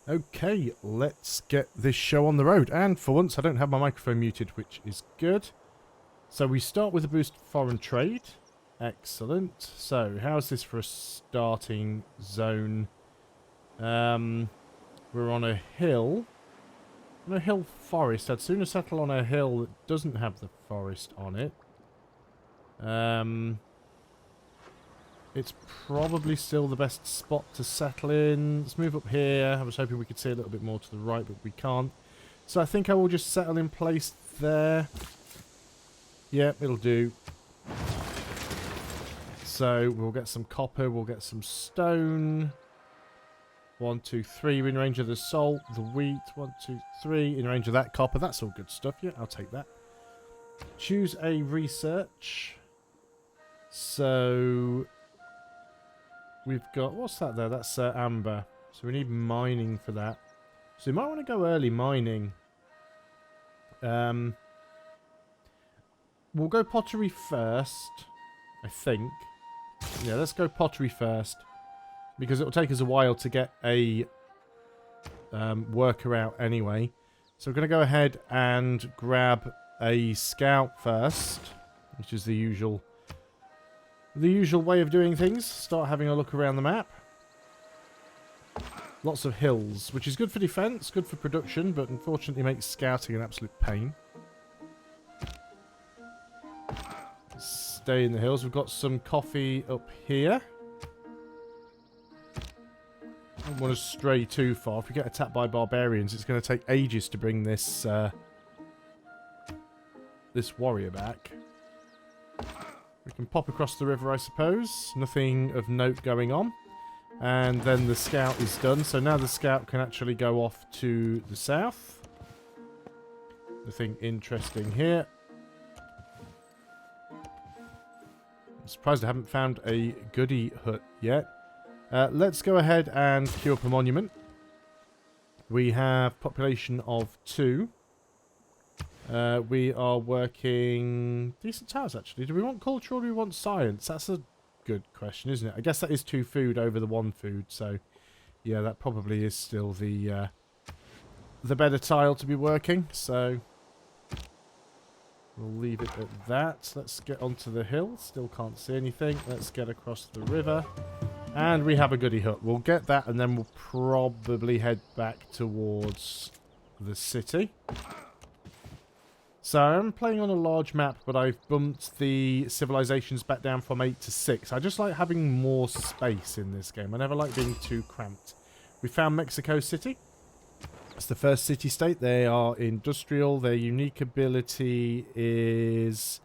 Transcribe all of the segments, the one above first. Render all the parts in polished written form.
Okay, let's get this show on the road. And for once, I don't have my microphone muted, which is good. So we start with a boost foreign trade. Excellent. So, how's this for a starting zone? We're on a hill. On a hill forest. I'd sooner settle on a hill that doesn't have the forest on it. It's probably still the best spot to settle in. Let's move up here. I was hoping we could see a little bit more to the right, but we can't. So I think I will just settle in place there. Yep, it'll do. So we'll get some copper, we'll get some stone. 1, 2, 3, in range of the salt, the wheat. 1, 2, 3, in range of that copper. That's all good stuff. Yeah, I'll take that. Choose a research. So we've got, what's that there? That's amber. So we need mining for that. So we might want to go early mining. We'll go pottery first, I think. Yeah, let's go pottery first. Because it'll take us a while to get a worker out anyway. So we're going to go ahead and grab a scout first. Which is the usual way of doing things. Start having a look around the map. Lots of hills, which is good for defense, good for production, but unfortunately makes scouting an absolute pain. Stay in the hills. We've got some coffee up here. I don't want to stray too far. If we get attacked by barbarians, it's going to take ages to bring this this warrior back. We can pop across the river, I suppose. Nothing of note going on. And then the scout is done. So now the scout can actually go off to the south. Nothing interesting here. I'm surprised I haven't found a goodie hut yet. Let's go ahead and queue up a monument. We have population of 2. We are working decent towers, actually. Do we want culture or do we want science? That's a good question, isn't it? I guess that is 2 food over the 1 food, so yeah, that probably is still the better tile to be working. So we'll leave it at that. Let's get onto the hill. Still can't see anything. Let's get across the river. And we have a goodie hut. We'll get that and then we'll probably head back towards the city. So I'm playing on a large map, but I've bumped the civilizations back down from 8 to 6. I just like having more space in this game. I never like being too cramped. We found Mexico City. It's the first city-state. They are industrial. Their unique ability is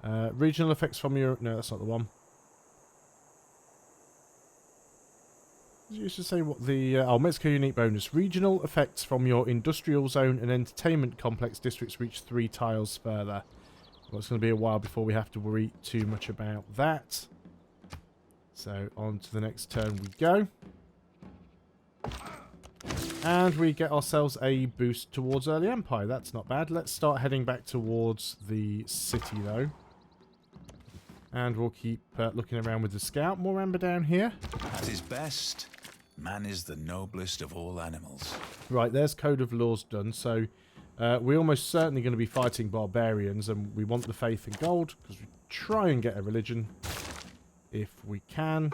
regional effects from Europe. No, that's not the one. You should say what the... Mexico unique bonus. Regional effects from your industrial zone and entertainment complex districts reach 3 tiles further. Well, it's going to be a while before we have to worry too much about that. So, on to the next turn we go. And we get ourselves a boost towards early empire. That's not bad. Let's start heading back towards the city, though. And we'll keep looking around with the scout. More amber down here. At his best, man is the noblest of all animals. Right, there's Code of Laws done. So we're almost certainly going to be fighting barbarians. And we want the faith and gold. Because we try and get a religion. If we can.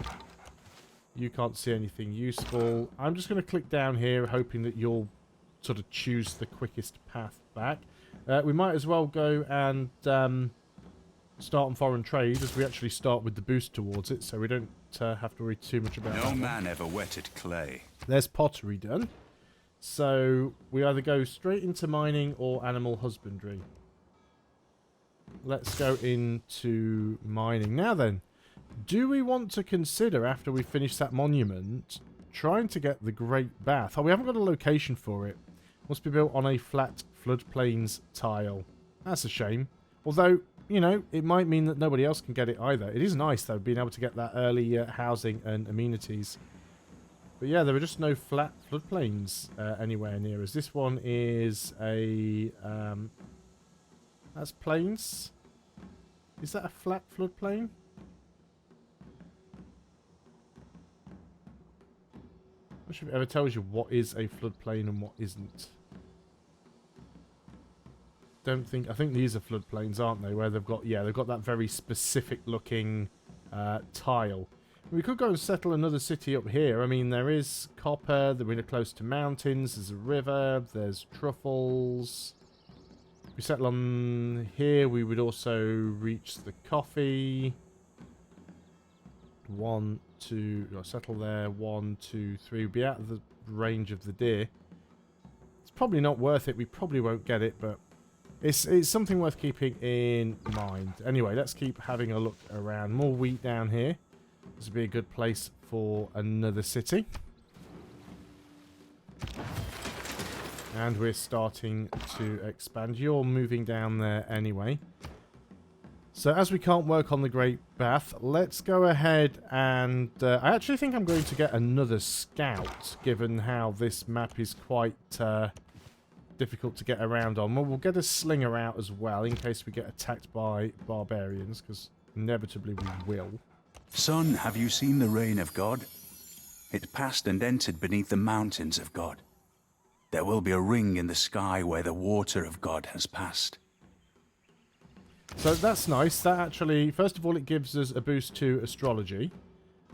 You can't see anything useful. I'm just going to click down here. Hoping that you'll sort of choose the quickest path back. We might as well go and... start on foreign trade as we actually start with the boost towards it, so we don't have to worry too much about that. No man ever wetted clay. There's pottery done. So we either go straight into mining or animal husbandry. Let's go into mining. Now then, do we want to consider, after we finish that monument, trying to get the Great Bath? Oh, we haven't got a location for it. Must be built on a flat floodplains tile. That's a shame. Although... you know, it might mean that nobody else can get it either. It is nice, though, being able to get that early housing and amenities. But yeah, there are just no flat floodplains anywhere near us. This one is a... that's plains. Is that a flat floodplain? Not sure if it ever tells you what is a floodplain and what isn't. Don't think... I think these are floodplains, aren't they? Where they've got... Yeah, they've got that very specific looking tile. We could go and settle another city up here. I mean, there is copper. We're close to mountains. There's a river. There's truffles. If we settle on here, we would also reach the coffee. 1, 2... I'll settle there. 1, 2, 3. We'll be out of the range of the deer. It's probably not worth it. We probably won't get it, but... It's something worth keeping in mind. Anyway, let's keep having a look around. More wheat down here. This would be a good place for another city. And we're starting to expand. You're moving down there anyway. So as we can't work on the Great Bath, let's go ahead and... I actually think I'm going to get another scout, given how this map is quite... difficult to get around on. Well, we'll get a slinger out as well in case we get attacked by barbarians, because inevitably we will. Son, have you seen the reign of God? It passed and entered beneath the mountains of God. There will be a ring in the sky where the water of God has passed. So that's nice. That actually, first of all, it gives us a boost to astrology.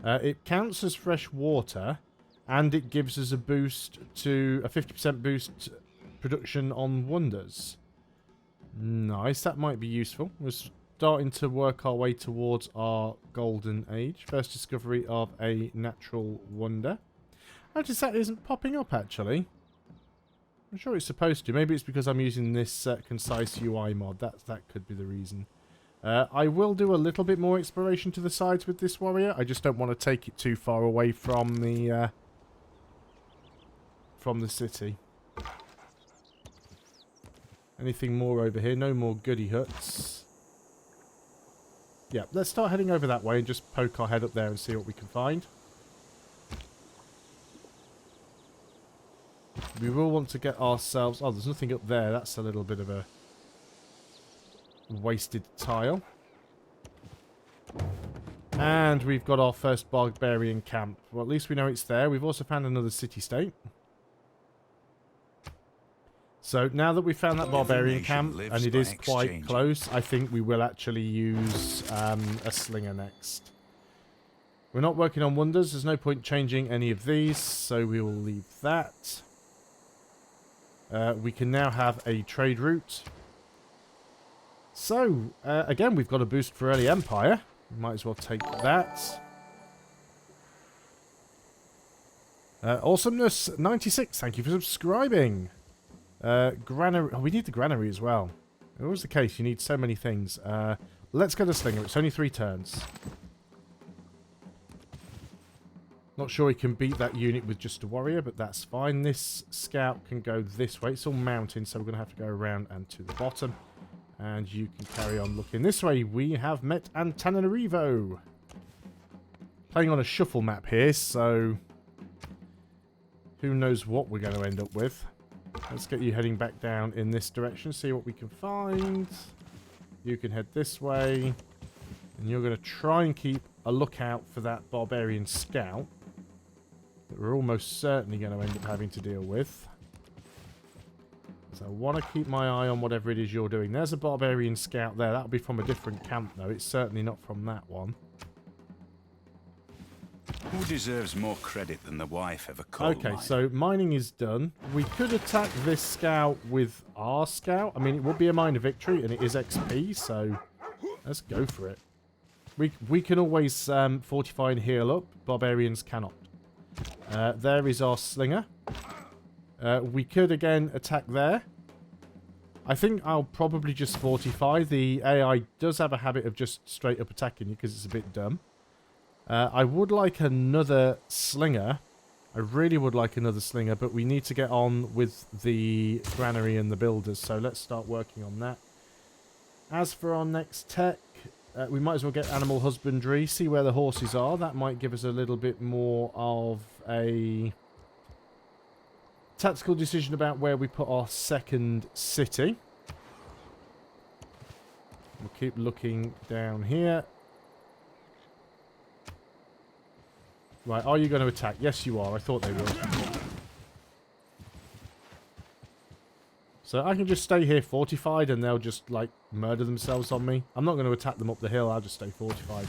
It counts as fresh water, and it gives us a boost to a 50% boost production on wonders. Nice, that might be useful. We're starting to work our way towards our golden age. First discovery of a natural wonder. Notice that isn't popping up actually. I'm sure it's supposed to. Maybe it's because I'm using this concise UI mod. That could be the reason. I will do a little bit more exploration to the sides with this warrior. I just don't want to take it too far away from the city. Anything more over here? No more goody huts. Yeah, let's start heading over that way and just poke our head up there and see what we can find. We will want to get ourselves... Oh, there's nothing up there. That's a little bit of a wasted tile. And we've got our first barbarian camp. Well, at least we know it's there. We've also found another city-state. So now that we've found that barbarian camp, and it is quite close, I think we will actually use a slinger next. We're not working on wonders. There's no point changing any of these, so we will leave that. We can now have a trade route. So, again, we've got a boost for early empire. We might as well take that. Awesomeness 96, thank you for subscribing. Granary. Oh, we need the granary as well. It was the case. You need so many things. Let's go to Slinger. It's only 3 turns. Not sure he can beat that unit with just a warrior, but that's fine. This scout can go this way. It's all mountain, so we're going to have to go around and to the bottom. And you can carry on looking this way. We have met Antananarivo. Playing on a shuffle map here, so who knows what we're going to end up with. Let's get you heading back down in this direction, see what we can find. You can head this way. And you're going to try and keep a lookout for that barbarian scout that we're almost certainly going to end up having to deal with. So I want to keep my eye on whatever it is you're doing. There's a barbarian scout there. That'll be from a different camp, though. It's certainly not from that one. Who deserves more credit than the wife of a coal Okay, mine? so mining is done. We could attack this scout with our scout. I mean, it would be a minor victory, and it is XP, so let's go for it. We can always fortify and heal up. Barbarians cannot. There is our slinger. We could, again, attack there. I think I'll probably just fortify. The AI does have a habit of just straight up attacking you because it's a bit dumb. I would like another slinger. I really would like another slinger, but we need to get on with the granary and the builders, so let's start working on that. As for our next tech, we might as well get animal husbandry, see where the horses are. That might give us a little bit more of a tactical decision about where we put our second city. We'll keep looking down here. Right, are you going to attack? Yes, you are. I thought they would. So I can just stay here fortified and they'll just, like, murder themselves on me. I'm not going to attack them up the hill. I'll just stay fortified.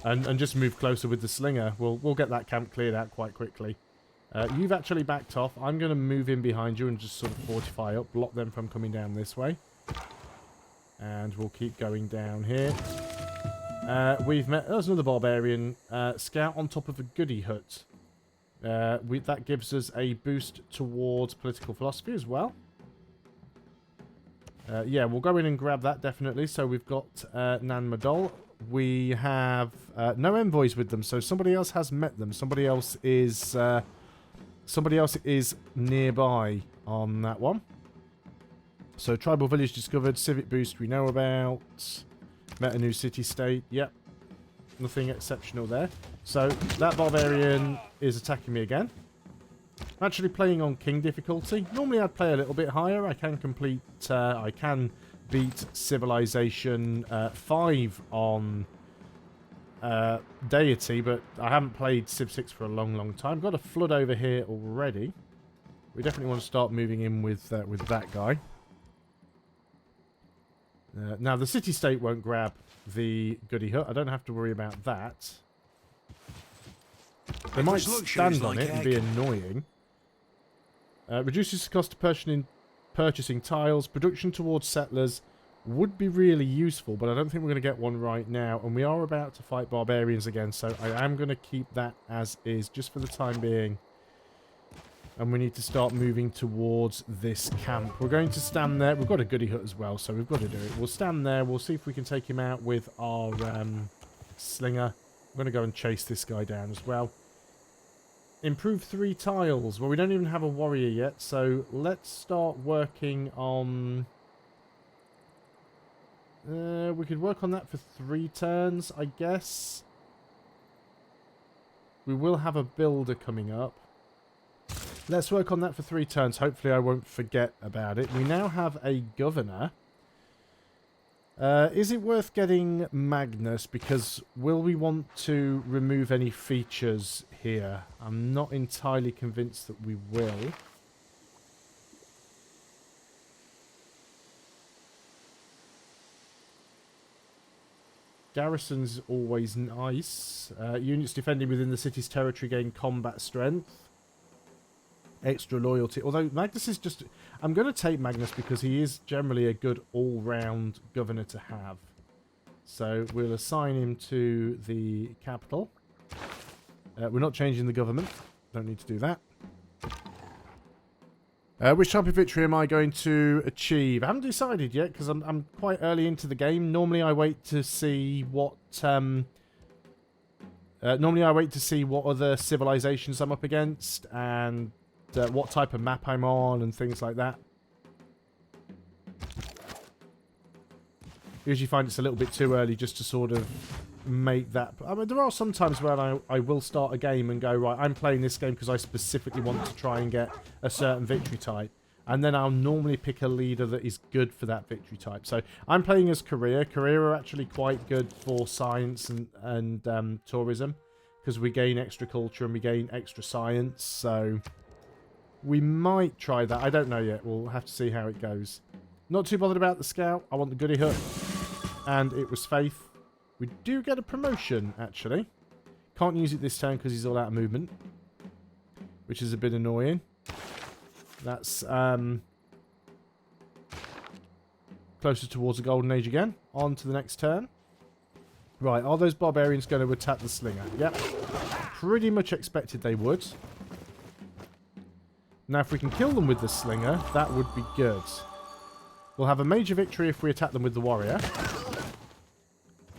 And just move closer with the slinger. We'll get that camp cleared out quite quickly. You've actually backed off. I'm going to move in behind you and just sort of fortify up. Block them from coming down this way. And we'll keep going down here. We've met... There's another barbarian scout on top of a goody hut. That gives us a boost towards political philosophy as well. Yeah, we'll go in and grab that, definitely. So we've got Nan Madol. We have no envoys with them, so somebody else has met them. Somebody else is nearby on that one. So tribal village discovered, civic boost we know about. Met a new city-state. Yep. Nothing exceptional there. So that barbarian is attacking me again. I'm actually playing on king difficulty. Normally I'd play a little bit higher. I can complete... I can beat Civilization 5 on deity, but I haven't played Civ 6 for a long time. Got a flood over here already. We definitely want to start moving in with that guy. Now, the city-state won't grab the goody hut. I don't have to worry about that. They might stand on it and be annoying. Reduces the cost of purchasing tiles. Production towards settlers would be really useful, but I don't think we're going to get one right now. And we are about to fight barbarians again, so I am going to keep that as is, just for the time being. And we need to start moving towards this camp. We're going to stand there. We've got a goody hut as well, so we've got to do it. We'll stand there. We'll see if we can take him out with our slinger. I'm going to go and chase this guy down as well. Improve 3 tiles. Well, we don't even have a warrior yet, so let's start working on... we could work on that for 3 turns, I guess. We will have a builder coming up. Let's work on that for 3 turns. Hopefully I won't forget about it. We now have a governor. Is it worth getting Magnus? Because will we want to remove any features here? I'm not entirely convinced that we will. Garrison's always nice. Units defending within the city's territory gain combat strength. Extra loyalty. Although Magnus is just... I'm going to take Magnus because he is generally a good all-round governor to have. So we'll assign him to the capital. We're not changing the government. Don't need to do that. Which type of victory am I going to achieve? I haven't decided yet because I'm quite early into the game. Normally I wait to see what... normally I wait to see what other civilizations I'm up against and... what type of map I'm on and things like that. Usually find it's a little bit too early just to sort of make that... I mean, there are some times where I will start a game and go, right, I'm playing this game because I specifically want to try and get a certain victory type. And then I'll normally pick a leader that is good for that victory type. So I'm playing as Korea. Korea are actually quite good for science and tourism because we gain extra culture and we gain extra science. So... we might try that. I don't know yet. We'll have to see how it goes. Not too bothered about the scout. I want the goody hut. And it was faith. We do get a promotion, actually. Can't use it this turn because he's all out of movement. Which is a bit annoying. That's closer towards the golden age again. On to the next turn. Right, are those barbarians going to attack the slinger? Yep. Pretty much expected they would. Now, if we can kill them with the slinger, that would be good. We'll have a major victory if we attack them with the warrior.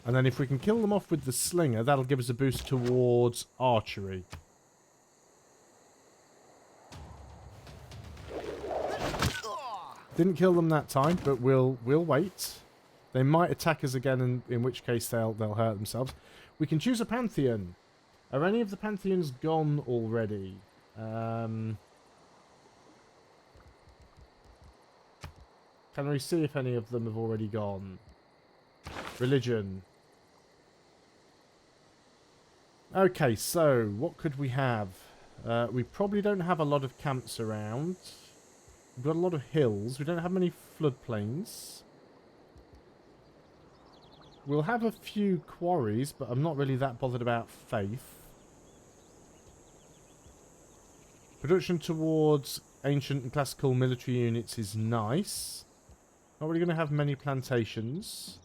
And then if we can kill them off with the slinger, that'll give us a boost towards archery. Didn't kill them that time, but we'll wait. They might attack us again, and in which case they'll hurt themselves. We can choose a pantheon. Are any of the pantheons gone already? Can we see if any of them have already gone? Religion. Okay, so what could we have? We probably don't have a lot of camps around. We've got a lot of hills. We don't have many floodplains. We'll have a few quarries, but I'm not really that bothered about faith. Production towards ancient and classical military units is nice. Not really going to have many plantations.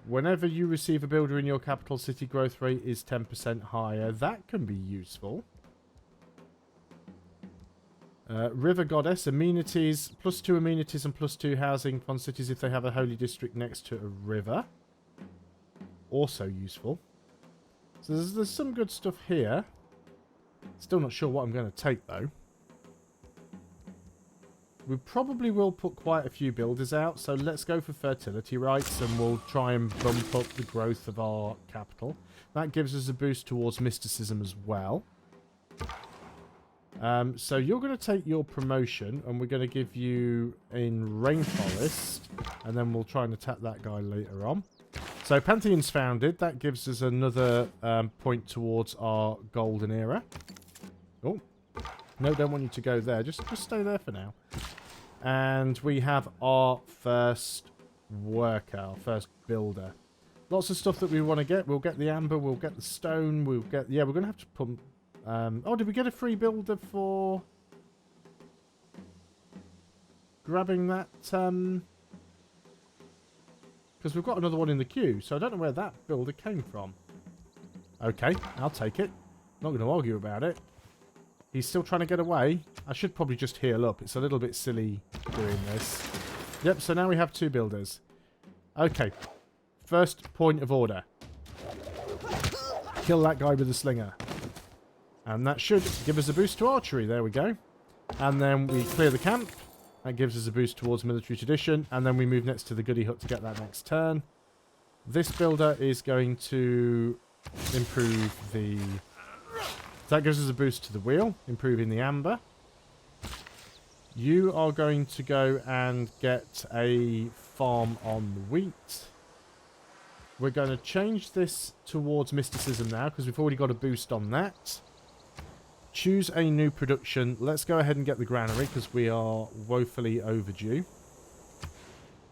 Whenever you receive a builder in your capital city, growth rate is 10% higher. That can be useful. River Goddess, amenities, +2 amenities and +2 housing on cities if they have a holy district next to a river. Also useful. So there's some good stuff here. Still not sure what I'm going to take though. We probably will put quite a few builders out, so let's go for fertility rights and we'll try and bump up the growth of our capital. That gives us a boost towards mysticism as well. So you're going to take your promotion and we're going to give you in Rainforest, and then we'll try and attack that guy later on. So Pantheon's founded. That gives us another point towards our golden era. Oh, no, don't want you to go there. Just stay there for now. And we have our first worker, our first builder. Lots of stuff that we want to get. We'll get the amber, we'll get the stone, we'll get... Yeah, we're going to have to put... oh, did we get a free builder for... grabbing that... Because we've got another one in the queue, so I don't know where that builder came from. Okay, I'll take it. Not going to argue about it. He's still trying to get away. I should probably just heal up. It's a little bit silly doing this. Yep, so now we have 2 builders. Okay. First point of order. Kill that guy with the slinger. And that should give us a boost to archery. There we go. And then we clear the camp. That gives us a boost towards military tradition. And then we move next to the goody hut to get that next turn. This builder is going to improve the... That gives us a boost to the wheel, improving the amber. You are going to go and get a farm on the wheat. We're going to change this towards mysticism now, because we've already got a boost on that. Choose a new production. Let's go ahead and get the granary, because we are woefully overdue.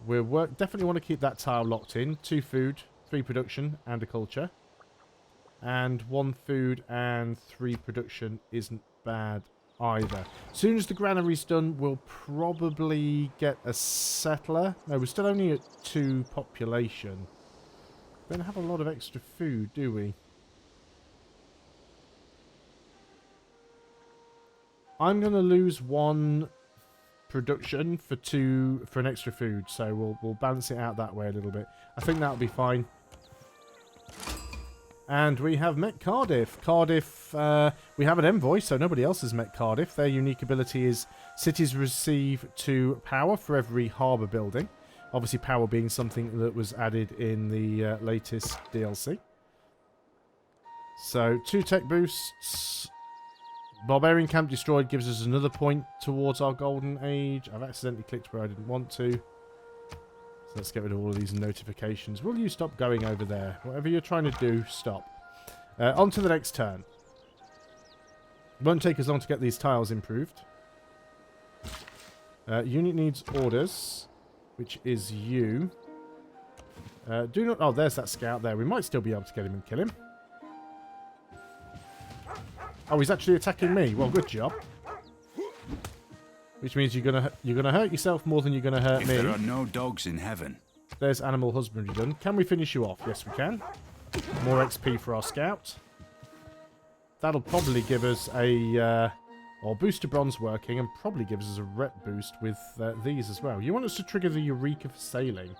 We definitely want to keep that tile locked in. 2 food, 3 production, and a culture. And 1 food and 3 production isn't bad either. As soon as the granary's done, we'll probably get a settler. No, we're still only at 2 population. We don't have a lot of extra food, do we? I'm going to lose 1 production for an extra food, so we'll balance it out that way a little bit. I think that'll be fine. And we have met Cardiff. Cardiff, we have an envoy, so nobody else has met Cardiff. Their unique ability is cities receive 2 power for every harbour building. Obviously, power being something that was added in the latest DLC. So, 2 tech boosts. Barbarian camp destroyed gives us another point towards our golden age. I've accidentally clicked where I didn't want to. So let's get rid of all of these notifications. Will you stop going over there? Whatever you're trying to do, stop. On to the next turn. Won't take as long to get these tiles improved. Unit needs orders, which is you. Do not... Oh, there's that scout there. We might still be able to get him and kill him. Oh, he's actually attacking me. Well, good job. Which means you're gonna hurt yourself more than you're gonna hurt me. There are no dogs in heaven. There's animal husbandry done. Can we finish you off? Yes, we can. More XP for our scout. That'll probably give us a or boost to bronze working, and probably gives us a rep boost with these as well. You want us to trigger the Eureka for sailing.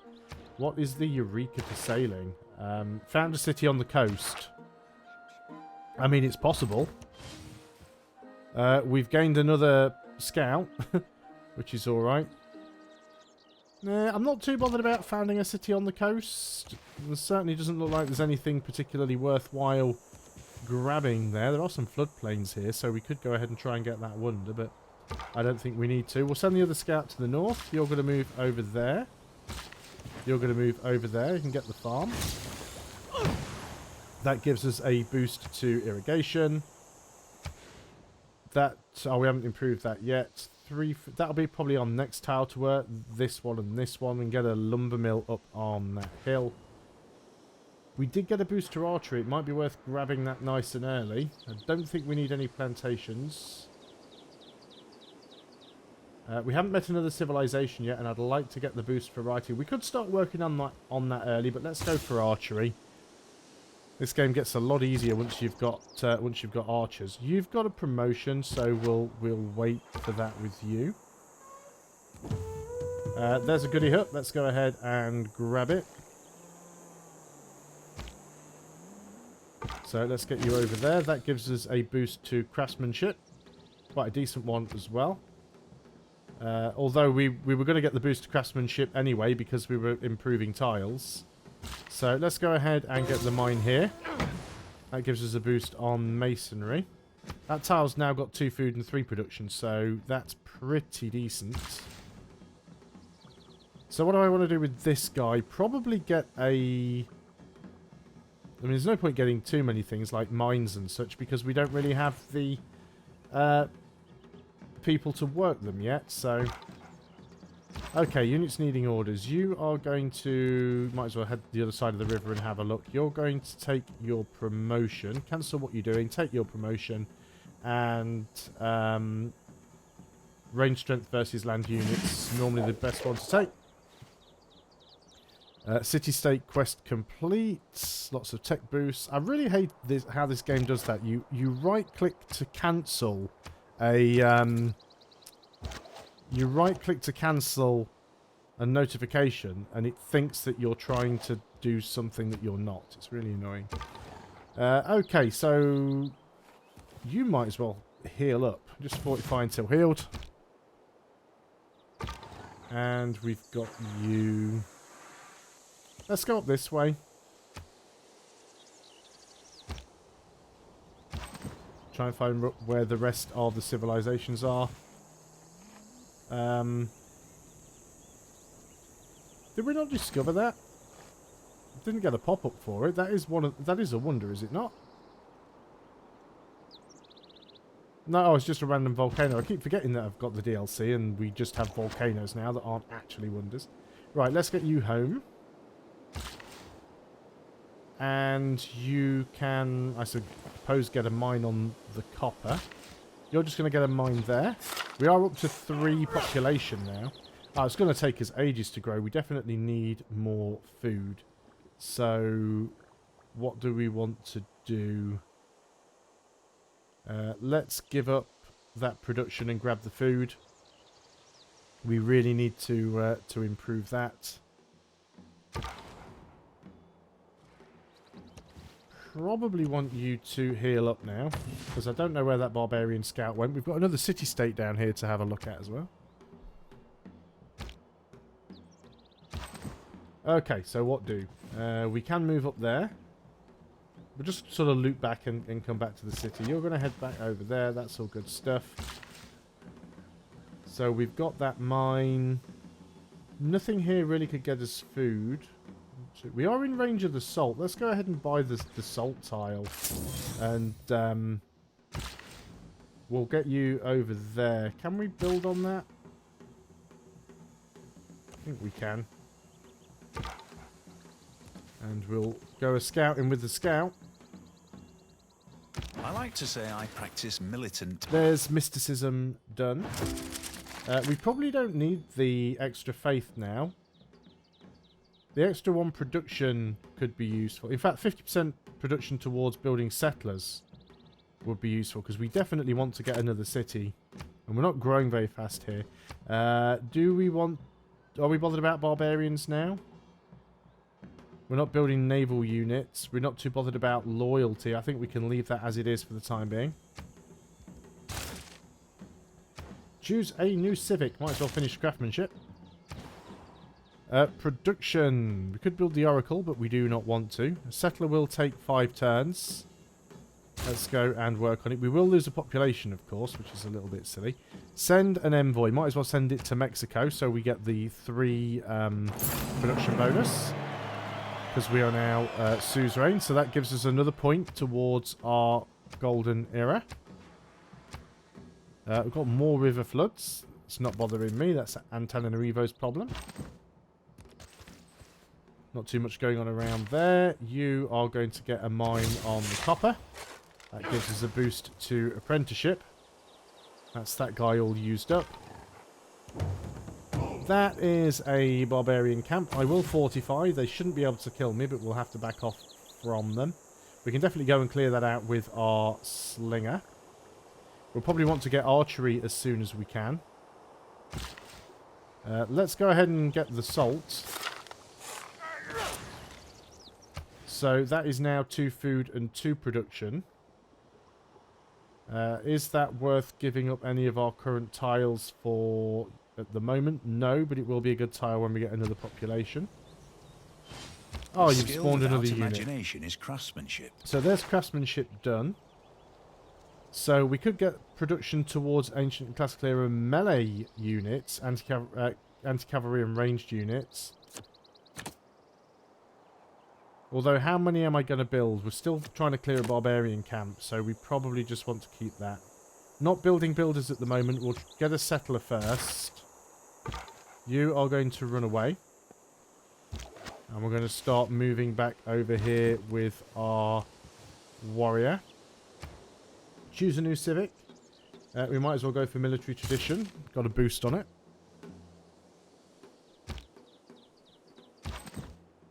What is the Eureka for sailing? Found a city on the coast. I mean, it's possible. We've gained another scout, which is alright. Nah, I'm not too bothered about founding a city on the coast. It certainly doesn't look like there's anything particularly worthwhile grabbing there. There are some floodplains here, so we could go ahead and try and get that wonder, but I don't think we need to. We'll send the other scout to the north. You're going to move over there. You're going to move over there. You can get the farm. That gives us a boost to irrigation. That, oh, we haven't improved that yet. That'll be probably on next tile to work. This one and this one. And get a lumber mill up on that hill. We did get a boost to archery. It might be worth grabbing that nice and early. I don't think we need any plantations. We haven't met another civilization yet, and I'd like to get the boost for writing. We could start working on that early, but let's go for archery. This game gets a lot easier once you've got archers. You've got a promotion, so we'll wait for that with you. There's a goodie hut. Let's go ahead and grab it. So let's get you over there. That gives us a boost to craftsmanship. Quite a decent one as well. Although we were going to get the boost to craftsmanship anyway because we were improving tiles. So let's go ahead and get the mine here. That gives us a boost on masonry. That tile's now got 2 food and 3 production, so that's pretty decent. So what do I want to do with this guy? Probably get a... I mean, there's no point getting too many things like mines and such because we don't really have the people to work them yet, so... Okay, units needing orders. You are going to... Might as well head to the other side of the river and have a look. You're going to take your promotion. Cancel what you're doing. Take your promotion. And... range strength versus land units. Normally the best one to take. City-state quest complete. Lots of tech boosts. I really hate this, how this game does that. You right-click to cancel a... You right-click to cancel a notification, and it thinks that you're trying to do something that you're not. It's really annoying. Okay, so you might as well heal up. Just fortify until healed. And we've got you... Let's go up this way. Try and find where the rest of the civilizations are. Did we not discover that? Didn't get a pop-up for it. That is a wonder, is it not? No, it's just a random volcano. I keep forgetting that I've got the DLC and we just have volcanoes now that aren't actually wonders. Right, let's get you home. And you can, I suppose, get a mine on the copper. You're just going to get a mine there. We are up to 3 population now. Oh, it's going to take us ages to grow. We definitely need more food. So, what do we want to do? Let's give up that production and grab the food. We really need to improve that. Probably want you to heal up now, because I don't know where that barbarian scout went. We've got another city-state down here to have a look at as well. Okay, so what do? We can move up there. We'll just sort of loop back and come back to the city. You're going to head back over there. That's all good stuff. So we've got that mine. Nothing here really could get us food. We are in range of the salt. Let's go ahead and buy the salt tile. And we'll get you over there. Can we build on that? I think we can. And we'll go a scouting with the scout. I like to say I practice militant... There's mysticism done. We probably don't need the extra faith now. The extra 1 production could be useful. In fact, 50% production towards building settlers would be useful, because we definitely want to get another city. And we're not growing very fast here. Do we want... Are we bothered about barbarians now? We're not building naval units. We're not too bothered about loyalty. I think we can leave that as it is for the time being. Choose a new civic. Might as well finish craftsmanship. Production. We could build the oracle, but we do not want to. A settler will take 5 turns. Let's go and work on it. We will lose a population, of course, which is a little bit silly. Send an envoy. Might as well send it to Mexico so we get the 3 production bonus. Because we are now suzerain. So that gives us another point towards our golden era. We've got more river floods. It's not bothering me. That's Antananarivo's problem. Not too much going on around there. You are going to get a mine on the copper. That gives us a boost to apprenticeship. That's that guy all used up. That is a barbarian camp. I will fortify. They shouldn't be able to kill me, but we'll have to back off from them. We can definitely go and clear that out with our slinger. We'll probably want to get archery as soon as we can. Let's go ahead and get the salt. So that is now 2 food and 2 production. Is that worth giving up any of our current tiles for at the moment? No, but it will be a good tile when we get another population. Oh, you've spawned another unit. Imagination is craftsmanship. So there's craftsmanship done. So we could get production towards ancient and classical era melee units, anti-cavalry and ranged units. Although, how many am I going to build? We're still trying to clear a barbarian camp, so we probably just want to keep that. Not building builders at the moment. We'll get a settler first. You are going to run away. And we're going to start moving back over here with our warrior. Choose a new civic. We might as well go for military tradition. Got a boost on it.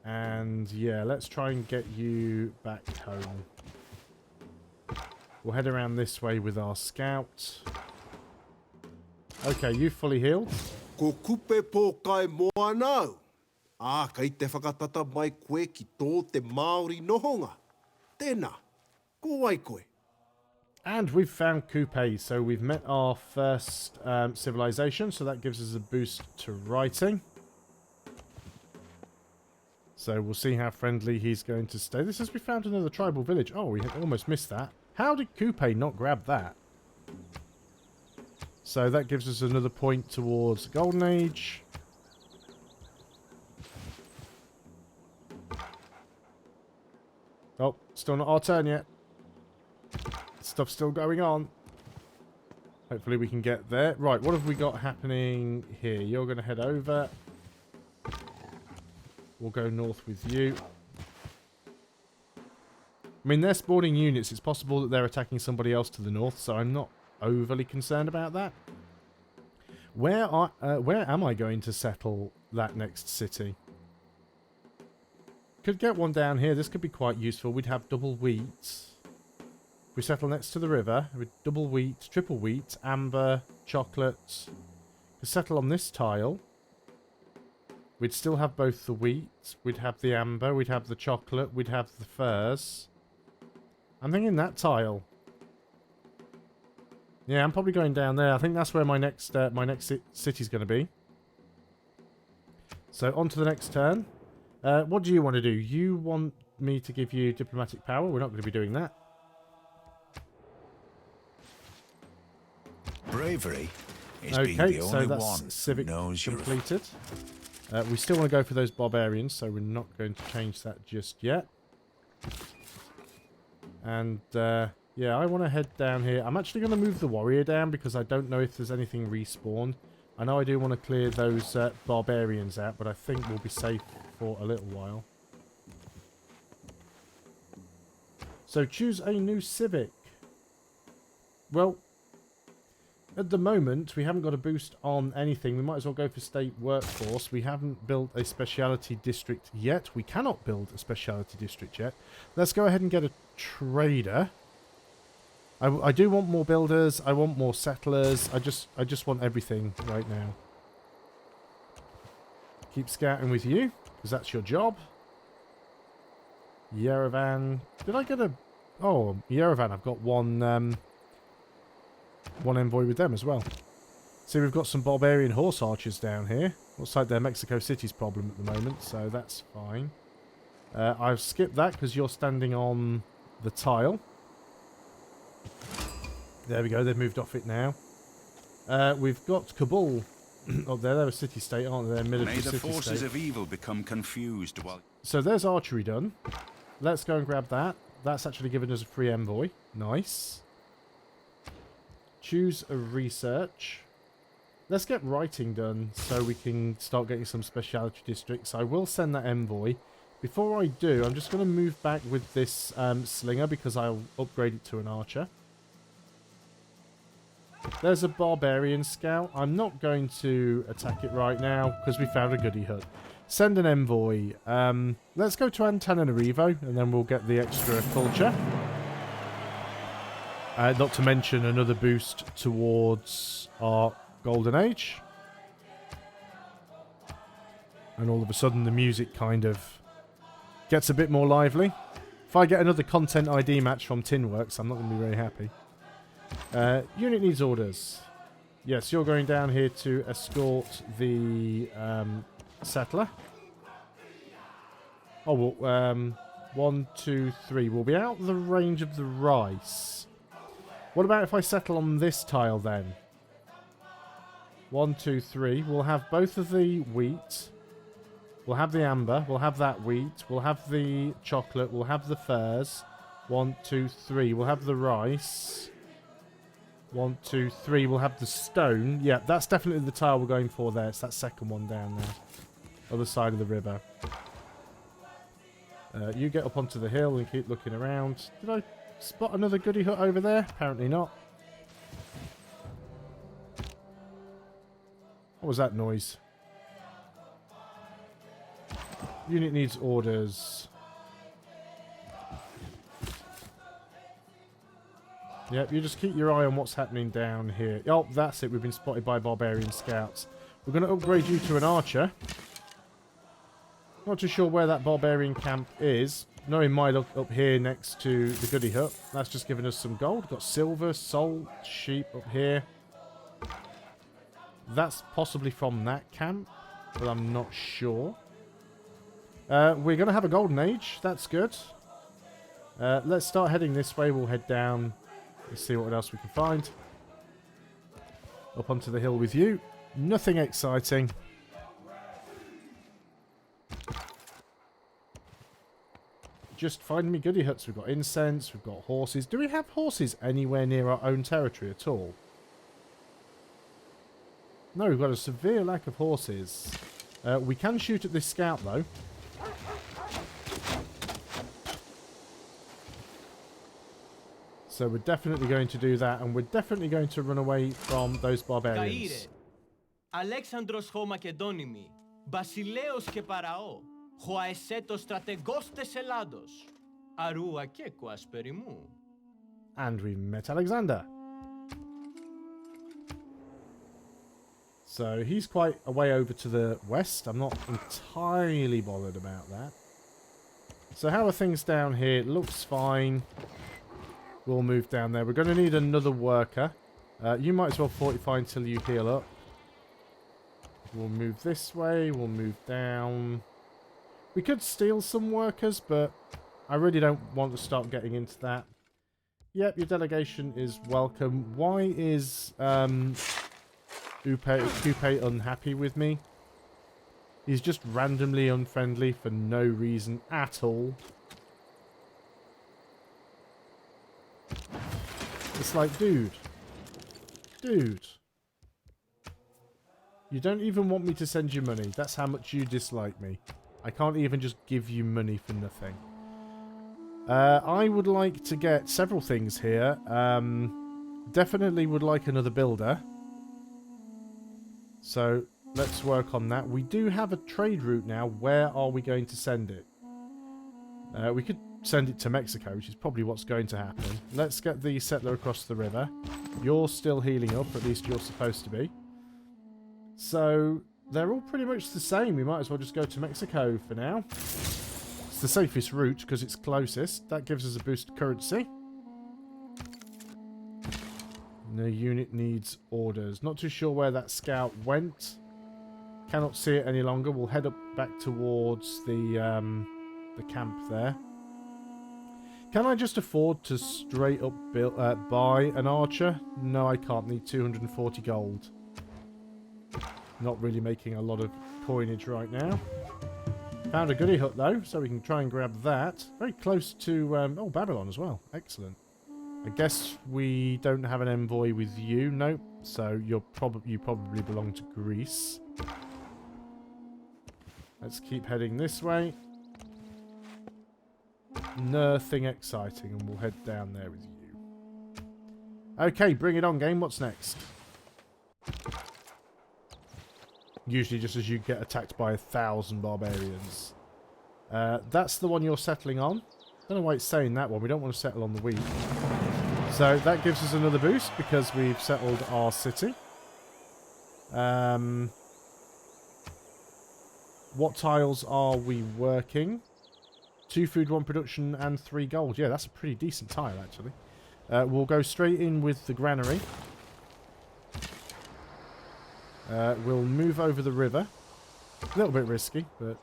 And yeah, let's try and get you back home. We'll head around this way with our scout. Okay, you fully healed. Ko kupe po kai moa nau. Kei te whakatata mai koe ki tō te Māori nohonga. Tēnā, ko ai koe. And we've found Coupe, so we've met our first civilization, so that gives us a boost to writing. So we'll see how friendly he's going to stay. This is, we found another tribal village. Oh, we almost missed that. How did Coupe not grab that? So that gives us another point towards Golden Age. Oh, still not our turn yet. Stuff's still going on. Hopefully we can get there. Right, what have we got happening here? You're going to head over. We'll go north with you. I mean, they're spawning units. It's possible that they're attacking somebody else to the north, so I'm not overly concerned about that. Where am I going to settle that next city? Could get one down here. This could be quite useful. We'd have double wheat. We settle next to the river with double wheat, triple wheat, amber, chocolate. We settle on this tile. We'd still have both the wheat, we'd have the amber, we'd have the chocolate, we'd have the furs. I'm thinking that tile. Yeah, I'm probably going down there. I think that's where my next city's going to be. So on to the next turn. What do you want to do? You want me to give you diplomatic power? We're not going to be doing that. Bravery is Okay, being the so only that's one civic who knows you're completed. We still want to go for those barbarians, so we're not going to change that just yet. And yeah, I want to head down here. I'm actually going to move the warrior down because I don't know if there's anything respawned. I know I do want to clear those barbarians out, but I think we'll be safe for a little while. So choose a new civic. Well, at the moment, we haven't got a boost on anything. We might as well go for state workforce. We haven't built a speciality district yet. We cannot build a speciality district yet. Let's go ahead and get a trader. I do want more builders. I want more settlers. I just want everything right now. Keep scouting with you, because that's your job. Yerevan. Did I get a... Oh, Yerevan. I've got one envoy with them as well. See, we've got some barbarian horse archers down here. Looks like they're Mexico City's problem at the moment, so that's fine. I've skipped that because you're standing on the tile. There we go. They've moved off it now. We've got Kabul. Oh, they're a city-state, aren't they? They're a military May the city-state. forces of evil become confused while... So there's archery done. Let's go and grab that. That's actually given us a free envoy. Nice. Choose a research. Let's get writing done so we can start getting some speciality districts. I will send that envoy. Before I do, I'm just going to move back with this slinger because I'll upgrade it to an archer. There's a barbarian scout. I'm not going to attack it right now because we found a goodie hut. Send an envoy. Let's go to Antananarivo and then we'll get the extra culture. Not to mention another boost towards our golden age. And all of a sudden the music kind of gets a bit more lively. If I get another content ID match from Tinworks, I'm not going to be very happy. Unit needs orders. Yes, you're going down here to escort the settler. Oh, well, 1, 2, 3. We'll be out of the range of the rice. What about if I settle on this tile then? 1, 2, 3. We'll have both of the wheat. We'll have the amber. We'll have that wheat. We'll have the chocolate. We'll have the furs. 1, 2, 3. We'll have the rice. 1, 2, 3. We'll have the stone. Yeah, that's definitely the tile we're going for there. It's that second one down there. Other side of the river. You get up onto the hill and keep looking around. Did I spot another goodie hut over there? Apparently not. What was that noise? Unit needs orders. Yep, you just keep your eye on what's happening down here. Oh, that's it. We've been spotted by barbarian scouts. We're going to upgrade you to an archer. Not too sure where that barbarian camp is. No, it might look up here next to the goodie hut. That's just giving us some gold. Got silver, salt, sheep up here. That's possibly from that camp, but I'm not sure. We're going to have a golden age. That's good. Let's start heading this way. We'll head down. Let's see what else we can find. Up onto the hill with you. Nothing exciting. Just find me goodie huts. We've got incense. We've got horses. Do we have horses anywhere near our own territory at all? No, we've got a severe lack of horses. We can shoot at this scout, though. So we're definitely going to do that, and we're definitely going to run away from those barbarians. Αλέξανδρος χω Μακεδόνιμη, βασιλέος και παραώ, χω αεσέτος στρατεγός τες Ελλάδος, αρού ακέκο ασπεριμού. And we met Alexander. So he's quite a way over to the west. I'm not entirely bothered about that. So how are things down here? It looks fine. We'll move down there. We're going to need another worker. You might as well fortify until you heal up. We'll move this way. We'll move down. We could steal some workers, but I really don't want to start getting into that. Yep, your delegation is welcome. Why is Coupe unhappy with me? He's just randomly unfriendly for no reason at all. It's like, dude. You don't even want me to send you money. That's how much you dislike me. I can't even just give you money for nothing. I would like to get several things here. Definitely would like another builder. So let's work on that. We do have a trade route now. Where are we going to send it? We could send it to Mexico, which is probably what's going to happen. Let's get the settler across the river. You're still healing up, at least you're supposed to be. So they're all pretty much the same. We might as well just go to Mexico for now. It's the safest route because it's closest. That gives us a boost of currency. No unit needs orders. Not too sure where that scout went. Cannot see it any longer. We'll head up back towards the camp there. Can I just afford to straight up buy an archer? No, I can't. Need 240 gold. Not really making a lot of coinage right now. Found a goodie hut though, so we can try and grab that. Very close to oh, Babylon as well. Excellent. I guess we don't have an envoy with you. Nope. So you probably belong to Greece. Let's keep heading this way. Nothing exciting, and we'll head down there with you. Okay, bring it on, game. What's next? Usually just as you get attacked by 1,000 barbarians. That's the one you're settling on. Don't know why it's saying that one. We don't want to settle on the weak. So that gives us another boost because we've settled our city. What tiles are we working? 2 food, 1 production, and 3 gold. Yeah, that's a pretty decent tile, actually. We'll go straight in with the granary. We'll move over the river. A little bit risky, but...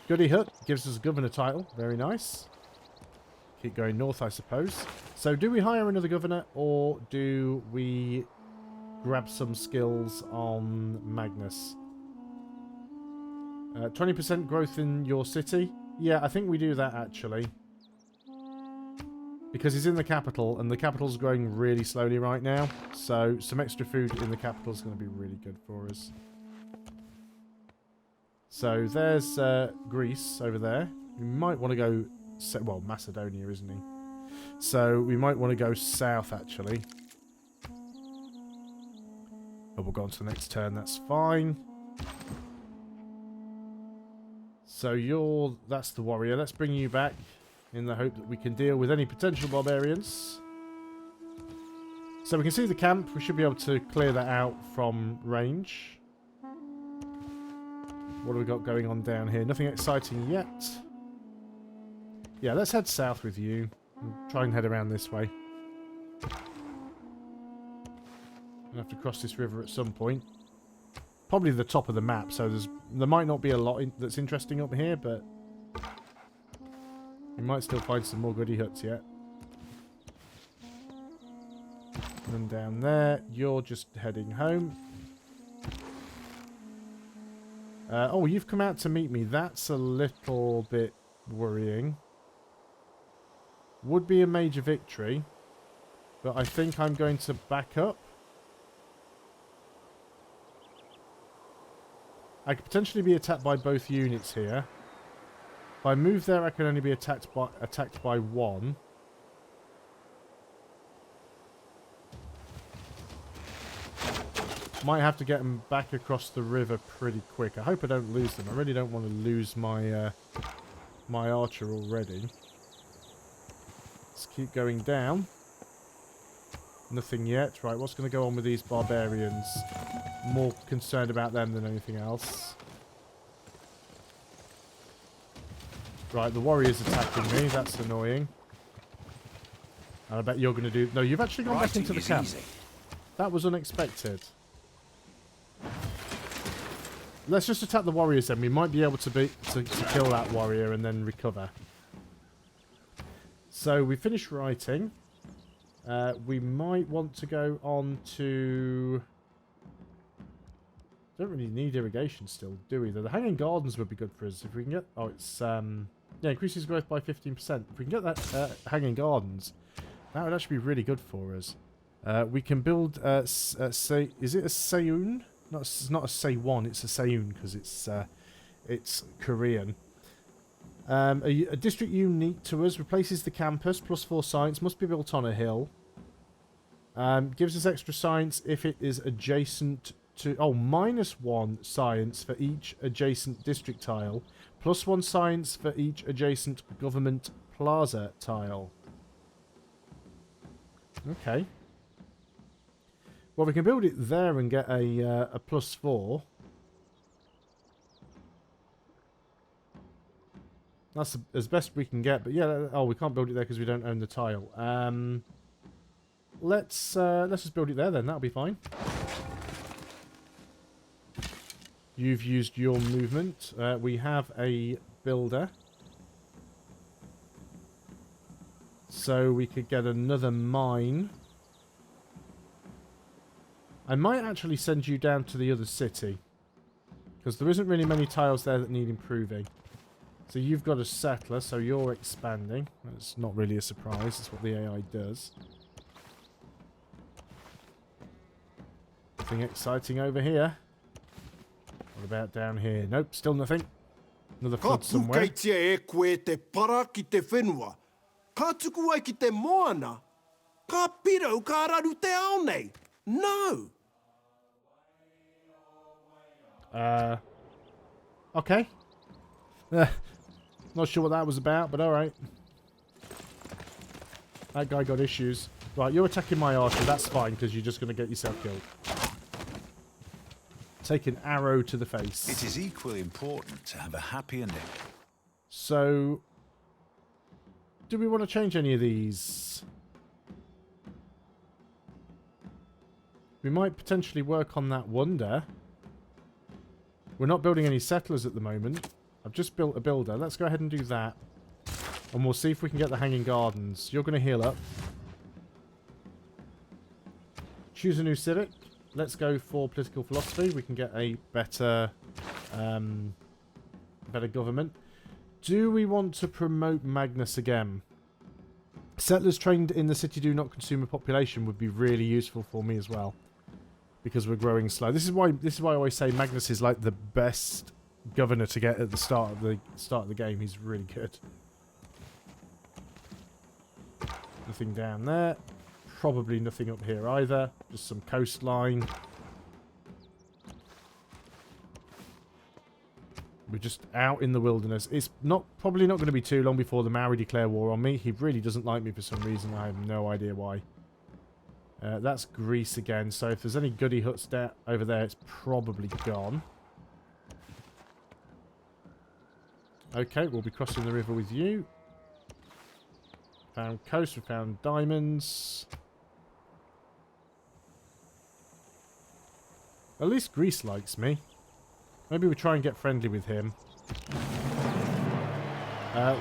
Goody Hut gives us a governor title. Very nice. Keep going north, I suppose. So, do we hire another governor, or do we grab some skills on Magnus? 20% growth in your city. Yeah, I think we do that, actually. Because he's in the capital, and the capital's growing really slowly right now. So, some extra food in the capital is going to be really good for us. So, there's Greece over there. We might want to go... Well, Macedonia, isn't he? So, we might want to go south, actually. But we'll go on to the next turn, that's fine. So that's the warrior. Let's bring you back in the hope that we can deal with any potential barbarians. So we can see the camp. We should be able to clear that out from range. What have we got going on down here? Nothing exciting yet. Yeah, let's head south with you. And try and head around this way. We'll have to cross this river at some point. Probably the top of the map, so there might not be a lot that's interesting up here, but we might still find some more goody huts yet. And then down there, you're just heading home. Oh, you've come out to meet me. That's a little bit worrying. Would be a major victory, but I think I'm going to back up. I could potentially be attacked by both units here. If I move there, I can only be attacked by one. Might have to get them back across the river pretty quick. I hope I don't lose them. I really don't want to lose my my archer already. Let's keep going down. Nothing yet. Right, what's going to go on with these barbarians? More concerned about them than anything else. Right, the warrior's attacking me. That's annoying. And I bet you're going to do... No, you've actually gone back into the camp. Easy. That was unexpected. Let's just attack the warriors then. We might be able to kill that warrior and then recover. So, we finished writing. We might want to go on to... Don't really need irrigation still, do we? The hanging gardens would be good for us if we can get... Oh, it's... yeah, increases growth by 15%. If we can get that hanging gardens, that would actually be really good for us. We can build... is it a Seun? No, it's not a Seiwon, it's a Seun because it's Korean. A district unique to us replaces the campus, +4 science, must be built on a hill. Gives us extra science if it is adjacent to... Oh, -1 science for each adjacent district tile. +1 science for each adjacent government plaza tile. Okay. Well, we can build it there and get a +4. That's as best we can get, but yeah. Oh, we can't build it there because we don't own the tile. Let's just build it there then. That'll be fine. You've used your movement. We have a builder. So we could get another mine. I might actually send you down to the other city. Because there isn't really many tiles there that need improving. So you've got a settler, so you're expanding. That's not really a surprise. That's what the AI does. Nothing exciting over here. What about down here? Nope, still nothing. Another flood somewhere. Ka koe te para ki te whenua. Ka tuku ai ki te moana. Ka pirau ka raru te ao nei. No. Okay. Not sure what that was about, but alright. That guy got issues. Right, you're attacking my archer. That's fine, because you're just going to get yourself killed. Take an arrow to the face. It is equally important to have a happy ending. So, do we want to change any of these? We might potentially work on that wonder. We're not building any settlers at the moment. I've just built a builder. Let's go ahead and do that. And we'll see if we can get the hanging gardens. You're going to heal up. Choose a new civic. Let's go for political philosophy. We can get a better, better government. Do we want to promote Magnus again? Settlers trained in the city do not consume a population would be really useful for me as well, because we're growing slow. This is why I always say Magnus is like the best governor to get at the start of the game. He's really good. Nothing down there. Probably nothing up here either. Just some coastline. We're just out in the wilderness. It's probably not going to be too long before the Maori declare war on me. He really doesn't like me for some reason. I have no idea why. That's Greece again. So if there's any goody huts over there, it's probably gone. Okay, we'll be crossing the river with you. Found coast. We found diamonds. At least Greece likes me. Maybe we try and get friendly with him.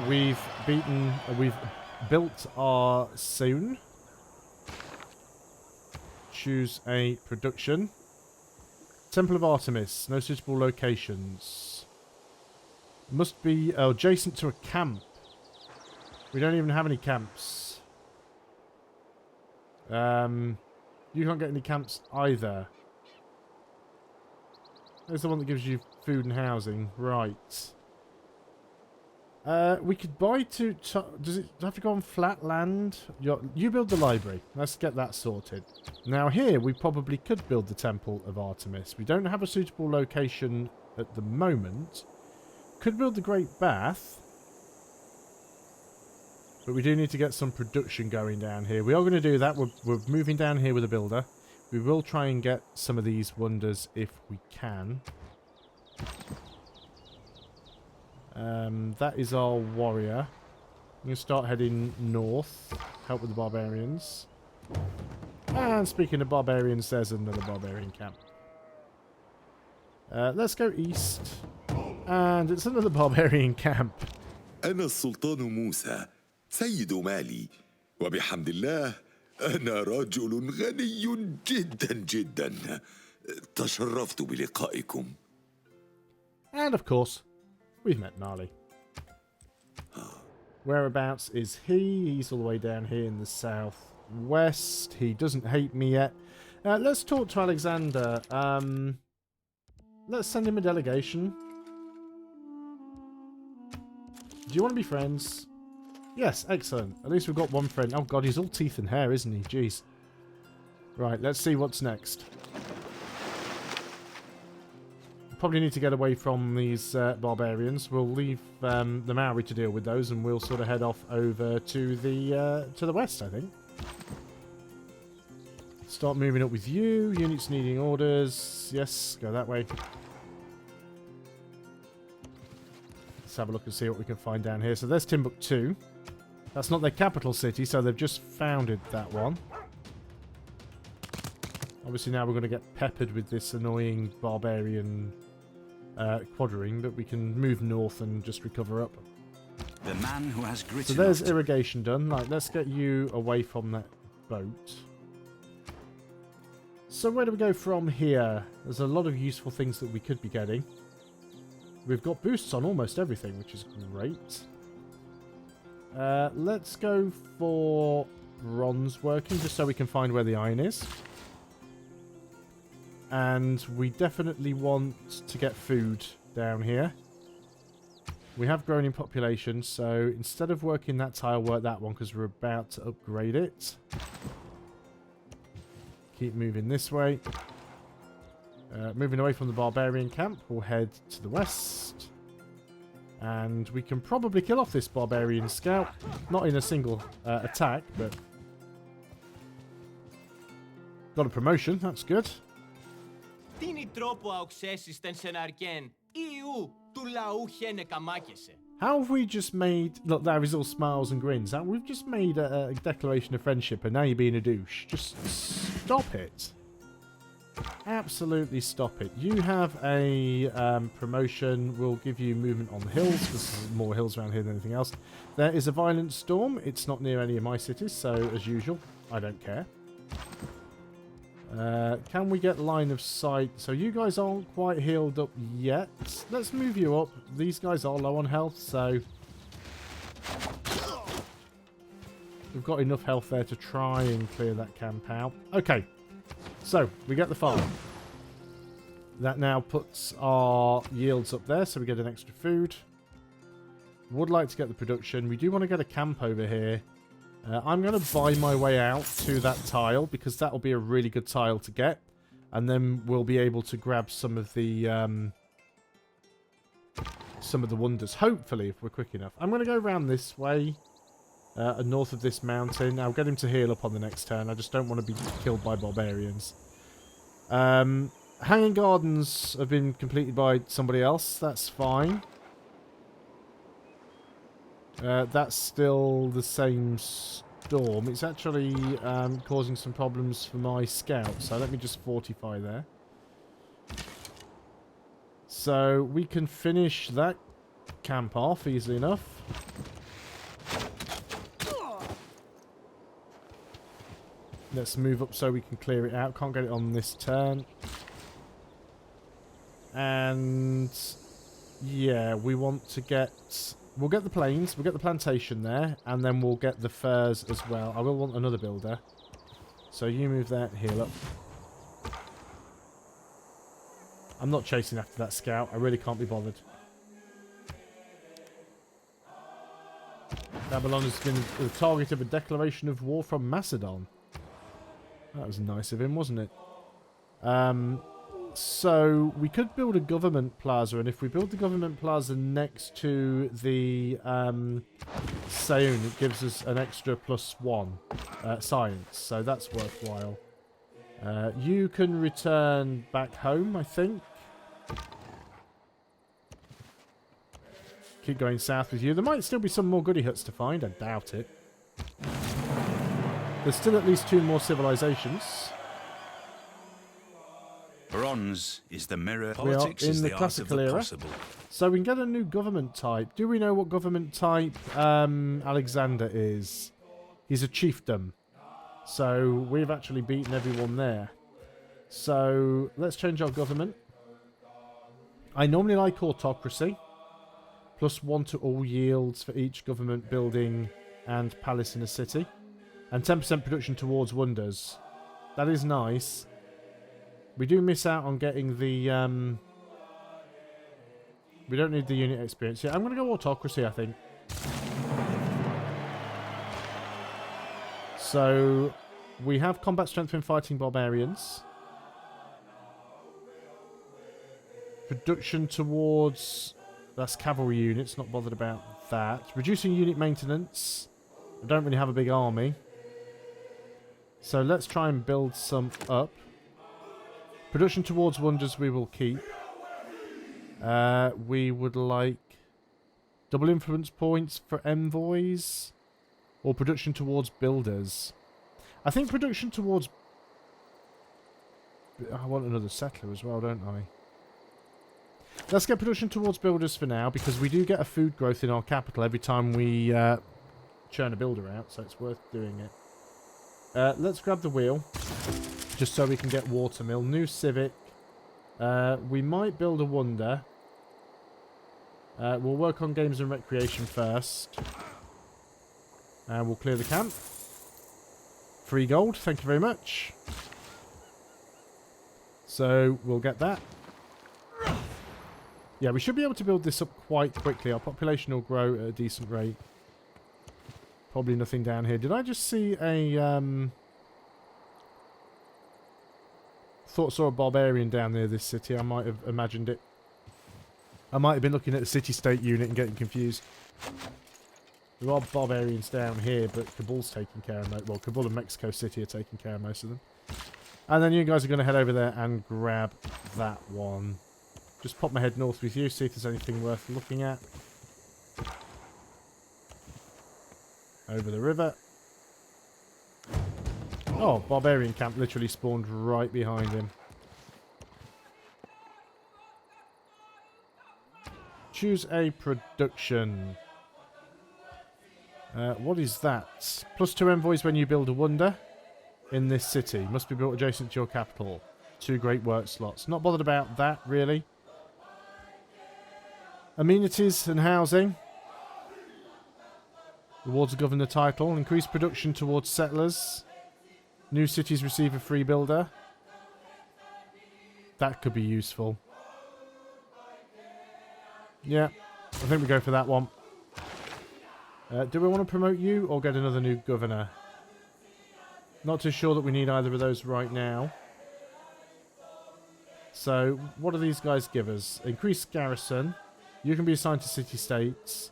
We've built our soon. Choose a production. Temple of Artemis. No suitable locations. Must be adjacent to a camp. We don't even have any camps. You can't get any camps either. There's the one that gives you food and housing. Right. We could buy two... Does it have to go on flat land? You build the library. Let's get that sorted. Now here, we probably could build the Temple of Artemis. We don't have a suitable location at the moment. Could build the Great Bath. But we do need to get some production going down here. We are going to do that. We're moving down here with a builder. We will try and get some of these wonders if we can. That is our warrior. I'm going to start heading north. Help with the barbarians. And speaking of barbarians, there's another barbarian camp. Let's go east. And it's another barbarian camp. أنا السلطان موسى سيد مالي وبحمد الله أنا رجل غني جدا جدا تشرفت بلقائكم. And of course, we've met Marley. Whereabouts is he? He's all the way down here in the southwest. He doesn't hate me yet. Let's talk to Alexander. Let's send him a delegation. Do you want to be friends? Yes, excellent. At least we've got one friend. Oh god, he's all teeth and hair, isn't he? Jeez. Right, let's see what's next. Probably need to get away from these barbarians. We'll leave the Maori to deal with those, and we'll sort of head off over to the west, I think. Start moving up with you. Units needing orders. Yes, go that way. Let's have a look and see what we can find down here. So there's Timbuktu. That's not their capital city, so they've just founded that one. Obviously now we're going to get peppered with this annoying barbarian quadring, but we can move north and just recover up. The man who has grit So there's enough irrigation done. Like, let's get you away from that boat. So where do we go from here? There's a lot of useful things that we could be getting. We've got boosts on almost everything, which is great. Let's go for bronze working, just so we can find where the iron is. And we definitely want to get food down here. We have grown in population, so instead of working that tile, work that one, because we're about to upgrade it. Keep moving this way. Moving away from the barbarian camp, we'll head to the west. And we can probably kill off this barbarian scout. Not in a single attack, but... Got a promotion, that's good. How have we just made... Look, there is all smiles and grins. We've just made a declaration of friendship and now you're being a douche. Just stop it. Absolutely stop it. You have a promotion. We'll give you movement on the hills, because there's more hills around here than anything else. There is a violent storm. It's not near any of my cities, so as usual, I don't care. Can we get line of sight? So you guys aren't quite healed up yet. Let's move you up. These guys are low on health, so... We've got enough health there to try and clear that camp out. Okay. So, we get the farm. That now puts our yields up there, so we get an extra food. Would like to get the production. We do want to get a camp over here. I'm going to buy my way out to that tile, because that will be a really good tile to get. And then we'll be able to grab some of the wonders, hopefully, if we're quick enough. I'm going to go around this way, north of this mountain. I'll get him to heal up on the next turn. I just don't want to be killed by barbarians. Hanging Gardens have been completed by somebody else. That's fine. That's still the same storm. It's actually causing some problems for my scout. So let me just fortify there. So we can finish that camp off easily enough. Let's move up so we can clear it out. Can't get it on this turn. And yeah, we want to get... We'll get the plains, we'll get the plantation there, and then we'll get the furs as well. I will want another builder. So you move that, heal up. I'm not chasing after that scout. I really can't be bothered. Babylon has been the target of a declaration of war from Macedon. That was nice of him, wasn't it? So we could build a government plaza, and if we build the government plaza next to the Seun, it gives us an extra +1 science, so that's worthwhile. You can return back home, I think. Keep going south with you. There might still be some more goody huts to find. I doubt it. There's still at least 2 more civilizations. Bronze is the mirror. We are Politics in is the the art of classical the era. possible. So we can get a new government type. Do we know what government type Alexander is? He's a chiefdom. So we've actually beaten everyone there. So let's change our government. I normally like autocracy. +1 to all yields for each government building and palace in a city. And 10% production towards wonders. That is nice. We do miss out on getting the... we don't need the unit experience. Yeah, I'm going to go autocracy, I think. So, we have combat strength when fighting barbarians. Production towards... That's cavalry units, not bothered about that. Reducing unit maintenance. I don't really have a big army. So let's try and build some up. Production towards wonders we will keep. We would like double influence points for envoys. Or production towards builders. I think production towards... I want another settler as well, don't I? Let's get production towards builders for now, because we do get a food growth in our capital every time we churn a builder out, so it's worth doing it. Let's grab the wheel, just so we can get watermill. New civic. We might build a wonder. We'll work on games and recreation first. And we'll clear the camp. Free gold, thank you very much. So, we'll get that. Yeah, we should be able to build this up quite quickly. Our population will grow at a decent rate. Probably nothing down here. Did I just see a... Thought I saw a barbarian down near this city. I might have imagined it. I might have been looking at the city-state unit and getting confused. There are barbarians down here, but Kabul's taking care of most... Well, Kabul and Mexico City are taking care of most of them. And then you guys are going to head over there and grab that one. Just pop my head north with you, see if there's anything worth looking at. Over the river. Oh, barbarian camp literally spawned right behind him. Choose a production. What is that? +2 envoys when you build a wonder in this city. Must be built adjacent to your capital. 2 great work slots. Not bothered about that, really. Amenities and housing. Rewards a governor title. Increase production towards settlers. New cities receive a free builder. That could be useful. Yeah, I think we go for that one. Do we want to promote you or get another new governor? Not too sure that we need either of those right now. So, what do these guys give us? Increased garrison. You can be assigned to city-states.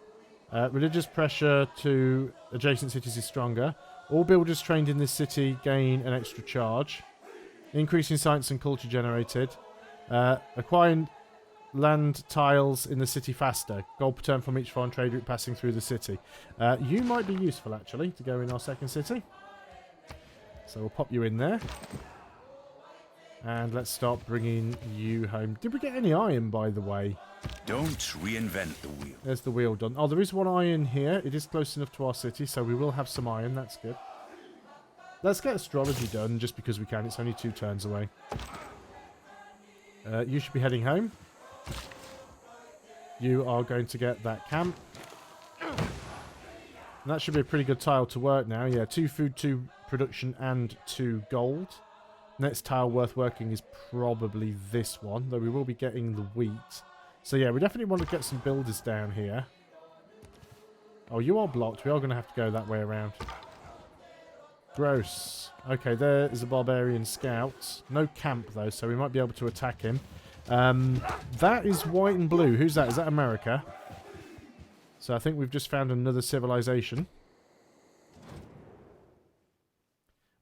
Religious pressure to adjacent cities is stronger. All builders trained in this city gain an extra charge. Increasing science and culture generated. Acquiring land tiles in the city faster. Gold per turn from each foreign trade route passing through the city. You might be useful, actually, to go in our second city. So we'll pop you in there. And let's start bringing you home. Did we get any iron, by the way? Don't reinvent the wheel. There's the wheel done. Oh, there is 1 iron here. It is close enough to our city, so we will have some iron. That's good. Let's get astrology done, just because we can. It's only 2 turns away. You should be heading home. You are going to get that camp. And that should be a pretty good tile to work now. Yeah, 2 food, 2 production, and 2 gold. Next tile worth working is probably this one, though we will be getting the wheat. So yeah, we definitely want to get some builders down here. Oh, you are blocked. We are going to have to go that way around. Gross. Okay, there is a barbarian scout. No camp, though, so we might be able to attack him. That is white and blue. Who's that? Is that America? So I think we've just found another civilization.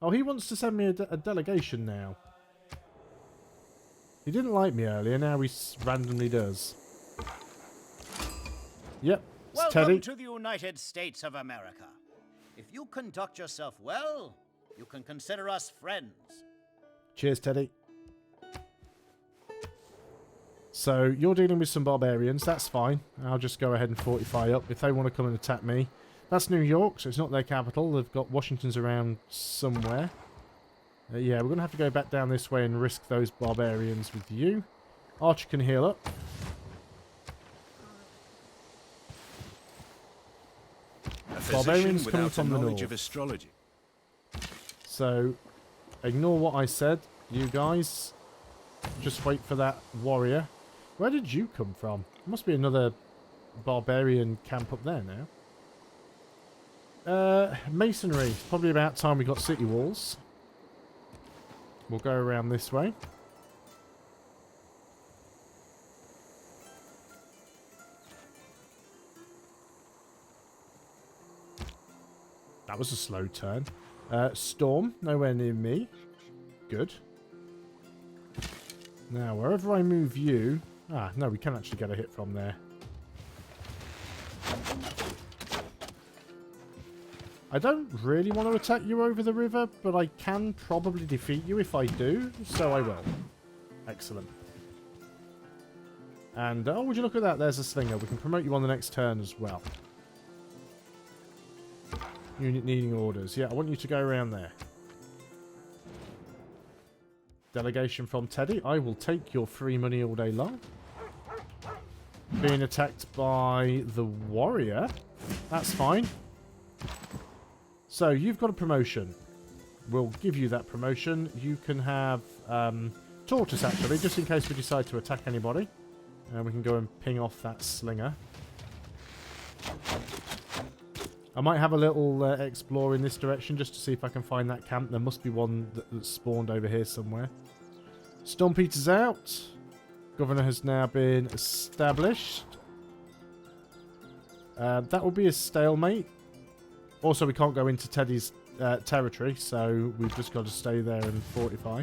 Oh, he wants to send me a delegation now. He didn't like me earlier, now he randomly does. Yep, it's Welcome Teddy. to the United States of America. If you conduct yourself well, you can consider us friends. Cheers, Teddy. So, you're dealing with some barbarians, that's fine. I'll just go ahead and fortify up. If they want to come and attack me. That's New York, so it's not their capital. They've got Washington's around somewhere. Yeah, we're going to have to go back down this way and risk those barbarians with you. Archer can heal up. Barbarians coming from the north. Of astrology. So, ignore what I said, you guys. Just wait for that warrior. Where did you come from? There must be another barbarian camp up there now. Masonry. Probably about time we got city walls. We'll go around this way. That was a slow turn. Storm. Nowhere near me. Good. Now, wherever I move you... Ah, no, we can actually get a hit from there. I don't really want to attack you over the river, but I can probably defeat you if I do, so I will. Excellent. And, oh, would you look at that? There's a slinger. We can promote you on the next turn as well. Unit needing orders. Yeah, I want you to go around there. Delegation from Teddy. I will take your free money all day long. Being attacked by the warrior. That's fine. So, you've got a promotion. We'll give you that promotion. You can have tortoise, actually, just in case we decide to attack anybody. And we can go and ping off that slinger. I might have a little explore in this direction just to see if I can find that camp. There must be one that's spawned over here somewhere. Storm Peter's out. Governor has now been established. That will be a stalemate. Also, we can't go into Teddy's territory, so we've just got to stay there and fortify.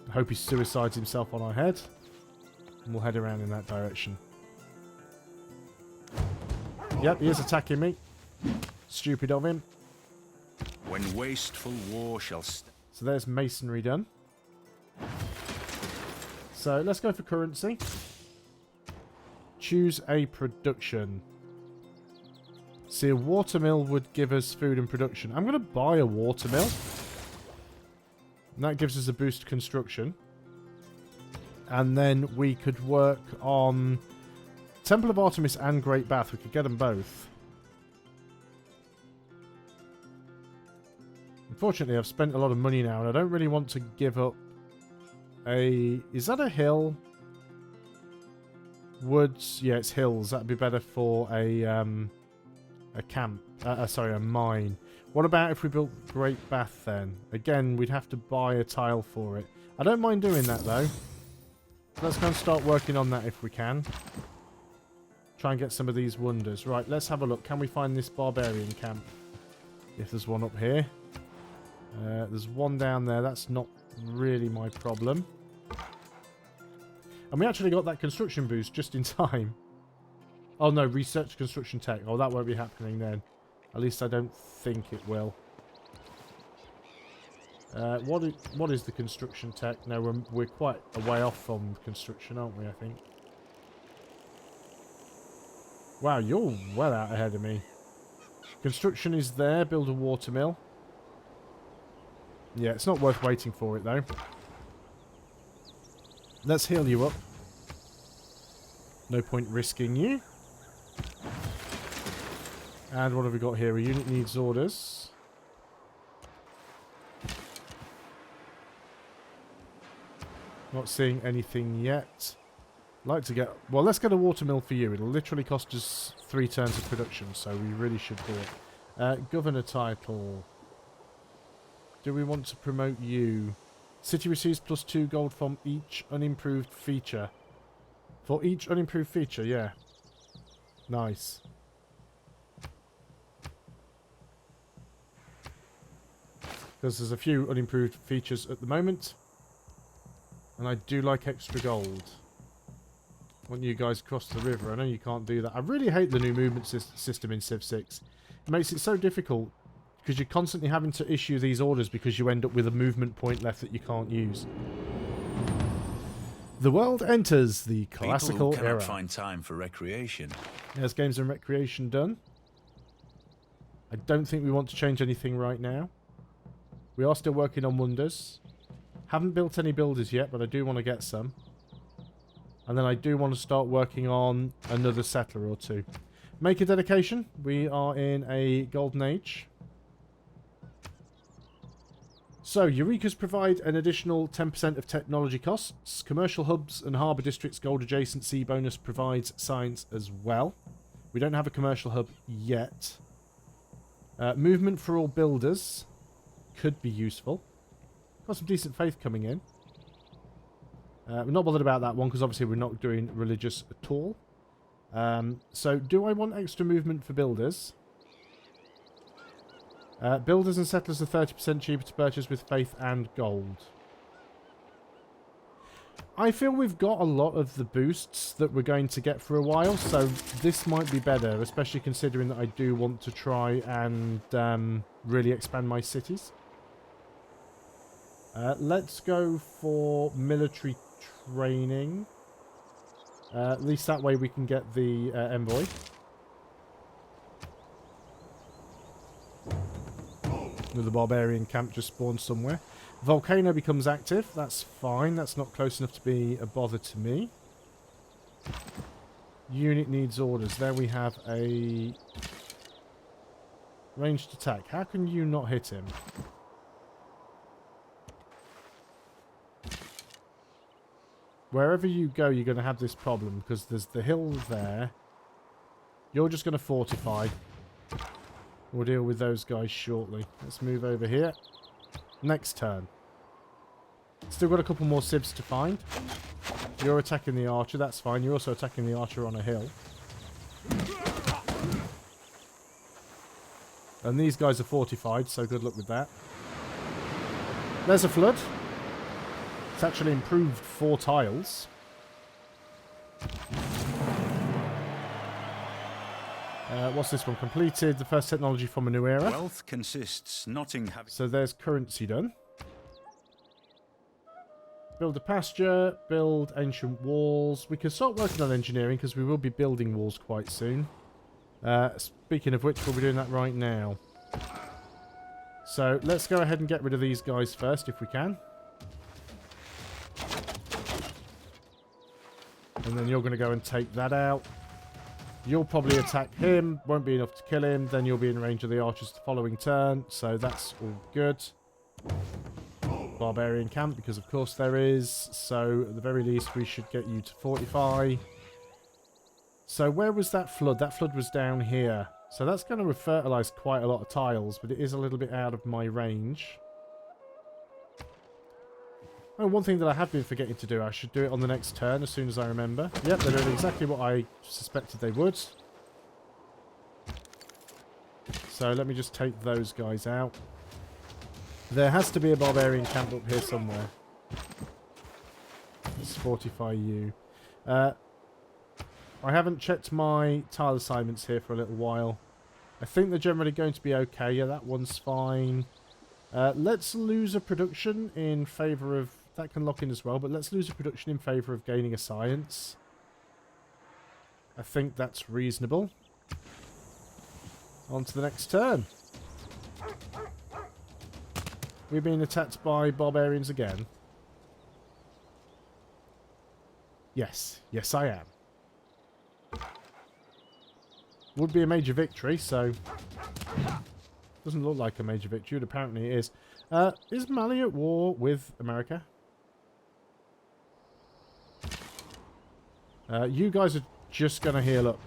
I hope he suicides himself on our head. And we'll head around in that direction. Yep, he is attacking me. Stupid of him. When wasteful war shall So there's masonry done. So let's go for currency. Choose a production. See, a watermill would give us food and production. I'm going to buy a watermill. And that gives us a boost to construction. And then we could work on Temple of Artemis and Great Bath. We could get them both. Unfortunately, I've spent a lot of money now, and I don't really want to give up a... Is that a hill? Woods? Yeah, it's hills. That'd be better for a camp. Sorry, a mine. What about if we built Great Bath then? Again, we'd have to buy a tile for it. I don't mind doing that, though. Let's go and start working on that if we can. Try and get some of these wonders. Right, let's have a look. Can we find this barbarian camp? If there's one up here. There's one down there. That's not really my problem. And we actually got that construction boost just in time. Oh no, research construction tech. Oh, that won't be happening then. At least I don't think it will. What is the construction tech? No, we're quite a way off from construction, aren't we, I think? Wow, you're well out ahead of me. Construction is there. Build a watermill. Yeah, it's not worth waiting for it, though. Let's heal you up. No point risking you. And what have we got here? A unit needs orders. Not seeing anything yet. Like to get... Well, let's get a watermill for you. It'll literally cost us 3 turns of production, so we really should do it. Governor title. Do we want to promote you? City receives +2 gold from each unimproved feature. For each unimproved feature, yeah. Nice. Because there's a few unimproved features at the moment. And I do like extra gold. Want you guys across the river. I know you can't do that. I really hate the new movement system in Civ 6. It makes it so difficult. Because you're constantly having to issue these orders because you end up with a movement point left that you can't use. The world enters the classical People who era. cannot find time for recreation. There's games and recreation done. I don't think we want to change anything right now. We are still working on wonders. Haven't built any builders yet, but I do want to get some. And then I do want to start working on another settler or two. Make a dedication. We are in a golden age. So, Eurekas provide an additional 10% of technology costs. Commercial hubs and harbour districts gold adjacency bonus provides science as well. We don't have a commercial hub yet. Movement for all builders could be useful. Got some decent faith coming in. We're not bothered about that one because obviously we're not doing religious at all. So, do I want extra movement for builders? Builders and settlers are 30% cheaper to purchase with faith and gold. I feel we've got a lot of the boosts that we're going to get for a while, so this might be better, especially considering that I do want to try and really expand my cities. Let's go for military training. At least that way we can get the envoy. The barbarian camp just spawned somewhere. Volcano becomes active. That's fine. That's not close enough to be a bother to me. Unit needs orders. There we have a ranged attack. How can you not hit him? Wherever you go, you're going to have this problem because there's the hill there. You're just going to fortify. We'll deal with those guys shortly. Let's move over here. Next turn. Still got a couple more sibs to find. You're attacking the archer. That's fine. You're also attacking the archer on a hill. And these guys are fortified, so good luck with that. There's a flood. It's actually improved 4 tiles. What's this one? Completed the first technology from a new era. Wealth consists not in having... So there's currency done. Build a pasture, build ancient walls. We can start working on engineering because we will be building walls quite soon. Speaking of which, we'll be doing that right now. So let's go ahead and get rid of these guys first if we can. And then you're going to go and take that out. You'll probably attack him. Won't be enough to kill him. Then you'll be in range of the archers the following turn. So that's all good. Barbarian camp, because of course there is. So at the very least we should get you to fortify. So where was that flood? That flood was down here. So that's going to fertilise quite a lot of tiles, but it is a little bit out of my range. Oh, one thing that I have been forgetting to do, I should do it on the next turn as soon as I remember. Yep, they're doing exactly what I suspected they would. So let me just take those guys out. There has to be a barbarian camp up here somewhere. Let's fortify you. I haven't checked my tile assignments here for a little while. I think they're generally going to be okay. Yeah, that one's fine. Let's lose a production in favour of... That can lock in as well, but let's lose a production in favour of gaining a science. I think that's reasonable. On to the next turn. We're being attacked by barbarians again. Yes. Yes, I am. Would be a major victory, so... Doesn't look like a major victory, but apparently it is. Is Mali at war with America? You guys are just going to heal up.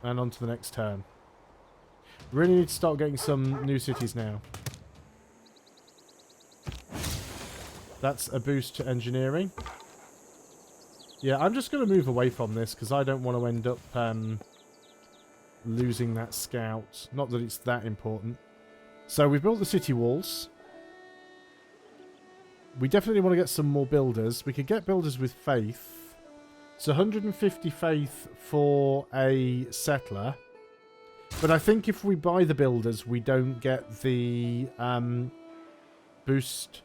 And on to the next turn. Really need to start getting some new cities now. That's a boost to engineering. Yeah, I'm just going to move away from this because I don't want to end up losing that scout. Not that it's that important. So we've built the city walls. We definitely want to get some more builders. We could get builders with faith. It's 150 faith for a settler. But I think if we buy the builders, we don't get the boost.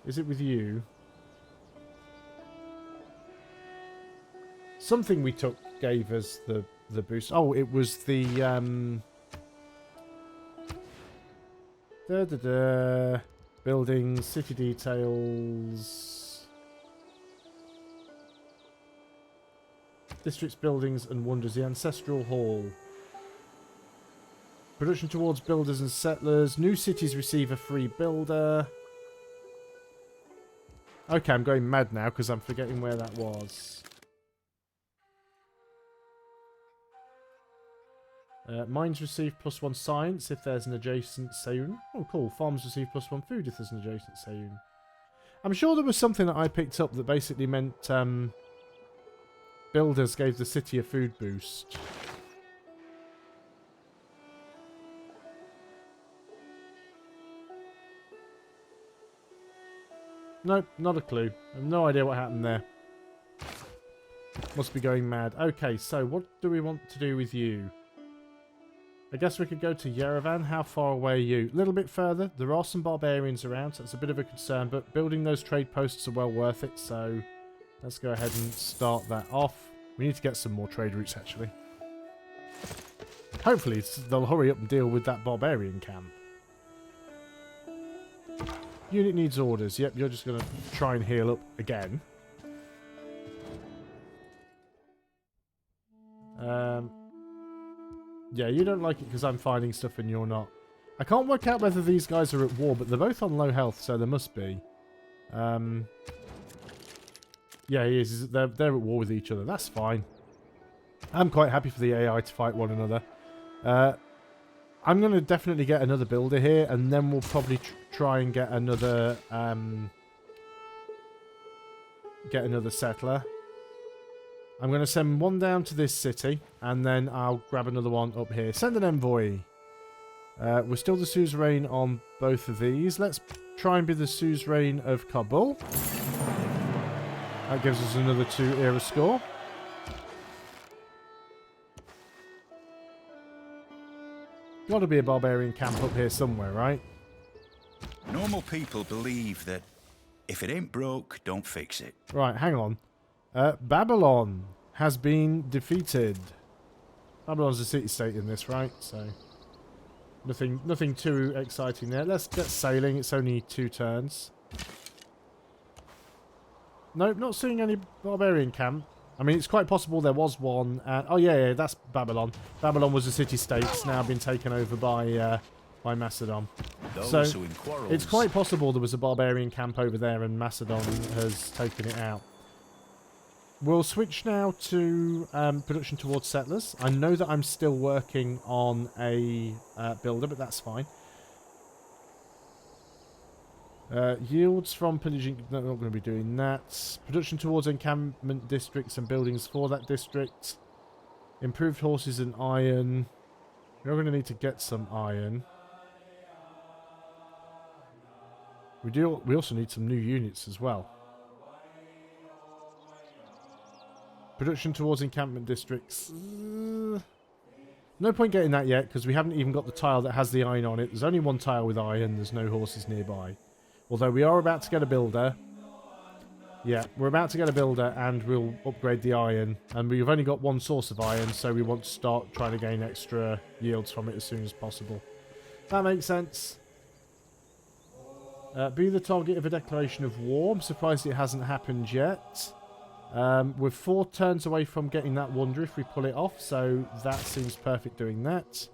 Is it with you? Something we took gave us the boost. Oh, it was the... Building, city details... Districts, buildings and wonders. The Ancestral Hall. Production towards builders and settlers. New cities receive a free builder. Okay, I'm going mad now because I'm forgetting where that was. Mines receive +1 science if there's an adjacent Sayun. Oh, cool. Farms receive +1 food if there's an adjacent Sayun. I'm sure there was something that I picked up that basically meant builders gave the city a food boost. Nope, not a clue. I have no idea what happened there. Must be going mad. Okay, so what do we want to do with you? I guess we could go to Yerevan. How far away are you? A little bit further. There are some barbarians around, so it's a bit of a concern, but building those trade posts are well worth it, so let's go ahead and start that off. We need to get some more trade routes, actually. Hopefully, they'll hurry up and deal with that barbarian camp. Unit needs orders. Yep, you're just going to try and heal up again. Yeah, you don't like it because I'm finding stuff and you're not. I can't work out whether these guys are at war, but they're both on low health, so there must be. Yeah, he is. They're at war with each other. That's fine. I'm quite happy for the AI to fight one another. I'm going to definitely get another builder here, and then we'll probably try and get another settler. I'm going to send one down to this city, and then I'll grab another one up here. Send an envoy. We're still the suzerain on both of these. Let's try and be the suzerain of Kabul. That gives us another 2 era score. Got to be a barbarian camp up here somewhere, right? Normal people believe that if it ain't broke, don't fix it. Right, hang on. Babylon has been defeated. Babylon's a city-state in this, right? So nothing too exciting there. Let's get sailing. It's only 2 turns. Nope, not seeing any barbarian camp. I mean, it's quite possible there was one. Oh, yeah, that's Babylon. Babylon was a city-state. It's now been taken over by Macedon. So it's quite possible there was a barbarian camp over there and Macedon has taken it out. We'll switch now to production towards settlers. I know that I'm still working on a builder, but that's fine. Yields from pillaging, no, not going to be doing that. Production towards encampment districts and buildings for that district. Improved horses and iron. We're going to need to get some iron. We also need some new units as well. Production towards encampment districts. No point getting that yet because we haven't even got the tile that has the iron on it. There's only one tile with iron. There's no horses nearby. Although we are about to get a builder. Yeah, we're about to get a builder and we'll upgrade the iron. And we've only got one source of iron, so we want to start trying to gain extra yields from it as soon as possible. That makes sense. Be the target of a declaration of war. I'm surprised it hasn't happened yet. We're 4 turns away from getting that wonder if we pull it off, so that seems perfect doing that.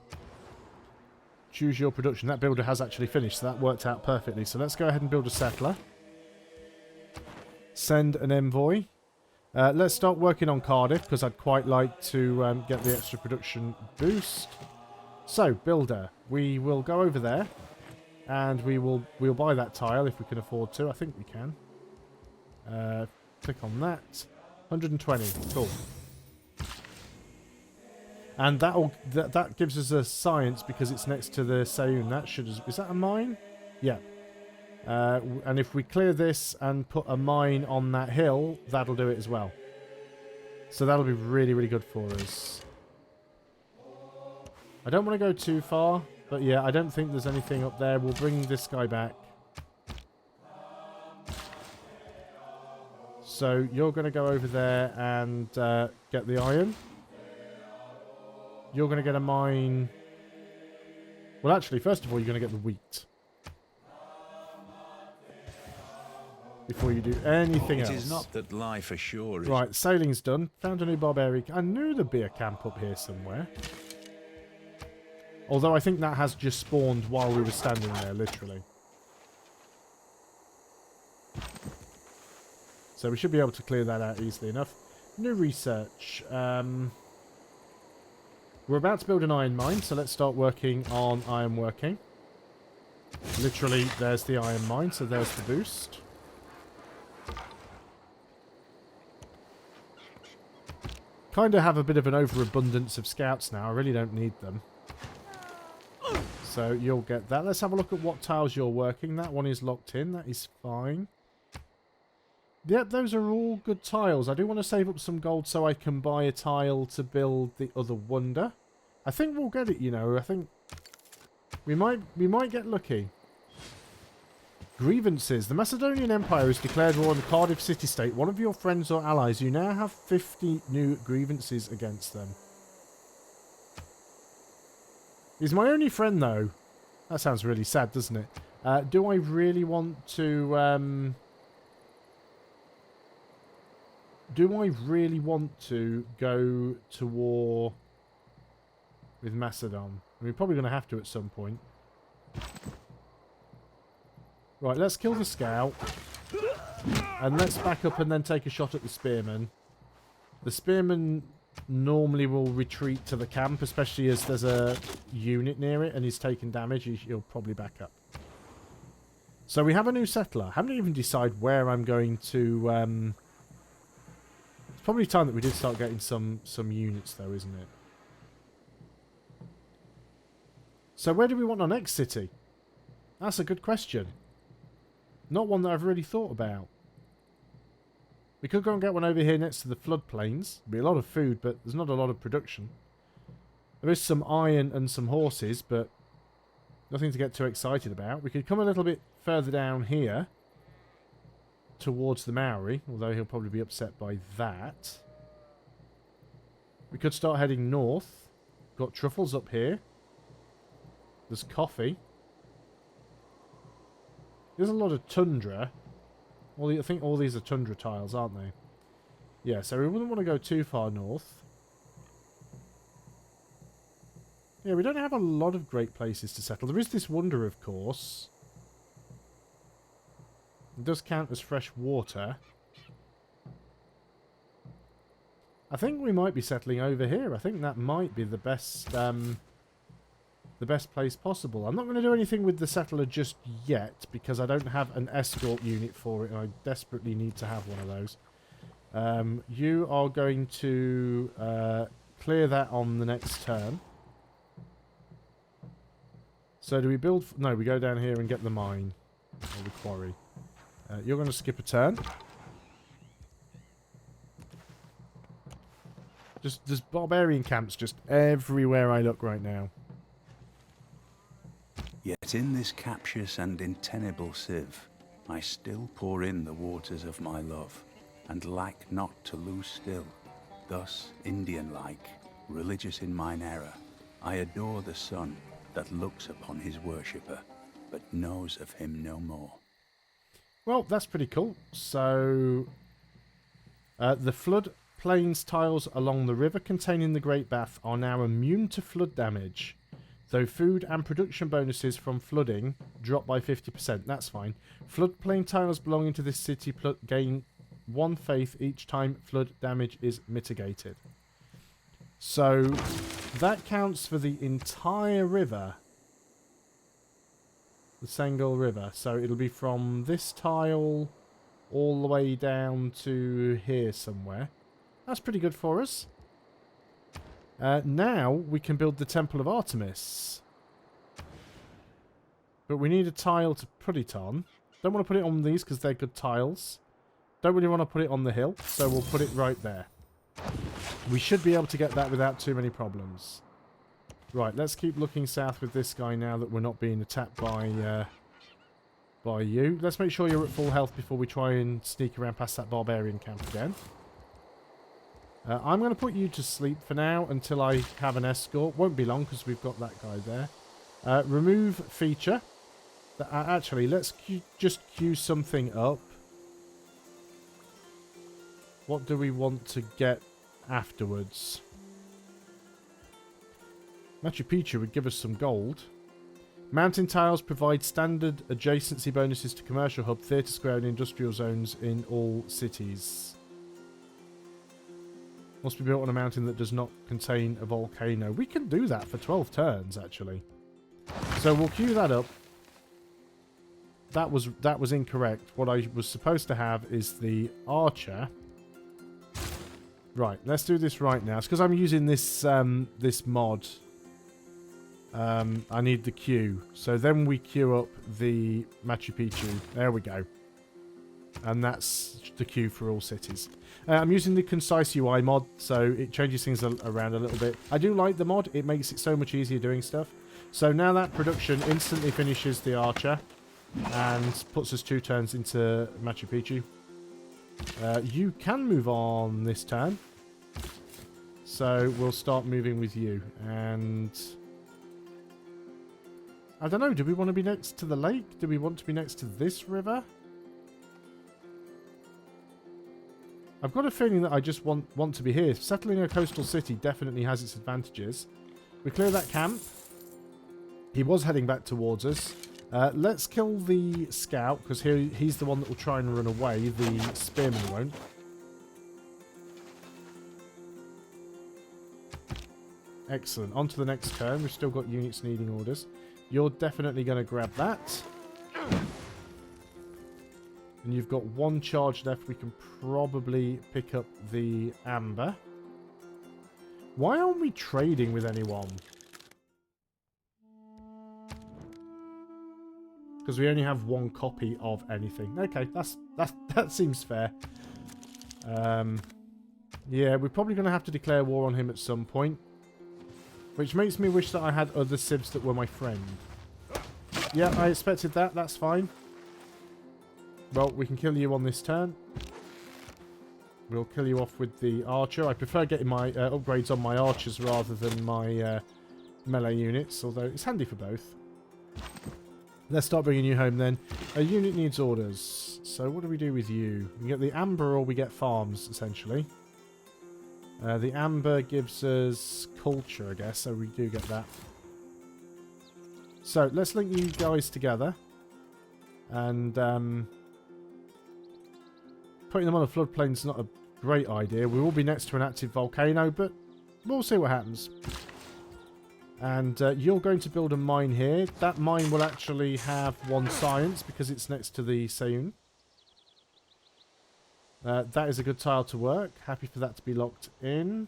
Choose your production. That builder has actually finished, so that worked out perfectly. So let's go ahead and build a settler. Send an envoy. Let's start working on Cardiff, because I'd quite like to get the extra production boost. So, builder. We will go over there, and we'll buy that tile if we can afford to. I think we can. Click on that. 120. Cool. And that gives us a science because it's next to the Seun. That should... Is that a mine? Yeah. And if we clear this and put a mine on that hill, that'll do it as well. So that'll be really, really good for us. I don't want to go too far, but yeah, I don't think there's anything up there. We'll bring this guy back. So you're going to go over there and get the iron. You're going to get a mine. Well, actually, first of all, you're going to get the wheat. Before you do anything else. It is not that life ashore is... Right, sailing's done. Found a new barbarian. I knew there'd be a camp up here somewhere. Although I think that has just spawned while we were standing there, literally. So we should be able to clear that out easily enough. New research. We're about to build an iron mine, so let's start working on iron working. Literally, there's the iron mine, so there's the boost. Kind of have a bit of an overabundance of scouts now. I really don't need them. So you'll get that. Let's have a look at what tiles you're working. That one is locked in. That is fine. Yep, those are all good tiles. I do want to save up some gold so I can buy a tile to build the other wonder. I think we'll get it, you know. I think we might get lucky. Grievances. The Macedonian Empire has declared war on the Cardiff city-state. One of your friends or allies. You now have 50 new grievances against them. He's my only friend, though. That sounds really sad, doesn't it? Do I really want to... do I really want to go to war with Macedon? We're probably going to have to at some point. Right, let's kill the scout. And let's back up and then take a shot at the spearman. The spearman normally will retreat to the camp, especially as there's a unit near it and he's taking damage. He'll probably back up. So we have a new settler. I haven't even decided where I'm going to... It's probably time that we did start getting some units, though, isn't it? So where do we want our next city? That's a good question. Not one that I've really thought about. We could go and get one over here next to the floodplains. There'd be a lot of food, but there's not a lot of production. There is some iron and some horses, but nothing to get too excited about. We could come a little bit further down here towards the Maori, although he'll probably be upset by that. We could start heading north. Got truffles up here. There's coffee. There's a lot of tundra. I think all these are tundra tiles, aren't they? Yeah, so we wouldn't want to go too far north. Yeah, we don't have a lot of great places to settle. There is this wonder, of course. It does count as fresh water. I think we might be settling over here. I think that might be the best place possible. I'm not going to do anything with the settler just yet because I don't have an escort unit for it and I desperately need to have one of those. You are going to clear that on the next turn. So do we build... No, we go down here and get the mine. Or the quarry. You're going to skip a turn. There's barbarian camps just everywhere I look right now. Yet in this captious and untenable sieve, I still pour in the waters of my love, and lack not to lose still. Thus, Indian-like, religious in mine error, I adore the sun that looks upon his worshipper, but knows of him no more. Well, that's pretty cool. So, the flood plains tiles along the river containing the Great Bath are now immune to flood damage. Though food and production bonuses from flooding drop by 50%. That's fine. Floodplain tiles belonging to this city gain 1 faith each time flood damage is mitigated. So that counts for the entire river. The Sangol River. So it'll be from this tile all the way down to here somewhere. That's pretty good for us. Now we can build the Temple of Artemis. But we need a tile to put it on. Don't want to put it on these because they're good tiles. Don't really want to put it on the hill, so we'll put it right there. We should be able to get that without too many problems. Right, let's keep looking south with this guy now that we're not being attacked by you. Let's make sure you're at full health before we try and sneak around past that barbarian camp again. I'm going to put you to sleep for now until I have an escort. Won't be long because we've got that guy there. Remove feature. Actually, let's just queue something up. What do we want to get afterwards? Machu Picchu would give us some gold. Mountain tiles provide standard adjacency bonuses to commercial hub, theatre square and industrial zones in all cities. Must be built on a mountain that does not contain a volcano. We can do that for 12 turns, actually. So we'll queue that up. That was incorrect. What I was supposed to have is the archer. Right, let's do this right now. It's because I'm using this this mod. I need the queue. So then we queue up the Machu Picchu. There we go. And that's the queue for all cities. I'm using the Concise UI mod, so it changes things around a little bit. I do like the mod. It makes it so much easier doing stuff. So now that production instantly finishes the archer. and puts us 2 turns into Machu Picchu. You can move on this turn. So we'll start moving with you. And I don't know, do we want to be next to the lake? Do we want to be next to this river? I've got a feeling that I just want to be here. Settling a coastal city definitely has its advantages. We clear that camp. He was heading back towards us. Let's kill the scout, because he's the one that will try and run away. The spearman won't. Excellent. On to the next turn. We've still got units needing orders. You're definitely going to grab that. And you've got 1 charge left. We can probably pick up the amber. Why aren't we trading with anyone? Because we only have 1 copy of anything. Okay, that seems fair. Yeah, we're probably going to have to declare war on him at some point. Which makes me wish that I had other civs that were my friend. Yeah, I expected that. That's fine. Well, we can kill you on this turn. We'll kill you off with the archer. I prefer getting my upgrades on my archers rather than my melee units, although it's handy for both. Let's start bringing you home then. A unit needs orders. So what do we do with you? We get the amber or we get farms, essentially. The amber gives us culture, I guess, so we do get that. So let's link you guys together. And putting them on a floodplain is not a great idea. We will be next to an active volcano, but we'll see what happens. And you're going to build a mine here. That mine will actually have 1 science because it's next to the Seun. That is a good tile to work. Happy for that to be locked in.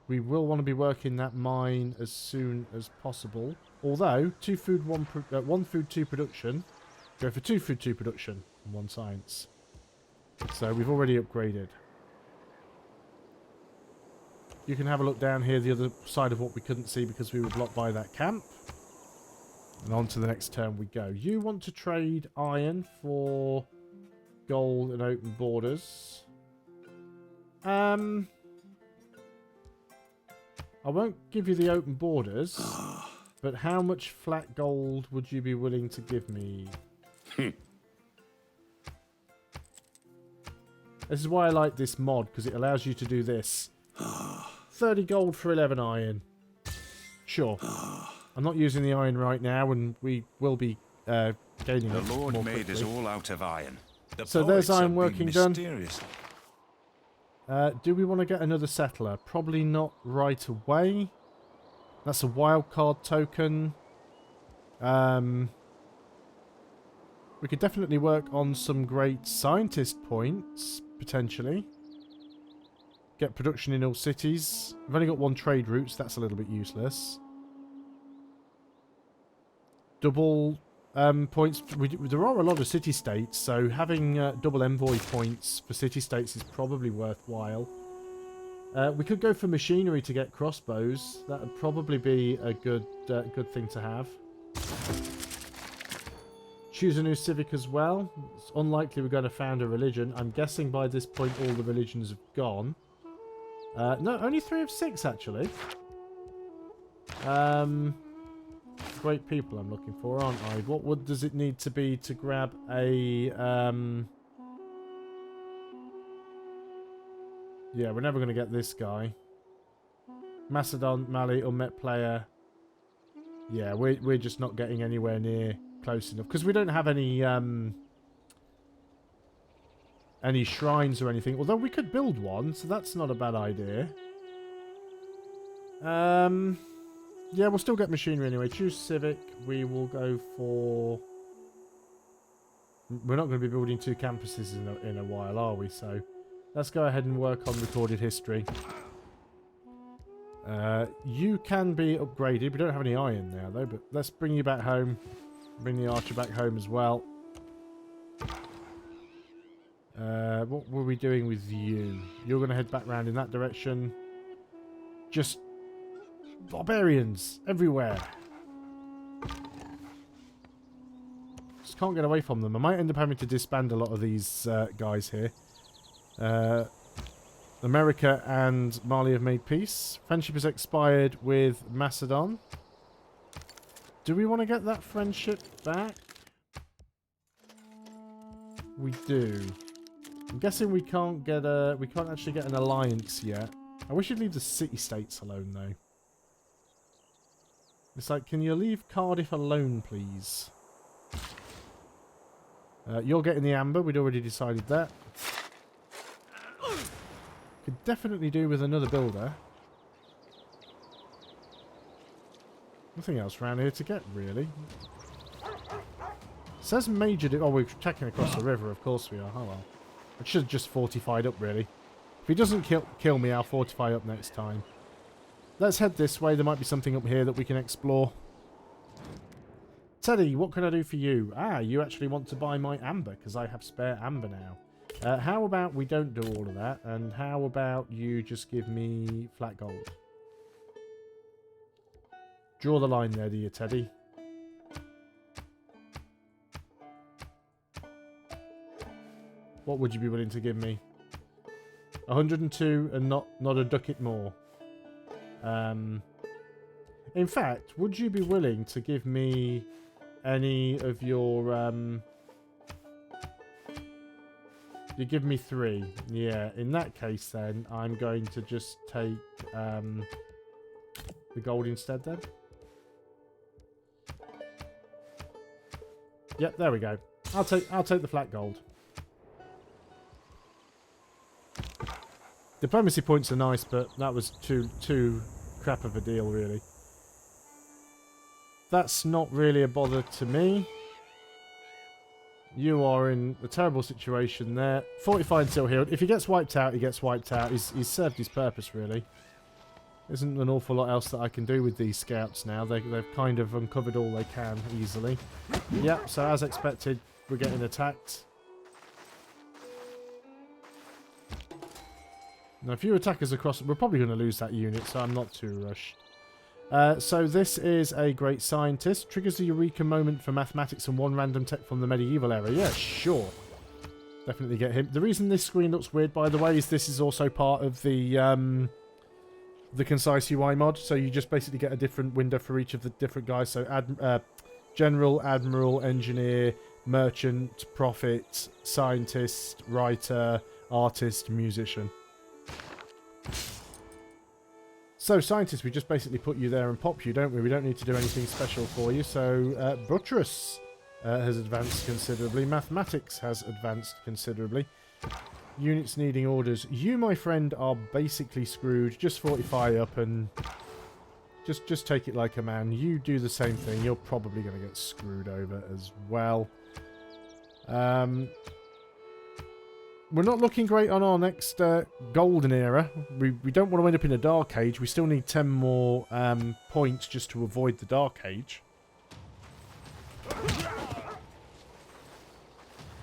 We will want to be working that mine as soon as possible. Although, 2 food, 1 food, 2 production. Go for 2 food, 2 production, and 1 science. So we've already upgraded. You can have a look down here, the other side of what we couldn't see because we were blocked by that camp. And on to the next turn we go. You want to trade iron for gold and open borders. I won't give you the open borders, but how much flat gold would you be willing to give me? This is why I like this mod, because it allows you to do this. 30 gold for 11 iron. Sure. I'm not using the iron right now, and we will be gaining it more quickly. The Lord made us all out of iron. So there's iron working done. Do we want to get another settler? Probably not right away. That's a wildcard token. We could definitely work on some great scientist points, potentially. Get production in all cities. We've only got 1 trade route, so that's a little bit useless. Double points. There are a lot of city-states, so having double envoy points for city-states is probably worthwhile. We could go for machinery to get crossbows. That would probably be a good thing to have. Choose a new civic as well. It's unlikely we're going to found a religion. I'm guessing by this point all the religions have gone. No, only 3 of 6 actually. Great people I'm looking for, aren't I? What wood does it need to be to grab a... Yeah, we're never going to get this guy. Macedon, Mali, unmet player. Yeah, we're just not getting anywhere near close enough. Because we don't have any shrines or anything. Although we could build one, so that's not a bad idea. Yeah, we'll still get machinery anyway. Choose civic. We will go for... We're not going to be building 2 campuses in a while, are we? So let's go ahead and work on recorded history. You can be upgraded. We don't have any iron now, though, but let's bring you back home. Bring the archer back home as well. What were we doing with you? You're going to head back round in that direction. Just... barbarians everywhere. just can't get away from them. I might end up having to disband a lot of these guys here. America and Mali have made peace. Friendship has expired with Macedon. Do we want to get that friendship back? We do. I'm guessing we can't get a... We can't actually get an alliance yet. I wish you'd leave the city-states alone, though. It's like, can you leave Cardiff alone, please? You're getting the amber. We'd already decided that. Could definitely do with another builder. Nothing else around here to get, really. Says major... Oh, we're checking across the river. Of course we are. Oh, well. I should have just fortified up, really. If he doesn't kill me, I'll fortify up next time. Let's head this way. There might be something up here that we can explore. Teddy, what can I do for you? Ah, you actually want to buy my amber, because I have spare amber now. How about we don't do all of that, and how about you just give me flat gold? Draw the line there, do you, Teddy? What would you be willing to give me? 102 and not a ducat more. In fact, would you be willing to give me any of your... You give me 3. Yeah, in that case then, I'm going to just take the gold instead then. Yep, there we go. I'll take the flat gold. Diplomacy points are nice, but that was too crap of a deal, really. That's not really a bother to me. You are in a terrible situation there. Fortified until healed. If he gets wiped out, he gets wiped out. He's served his purpose, really. Isn't an awful lot else that I can do with these scouts now. They've kind of uncovered all they can easily. Yep, so as expected, we're getting attacked. Now, if you attack us across... We're probably going to lose that unit, so I'm not too rushed. So this is a great scientist. Triggers the Eureka moment for mathematics and 1 random tech from the medieval era. Yeah, sure. Definitely get him. The reason this screen looks weird, by the way, is this is also part of the concise UI mod. So you just basically get a different window for each of the different guys. So General, Admiral, Engineer, Merchant, Prophet, Scientist, Writer, Artist, Musician. So, scientists, we just basically put you there and pop you, don't we? We don't need to do anything special for you. So, Buttress has advanced considerably. Mathematics has advanced considerably. Units needing orders. You, my friend, are basically screwed. Just fortify up and just take it like a man. You do the same thing. You're probably going to get screwed over as well. We're not looking great on our next golden era. We don't want to end up in a dark age. We still need 10 more points just to avoid the dark age.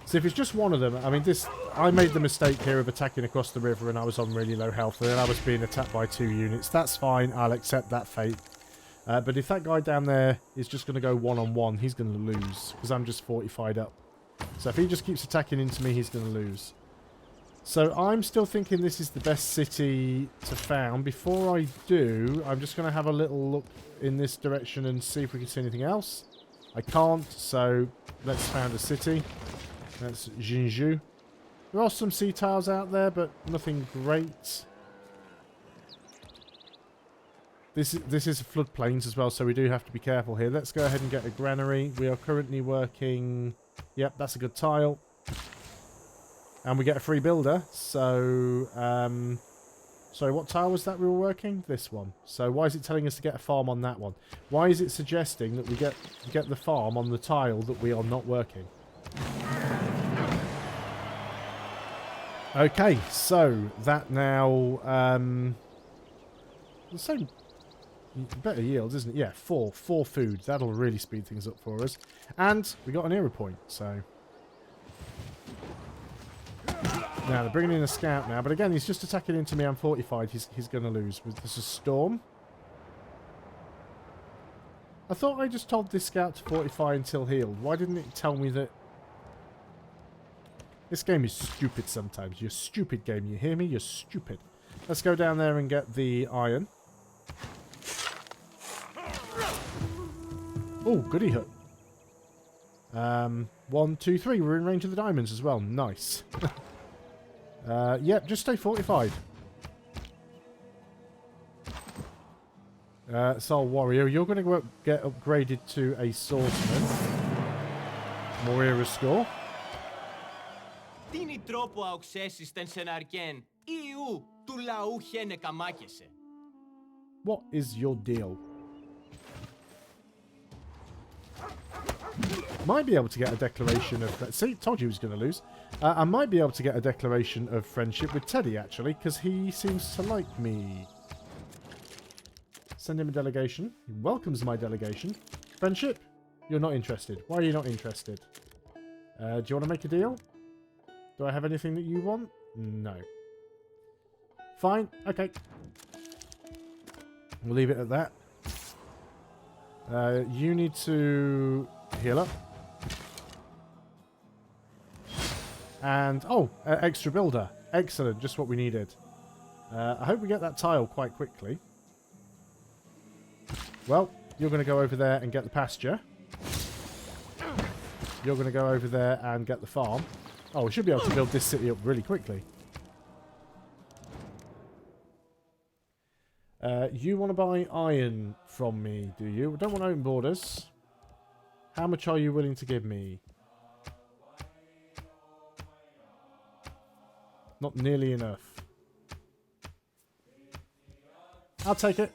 So if it's just one of them, I mean, I made the mistake here of attacking across the river and I was on really low health and then I was being attacked by 2 units. That's fine. I'll accept that fate. But if that guy down there is just going to go one-on-one, he's going to lose because I'm just fortified up. So if he just keeps attacking into me, he's going to lose. So I'm still thinking this is the best city to found. Before I do, I'm just going to have a little look in this direction and see if we can see anything else. I can't, so let's found a city. That's Jinju. There are some sea tiles out there, but nothing great. This is floodplains as well, so we do have to be careful here. Let's go ahead and get a granary. We are currently working... Yep, that's a good tile. And we get a free builder, so... sorry, what tile was that we were working? This one. So why is it telling us to get a farm on that one? Why is it suggesting that we get the farm on the tile that we are not working? Okay, so that now... the same... Better yields, isn't it? Yeah, 4 food. That'll really speed things up for us. And we got an era point, so... Now, they're bringing in a scout now, but again, he's just attacking into me. I'm fortified. He's going to lose. There's a storm. I thought I just told this scout to fortify until healed. Why didn't it tell me that... This game is stupid sometimes. You're a stupid game. You hear me? You're stupid. Let's go down there and get the iron. Oh, goody hook. 1, 2, 3. We're in range of the diamonds as well. Nice. Yep, just stay fortified. Soul Warrior, you're going to get upgraded to a swordsman. Moira score. Τίνι τρόπο αοξέσεις τεν σεναρκέν, Ιού του λαού χένε καμάκεσαι. What is your deal? Might be able to get a declaration of... See, told you he was going to lose. I might be able to get a declaration of friendship with Teddy, actually, because he seems to like me. Send him a delegation. He welcomes my delegation. Friendship? You're not interested. Why are you not interested? Do you want to make a deal? Do I have anything that you want? No. Fine. Okay. We'll leave it at that. You need to heal up. And, oh, extra builder. Excellent. Just what we needed. I hope we get that tile quite quickly. Well, you're going to go over there and get the pasture. You're going to go over there and get the farm. Oh, we should be able to build this city up really quickly. You want to buy iron from me, do you? We don't want open borders. How much are you willing to give me? Not nearly enough. I'll take it.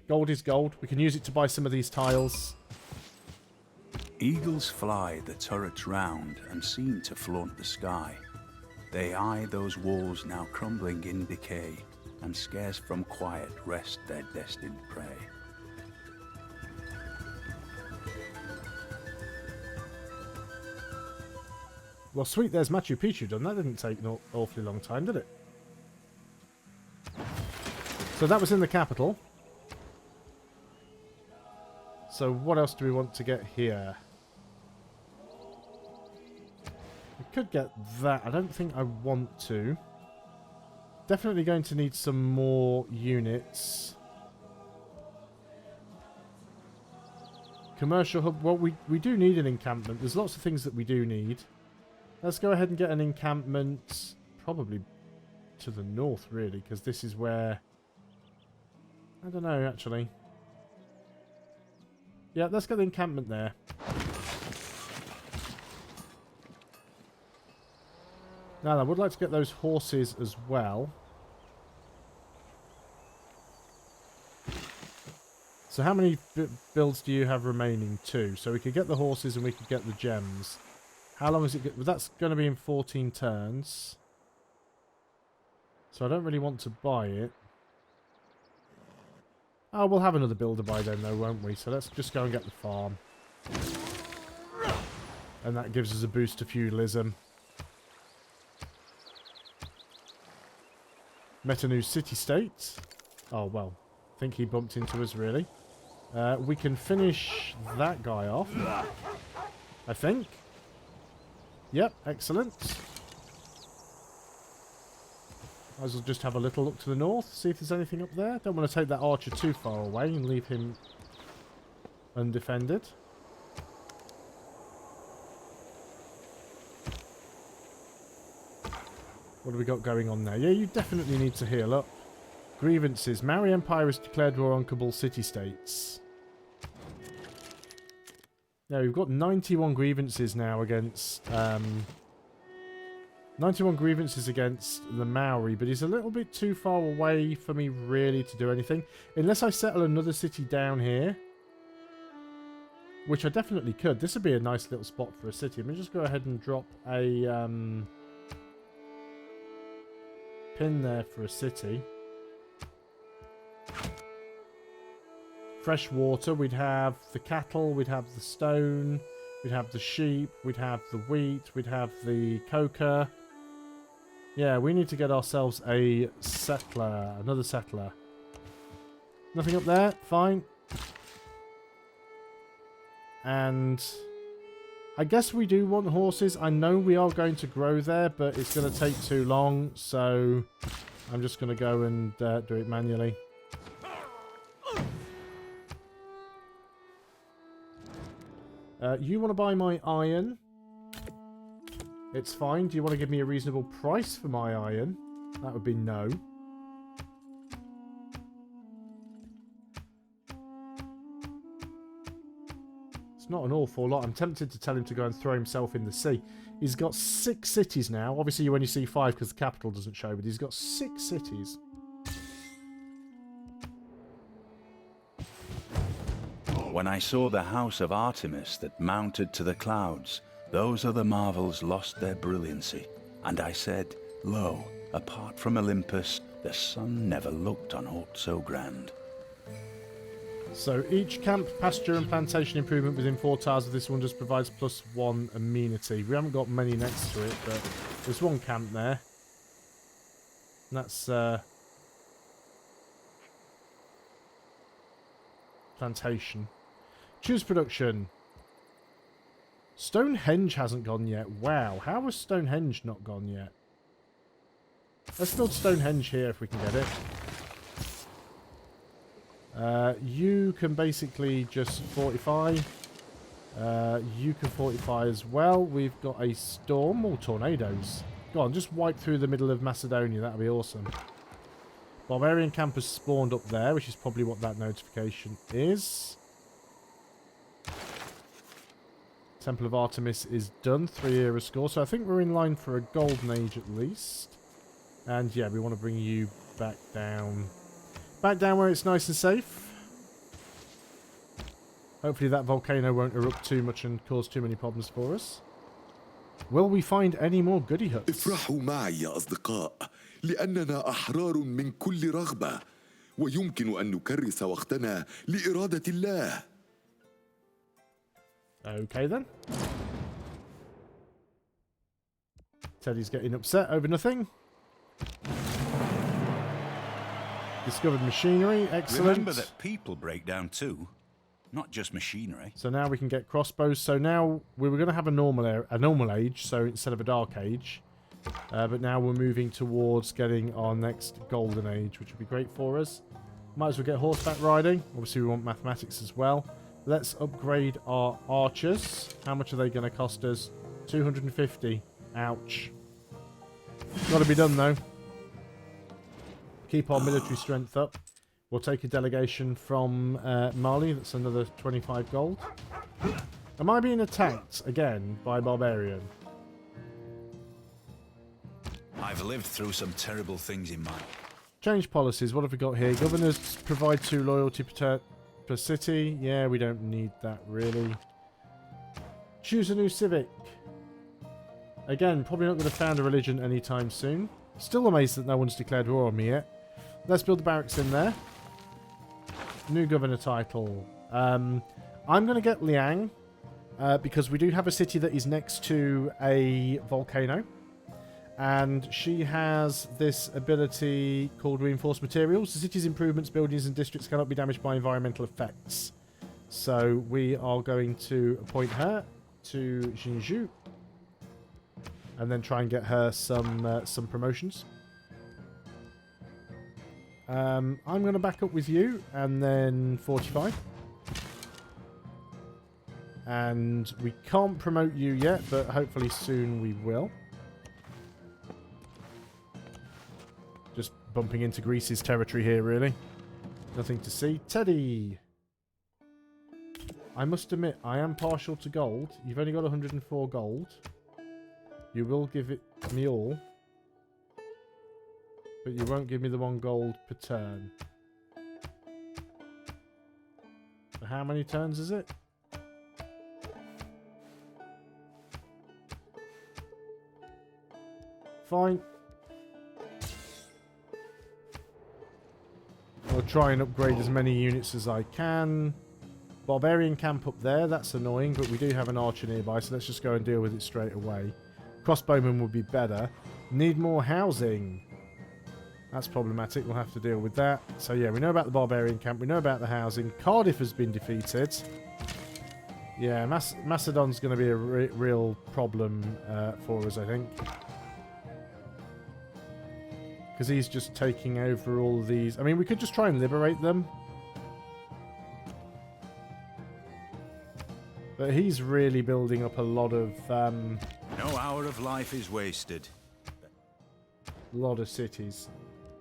Gold is gold. We can use it to buy some of these tiles. Eagles fly the turrets round and seem to flaunt the sky. They eye those walls now crumbling in decay, and scarce from quiet rest their destined prey. Well, sweet, there's Machu Picchu done. That didn't take an awfully long time, did it? So that was in the capital. So what else do we want to get here? We could get that. I don't think I want to. Definitely going to need some more units. Commercial hub. Well, we do need an encampment. There's lots of things that we do need. Let's go ahead and get an encampment. Probably to the north, really, because this is where... I don't know, actually. Yeah, let's get the encampment there. Now, I would like to get those horses as well. So how many builds do you have remaining? 2. So we could get the horses and we could get the gems. How long is it? Well, that's going to be in 14 turns. So I don't really want to buy it. Oh, we'll have another builder by then, though, won't we? So let's just go and get the farm. And that gives us a boost to feudalism. Metanu city-state. Oh, well. I think he bumped into us, really. We can finish that guy off. I think. Yep, excellent. Might as well just have a little look to the north, see if there's anything up there. Don't want to take that archer too far away and leave him undefended. What have we got going on there? Yeah, you definitely need to heal up. Grievances. Maori Empire has declared war on Kabul city-states. Yeah, we've got 91 grievances now against... 91 grievances against the Maori, but he's a little bit too far away for me really to do anything. Unless I settle another city down here. Which I definitely could. This would be a nice little spot for a city. Let me just go ahead and drop a pin there for a city. Fresh water. We'd have the cattle. We'd have the stone. We'd have the sheep. We'd have the wheat. We'd have the coca. Yeah, we need to get ourselves a settler. Another settler. Nothing up there? Fine. And I guess we do want horses. I know we are going to grow there, but it's going to take too long. So I'm just going to go and do it manually. You want to buy my iron? It's fine. Do you want to give me a reasonable price for my iron? That would be no. It's not an awful lot. I'm tempted to tell him to go and throw himself in the sea. He's got 6 cities now. Obviously, you only see 5 because the capital doesn't show, but he's got 6 cities. When I saw the house of Artemis that mounted to the clouds, those other marvels lost their brilliancy. And I said, lo, apart from Olympus, the sun never looked on aught so grand. So each camp, pasture and plantation improvement within 4 tiles of this one just provides +1 amenity. We haven't got many next to it, but there's one camp there. And that's plantation. Choose production. Stonehenge hasn't gone yet. Wow, how has Stonehenge not gone yet? Let's build Stonehenge here if we can get it. You can basically just fortify. You can fortify as well. We've got a storm or tornadoes. Go on, just wipe through the middle of Macedonia. That'd be awesome. Barbarian camp has spawned up there, which is probably what that notification is. Temple of Artemis is done. 3 era score. So I think we're in line for a golden age at least. And yeah, we want to bring you back down. Back down where it's nice and safe. Hopefully that volcano won't erupt too much and cause too many problems for us. Will we find any more goodie huts? افرحوا معي يا أصدقاء لأننا أحرار من كل رغبة ويمكن أن نكرس وقتنا لإرادة الله. Okay then. Teddy's getting upset over nothing. Discovered machinery, excellent. Remember that people break down too, not just machinery. So now we can get crossbows. So now we were going to have a normal age, so instead of a dark age, but now we're moving towards getting our next golden age, which would be great for us. Might as well get horseback riding. Obviously, we want mathematics as well. Let's upgrade our archers. How much are they going to cost us? 250. Ouch. Got to be done though. Keep our military strength up. We'll take a delegation from Mali. That's another 25 gold. Am I being attacked again by barbarian? I've lived through some terrible things in my... Change policies. What have we got here? Governors provide 2 loyalty per city. Yeah, we don't need that really. Choose a new civic. Again, probably not going to found a religion anytime soon. Still amazed that no one's declared war on me yet. Let's build the barracks in there. New governor title. I'm going to get Riing because we do have a city that is next to a volcano. And she has this ability called Reinforced Materials. The city's improvements, buildings and districts cannot be damaged by environmental effects. So we are going to appoint her to Jinju. And then try and get her some promotions. I'm going to back up with you and then fortify. And we can't promote you yet, but hopefully soon we will. Just bumping into Greece's territory here, really. Nothing to see. Teddy! I must admit, I am partial to gold. You've only got 104 gold. You will give it me all. But you won't give me the 1 gold per turn. For how many turns is it? Fine. I'll try and upgrade as many units as I can. Barbarian camp up there, that's annoying, but we do have an archer nearby, so let's just go and deal with it straight away. Crossbowmen would be better. Need more housing. That's problematic. We'll have to deal with that. So yeah, we know about the barbarian camp. We know about the housing. Cardiff has been defeated. Yeah, Macedon's going to be a real problem for us, I think. Because he's just taking over all these. I mean, we could just try and liberate them. But he's really building up a lot of No hour of life is wasted. cities.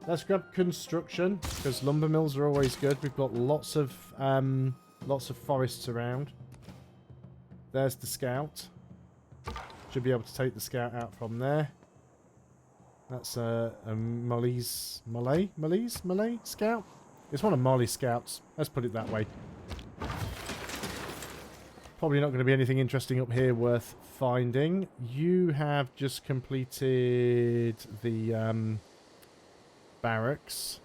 Let's grab construction, because lumber mills are always good. We've got lots of forests around. There's the scout. Should be able to take the scout out from there. That's a Malay scout? It's one of Mali's scouts. Let's put it that way. Probably not going to be anything interesting up here worth finding. You have just completed the barracks.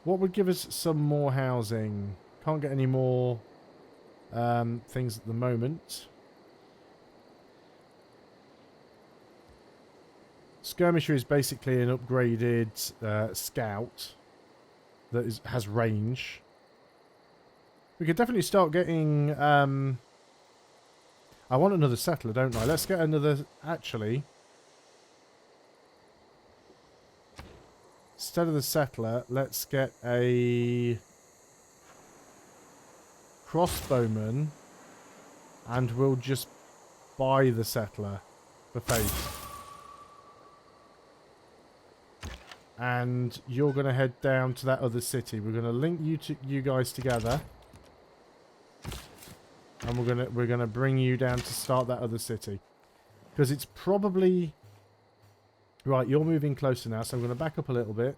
What would give us some more housing? Can't get any more things at the moment. Skirmisher is basically an upgraded scout that has range. We could definitely start getting... I want another settler, don't I? Let's get another... Actually... Instead of the settler, let's get a... crossbowman. And we'll just buy the settler for faith. And you're going to head down to that other city. We're going to link you guys together. And we're gonna bring you down to start that other city. Because it's probably... Right, you're moving closer now, so I'm going to back up a little bit.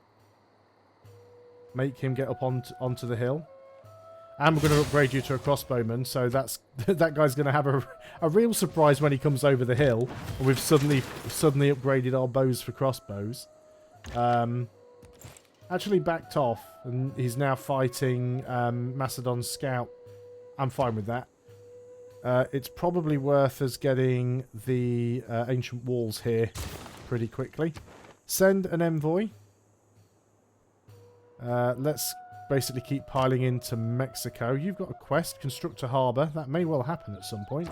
Make him get up onto the hill. And we're going to upgrade you to a crossbowman, so that's that guy's going to have a real surprise when he comes over the hill. And we've suddenly upgraded our bows for crossbows. Actually backed off, and he's now fighting Macedon's scout. I'm fine with that. It's probably worth us getting the ancient walls here pretty quickly. Send an envoy. Let's basically keep piling into Mexico. You've got a quest, construct a harbour. That may well happen at some point.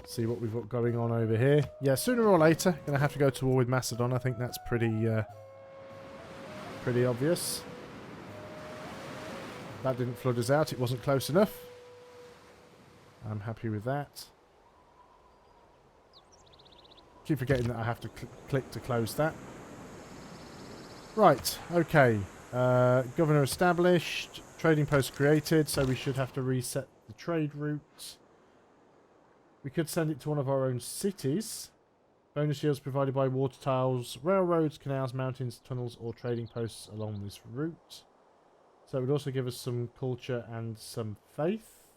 See what we've got going on over here. Yeah, sooner or later, going to have to go to war with Macedon. I think that's pretty obvious. That didn't flood us out. It wasn't close enough. I'm happy with that. Keep forgetting that I have to click to close that. Right, okay. Governor established. Trading post created, so we should have to reset the trade route. We could send it to one of our own cities. Bonus yields provided by water tiles, railroads, canals, mountains, tunnels, or trading posts along this route. So it would also give us some culture and some faith.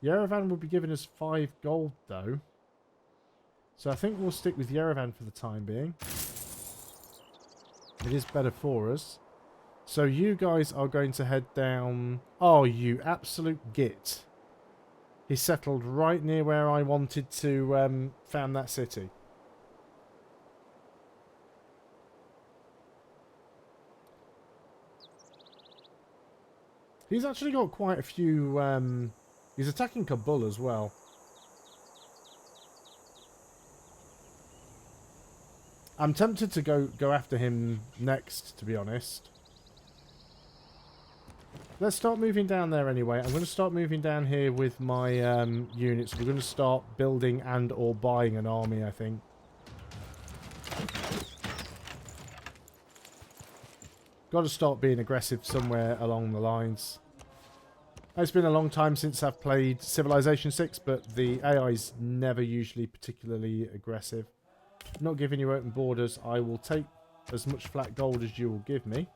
Yerevan would be giving us 5 gold, though. So I think we'll stick with Yerevan for the time being. It is better for us. So you guys are going to head down... Oh, you absolute git. He settled right near where I wanted to found that city. He's actually got quite a few... he's attacking Kabul as well. I'm tempted to go after him next, to be honest. Let's start moving down there anyway. I'm going to start moving down here with my units. We're going to start building and or buying an army, I think. Got to start being aggressive somewhere along the lines. It's been a long time since I've played Civilization 6, but the AI's never usually particularly aggressive. Not giving you open borders. I will take as much flat gold as you will give me.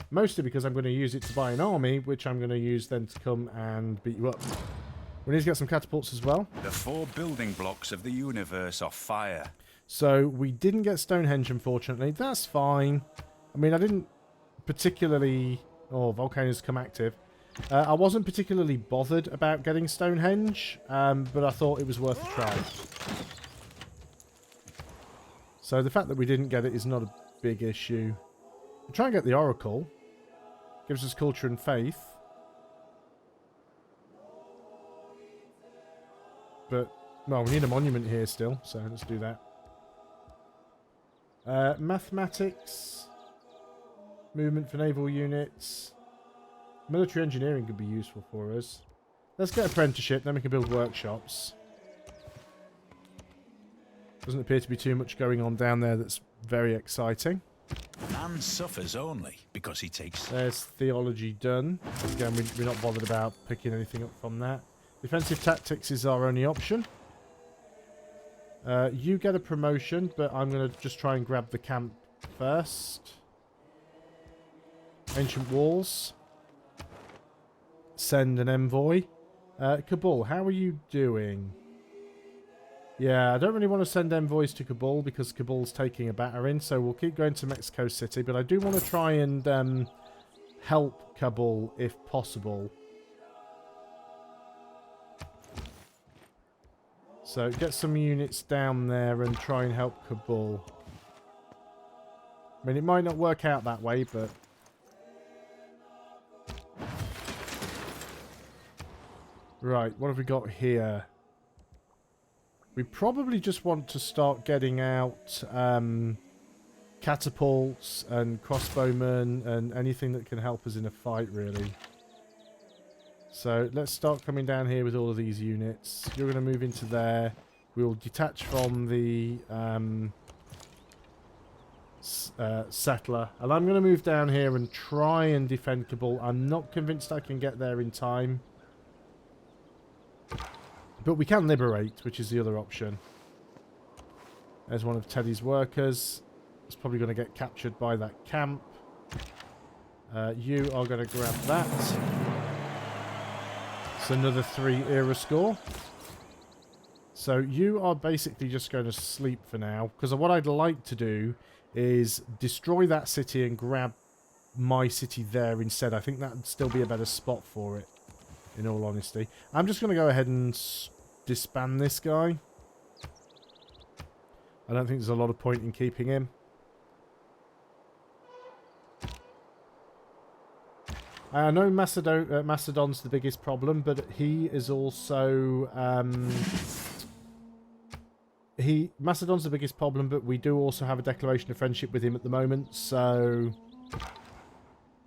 Mostly because I'm going to use it to buy an army, which I'm going to use then to come and beat you up. We need to get some catapults as well. The 4 building blocks of the universe are fire. So we didn't get Stonehenge, unfortunately. That's fine. I mean, I didn't particularly... Oh, volcanoes come active. I wasn't particularly bothered about getting Stonehenge, but I thought it was worth a try. So the fact that we didn't get it is not a big issue. We'll try and get the Oracle. Gives us culture and faith. But, well, we need a monument here still, so let's do that. Mathematics. Movement for naval units. Military engineering could be useful for us. Let's get apprenticeship, then we can build workshops. Doesn't appear to be too much going on down there that's very exciting. Man suffers only because he takes... There's theology done. Again, we're not bothered about picking anything up from that. Defensive tactics is our only option. You get a promotion, but I'm going to just try and grab the camp first. Ancient walls. Send an envoy. Kabul, how are you doing? Yeah, I don't really want to send envoys to Kabul because Kabul's taking a battering, so we'll keep going to Mexico City, but I do want to try and help Kabul if possible. So get some units down there and try and help Kabul. I mean, it might not work out that way, but... Right, what have we got here? We probably just want to start getting out catapults and crossbowmen and anything that can help us in a fight, really. So let's start coming down here with all of these units. You're going to move into there. We'll detach from the settler. And I'm going to move down here and try and defend Kabul. I'm not convinced I can get there in time. But we can liberate, which is the other option. There's one of Teddy's workers. It's probably going to get captured by that camp. You are going to grab that. It's another 3 era score. So you are basically just going to sleep for now. Because what I'd like to do is destroy that city and grab my city there instead. I think that would still be a better spot for it, in all honesty. I'm just going to go ahead and disband this guy. I don't think there's a lot of point in keeping him. I know Macedon's the biggest problem, but he is also... Macedon's the biggest problem, but we do also have a declaration of friendship with him at the moment, so...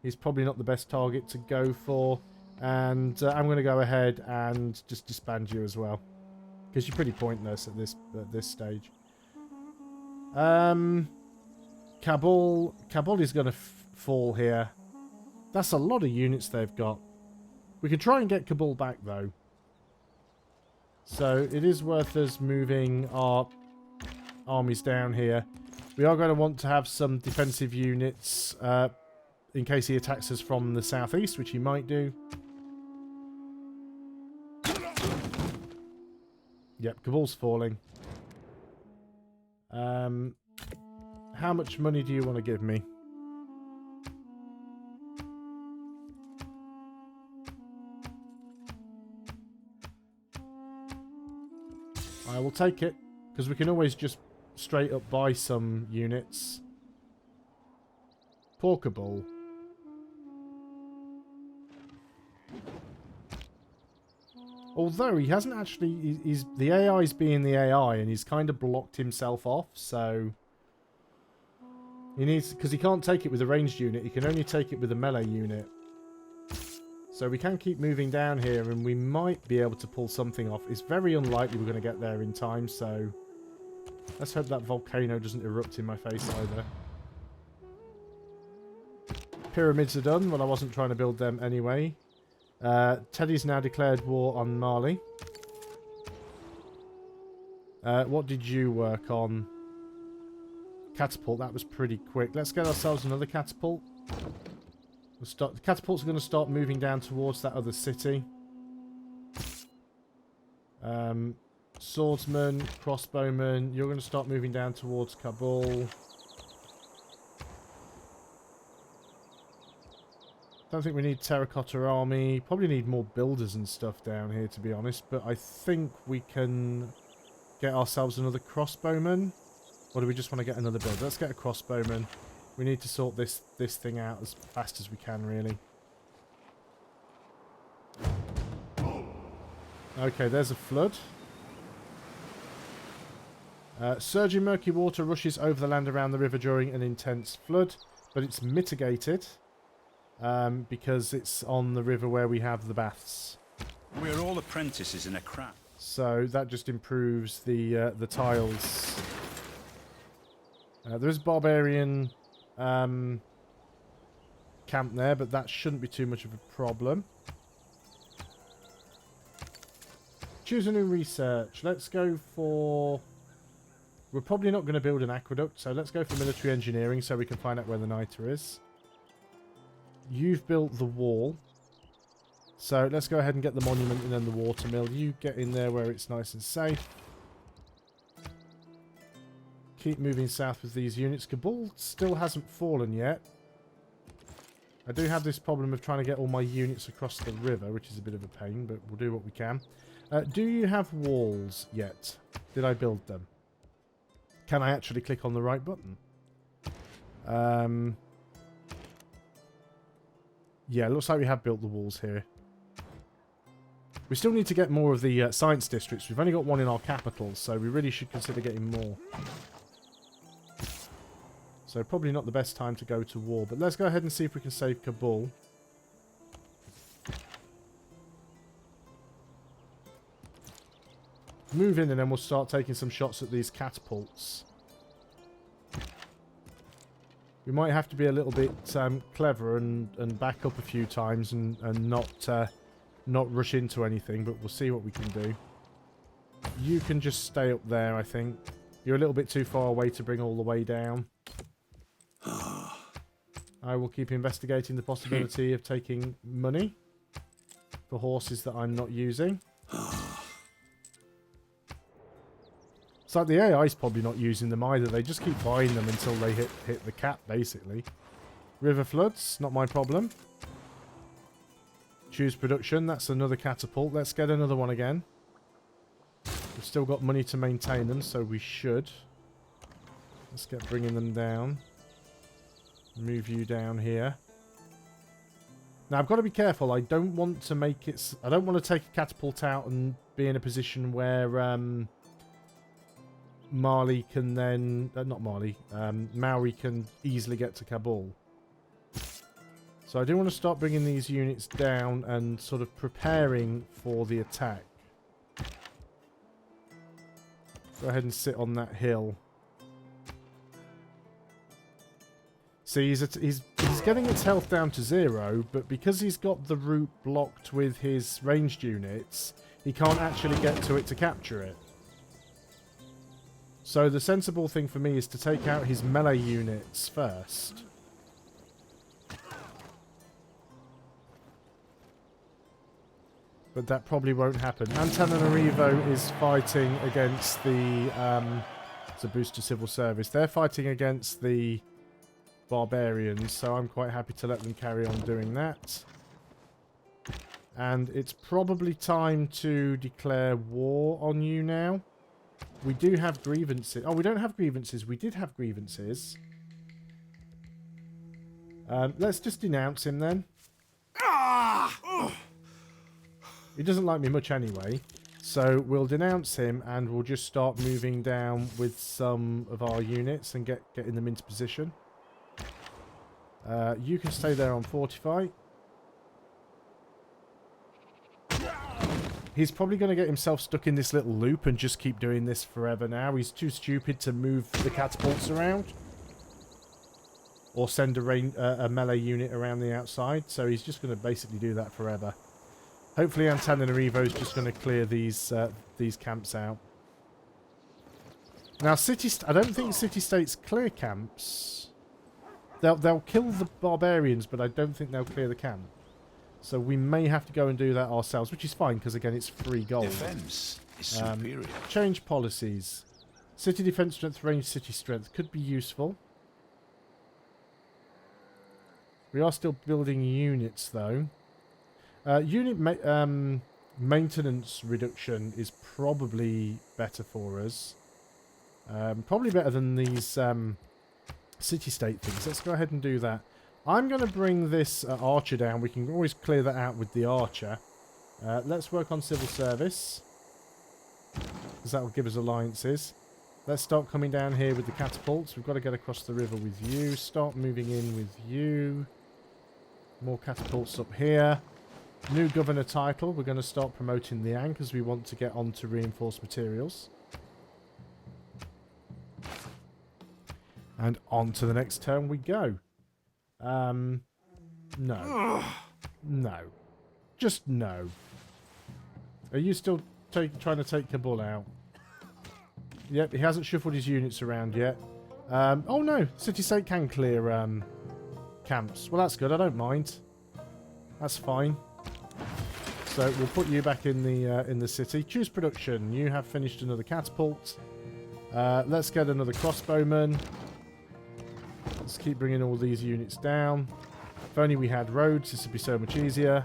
He's probably not the best target to go for. And I'm going to go ahead and just disband you as well. Because you're pretty pointless at this stage. Kabul is going to fall here. That's a lot of units they've got. We can try and get Kabul back, though. So it is worth us moving our armies down here. We are going to want to have some defensive units in case he attacks us from the southeast, which he might do. Yep, Kabul's falling. How much money do you want to give me? I will take it, because we can always just straight up buy some units. Poor Kabul. Although he hasn't actually... the AI's being the AI, and he's kind of blocked himself off, so... He needs... Because he can't take it with a ranged unit, he can only take it with a melee unit. So we can keep moving down here, and we might be able to pull something off. It's very unlikely we're going to get there in time, so... Let's hope that volcano doesn't erupt in my face either. Pyramids are done. Well, I wasn't trying to build them anyway. Teddy's now declared war on Mali. What did you work on? Catapult, that was pretty quick. Let's get ourselves another catapult. The catapults are going to start moving down towards that other city. Swordsman, crossbowman, you're going to start moving down towards Kabul. Don't think we need terracotta army. Probably need more builders and stuff down here, to be honest. But I think we can get ourselves another crossbowman. Or do we just want to get another build? Let's get a crossbowman. We need to sort this thing out as fast as we can, really. Okay, there's a flood. Surging murky water rushes over the land around the river during an intense flood, but it's mitigated because it's on the river where we have the baths. We're all apprentices in a craft. So that just improves the tiles. There is barbarian camp there, but that shouldn't be too much of a problem. Choose a new research. Let's go for... We're probably not going to build an aqueduct, so let's go for military engineering so we can find out where the niter is. You've built the wall. So let's go ahead and get the monument and then the water mill. You get in there where it's nice and safe. Keep moving south with these units. Kabul still hasn't fallen yet. I do have this problem of trying to get all my units across the river, which is a bit of a pain, but we'll do what we can. Do you have walls yet? Did I build them? Can I actually click on the right button? Yeah, looks like we have built the walls here. We still need to get more of the science districts. We've only got one in our capital, so we really should consider getting more. So probably not the best time to go to war, but let's go ahead and see if we can save Kabul. Move in and then we'll start taking some shots at these catapults. We might have to be a little bit clever and back up a few times and not rush into anything, but we'll see what we can do. You can just stay up there, I think. You're a little bit too far away to bring all the way down. I will keep investigating the possibility of taking money for horses that I'm not using. It's like the AI's probably not using them either. They just keep buying them until they hit the cap, basically. River floods, not my problem. Choose production, that's another catapult. Let's get another one again. We've still got money to maintain them, so we should. Let's get bringing them down. Move you down here. Now, I've got to be careful. I don't want to make it... I don't want to take a catapult out and be in a position where... Mali can then... not Mali. Maori can easily get to Kabul. So I do want to start bringing these units down and sort of preparing for the attack. Go ahead and sit on that hill. See, he's getting its health down to 0, but because he's got the route blocked with his ranged units, he can't actually get to it to capture it. So the sensible thing for me is to take out his melee units first. But that probably won't happen. Antananarivo is fighting against the... it's a boost to civil service. They're fighting against the barbarians, so I'm quite happy to let them carry on doing that. And it's probably time to declare war on you now. We do have grievances. Oh, we don't have grievances. We did have grievances. Let's just denounce him then. He doesn't like me much anyway. So we'll denounce him and we'll just start moving down with some of our units and getting them into position. You can stay there on Fortify. He's probably going to get himself stuck in this little loop and just keep doing this forever now. He's too stupid to move the catapults around. Or send a melee unit around the outside. So he's just going to basically do that forever. Hopefully Antananarivo is just going to clear these camps out. Now, I don't think city-states clear camps. They'll kill the barbarians, but I don't think they'll clear the camp. So we may have to go and do that ourselves, which is fine, because again, it's free gold. Defense is superior. Change policies. City defense strength, range city strength could be useful. We are still building units, though. Unit maintenance reduction is probably better for us. Probably better than these city-state things. Let's go ahead and do that. I'm going to bring this archer down. We can always clear that out with the archer. Let's work on civil service, because that will give us alliances. Let's start coming down here with the catapults. We've got to get across the river with you. Start moving in with you. More catapults up here. New governor title. We're going to start promoting Riing because we want to get on to reinforced materials. And on to the next turn we go. No. No. Just no. Are you still trying to take Kabul out? Yep, he hasn't shuffled his units around yet. Oh no, city-state can clear camps. Well, that's good. I don't mind. That's fine. So we'll put you back in the city. Choose production. You have finished another catapult. Let's get another crossbowman. Let's keep bringing all these units down. If only we had roads, this would be so much easier.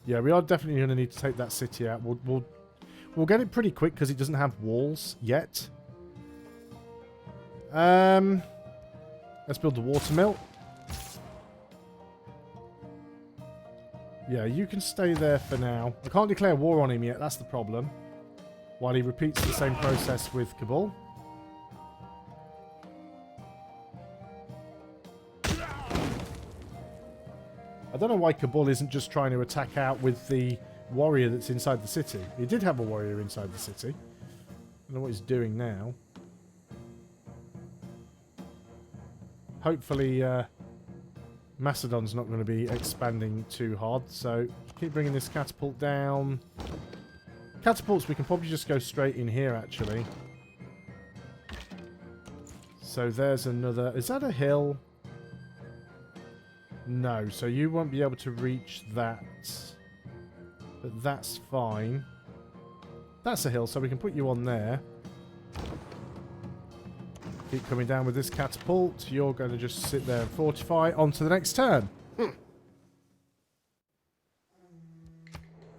Yeah, we are definitely going to need to take that city out. We'll get it pretty quick because it doesn't have walls yet. Let's build the water mill. Yeah, you can stay there for now. I can't declare war on him yet, that's the problem. While he repeats the same process with Kabul. I don't know why Kabul isn't just trying to attack out with the warrior that's inside the city. He did have a warrior inside the city. I don't know what he's doing now. Hopefully, Macedon's not going to be expanding too hard, so keep bringing this catapult down. Catapults, we can probably just go straight in here, actually. So there's another... Is that a hill? No, so you won't be able to reach that. But that's fine. That's a hill, so we can put you on there. Keep coming down with this catapult. You're going to just sit there and fortify. On to the next turn.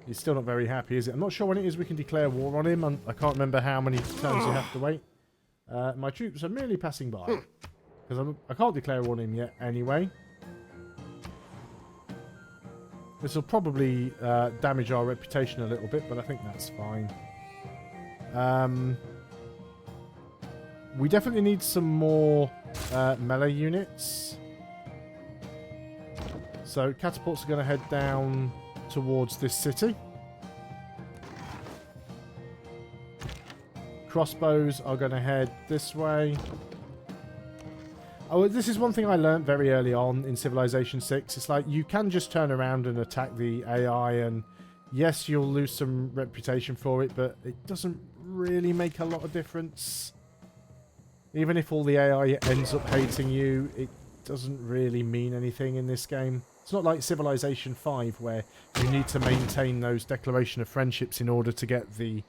He's still not very happy, is it? I'm not sure when it is we can declare war on him. I can't remember how many turns you have to wait. My troops are merely passing by. Because I can't declare war on him yet anyway. This will probably damage our reputation a little bit, but I think that's fine. We definitely need some more melee units. So catapults are going to head down towards this city. Crossbows are going to head this way. Oh, this is one thing I learned very early on in Civilization 6. It's like you can just turn around and attack the AI, and yes, you'll lose some reputation for it, but it doesn't really make a lot of difference. Even if all the AI ends up hating you, it doesn't really mean anything in this game. It's not like Civilization 5 where you need to maintain those declaration of friendships in order to get the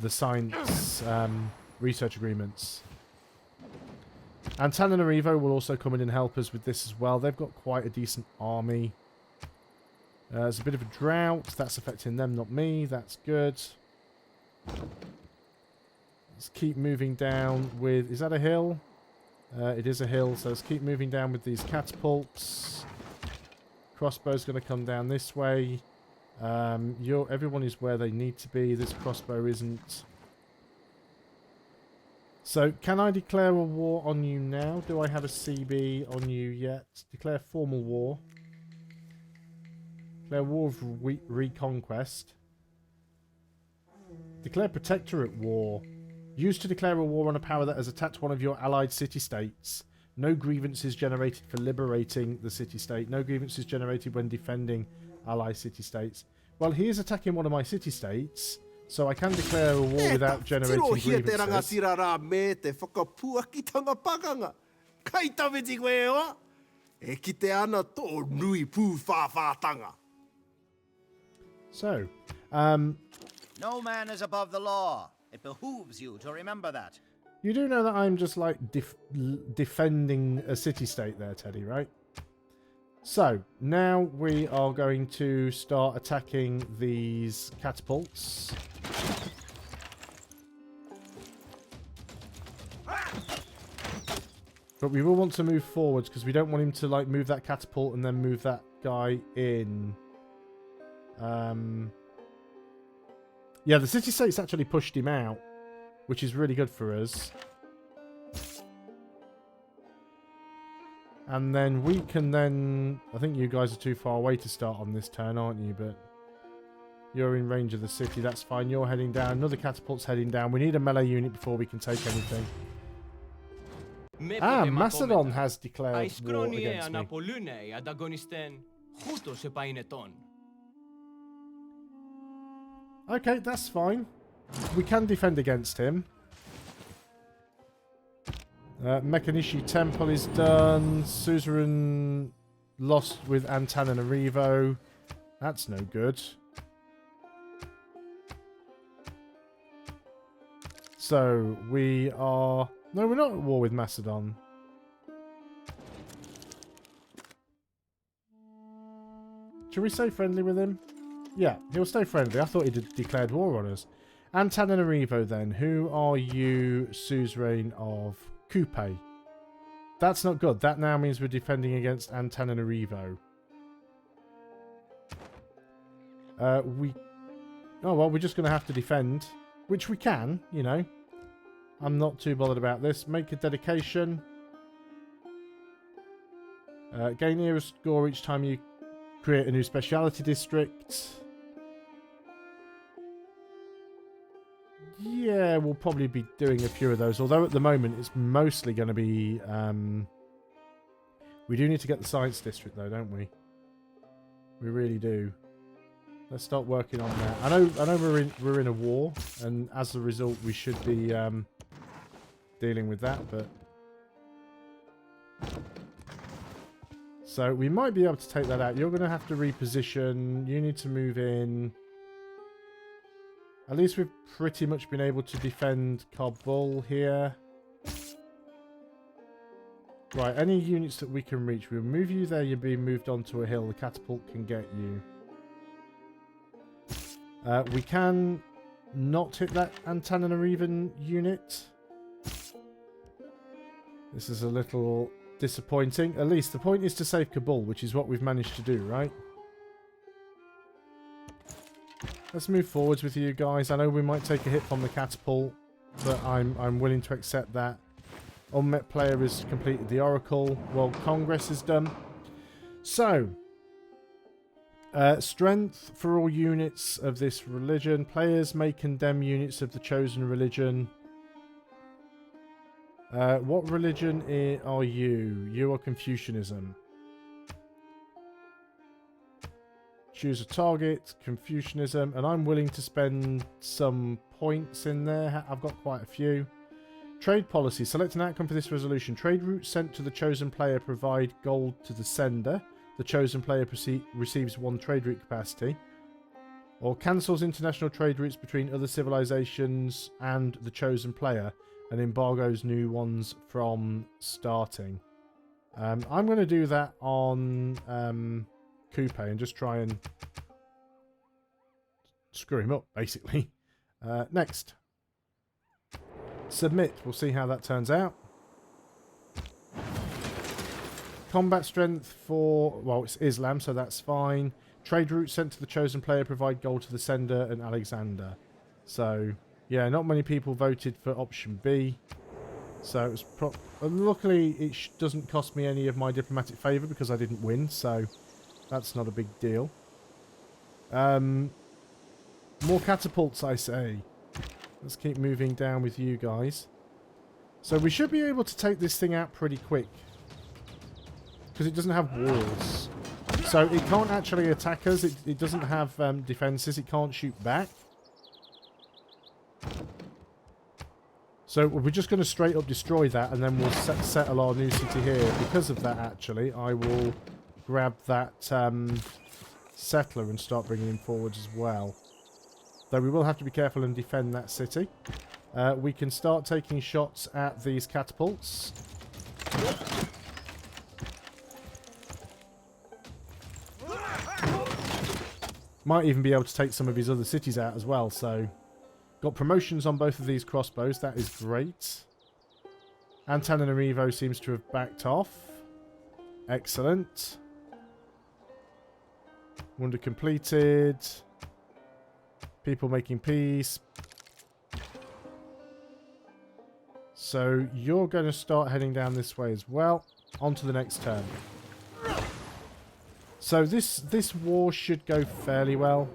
science research agreements. Antananarivo will also come in and help us with this as well. They've got quite a decent army. There's a bit of a drought. That's affecting them, not me. That's good. Let's keep moving down with... Is that a hill? It is a hill, so let's keep moving down with these catapults. Crossbow's going to come down this way. Everyone is where they need to be. This crossbow isn't. So, can I declare a war on you now? Do I have a CB on you yet? Declare formal war. Declare war of reconquest. Declare protectorate war. Used to declare a war on a power that has attacked one of your allied city-states. No grievances generated for liberating the city-state. No grievances generated when defending allied city-states. Well, he is attacking one of my city-states, so I can declare a war without generating grievances. So, no man is above the law. It behooves you to remember that. You do know that I'm just like defending a city-state there, Teddy, right? So, now we are going to start attacking these catapults. But we will want to move forwards because we don't want him to like move that catapult and then move that guy in. Yeah, the city-state's actually pushed him out, which is really good for us. And then we can then... I think you guys are too far away to start on this turn, aren't you? But you're in range of the city. That's fine. You're heading down. Another catapult's heading down. We need a melee unit before we can take anything. Ah, Macedon has declared war against me. Okay, that's fine. We can defend against him. Mechanishi Temple is done. Suzerain lost with Antananarivo. That's no good. So, we are... No, we're not at war with Macedon. Should we stay friendly with him? Yeah, he'll stay friendly. I thought he'd declared war on us. Antananarivo then. Who are you, Suzerain of Coupe? That's not good. That now means we're defending against Antananarivo. Oh, well, we're just going to have to defend. Which we can, you know. I'm not too bothered about this. Make a dedication. Gain era score each time you create a new speciality district. Yeah, we'll probably be doing a few of those. Although at the moment it's mostly going to be... we do need to get the science district though, don't we? We really do. Let's start working on that. I know we're in a war, and as a result we should be dealing with that, but... So we might be able to take that out. You're going to have to reposition. You need to move in. At least we've pretty much been able to defend Kabul here. Right, any units that we can reach. We'll move you there. You're being moved onto a hill. The catapult can get you. We can not hit that Antananarivan unit. This is a little disappointing. At least the point is to save Kabul, which is what we've managed to do, right? Let's move forwards with you guys. I know we might take a hit from the catapult, but I'm willing to accept that. Unmet player has completed the Oracle. World Congress is done. So, strength for all units of this religion. Players may condemn units of the chosen religion. What religion are you? You are Confucianism. Choose a target, Confucianism, and I'm willing to spend some points in there. I've got quite a few. Trade policy. Select an outcome for this resolution. Trade routes sent to the chosen player provide gold to the sender. The chosen player receives 1 trade route capacity. Or cancels international trade routes between other civilizations and the chosen player, and embargoes new ones from starting. I'm going to do that on Coupe and just try and screw him up, basically. Next. Submit. We'll see how that turns out. Combat strength for... Well, it's Islam, so that's fine. Trade routes sent to the chosen player provide gold to the sender and Alexander. So... yeah, not many people voted for option B. So it was luckily it doesn't cost me any of my diplomatic favour because I didn't win, so that's not a big deal. More catapults, I say. Let's keep moving down with you guys. So we should be able to take this thing out pretty quick. Because it doesn't have walls. So it can't actually attack us. It doesn't have defences. It can't shoot back. So we're just going to straight up destroy that, and then we'll settle our new city here. Because of that, actually, I will grab that settler and start bringing him forwards as well. Though we will have to be careful and defend that city. We can start taking shots at these catapults. Might even be able to take some of his other cities out as well. So, got promotions on both of these crossbows. That is great. Antananarivo seems to have backed off. Excellent. Wonder completed. People making peace. So you're going to start heading down this way as well. On to the next turn. So this war should go fairly well.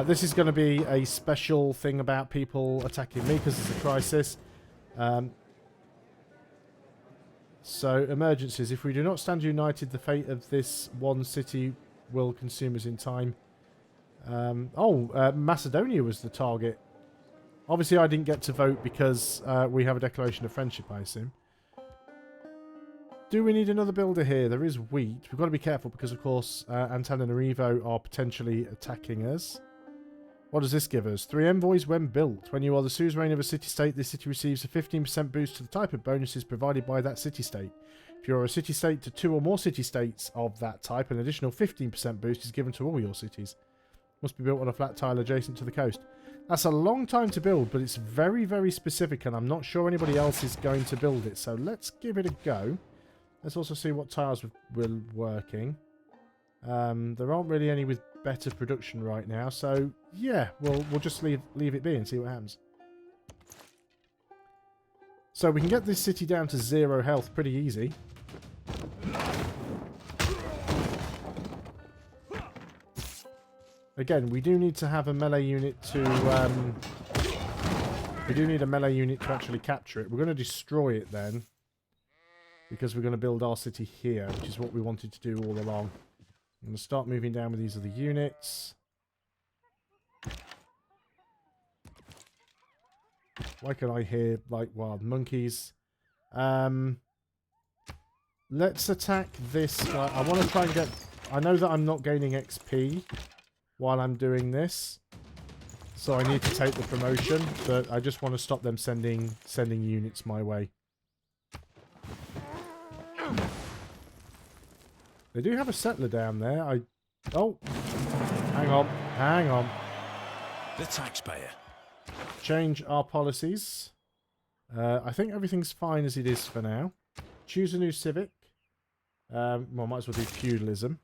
This is going to be a special thing about people attacking me because it's a crisis. So emergencies. If we do not stand united, the fate of this one city will consume us in time. Macedonia was the target. Obviously, I didn't get to vote because we have a declaration of friendship, I assume. Do we need another builder here? There is wheat. We've got to be careful because, of course, Antananarivo are potentially attacking us. What does this give us? 3 envoys when built. When you are the suzerain of a city-state, this city receives a 15% boost to the type of bonuses provided by that city-state. If you are a city-state to 2 or more city-states of that type, an additional 15% boost is given to all your cities. Must be built on a flat tile adjacent to the coast. That's a long time to build, but it's very, very specific, and I'm not sure anybody else is going to build it. So let's give it a go. Let's also see what tiles we're working. There aren't really any with better production right now, so yeah, we'll just leave it be and see what happens. So we can get this city down to 0 health pretty easy. Again, we do need to have a melee unit to... we do need a melee unit to actually capture it. We're going to destroy it then. Because we're going to build our city here, which is what we wanted to do all along. I'm going to start moving down with these other units. Why can I hear, like, wild monkeys? Let's attack this guy. I want to try and get... I know that I'm not gaining XP while I'm doing this. So I need to take the promotion, but I just want to stop them sending units my way. They do have a settler down there. Oh, hang on. The taxpayer. Change our policies. I think everything's fine as it is for now. Choose a new civic. Well, might as well do feudalism.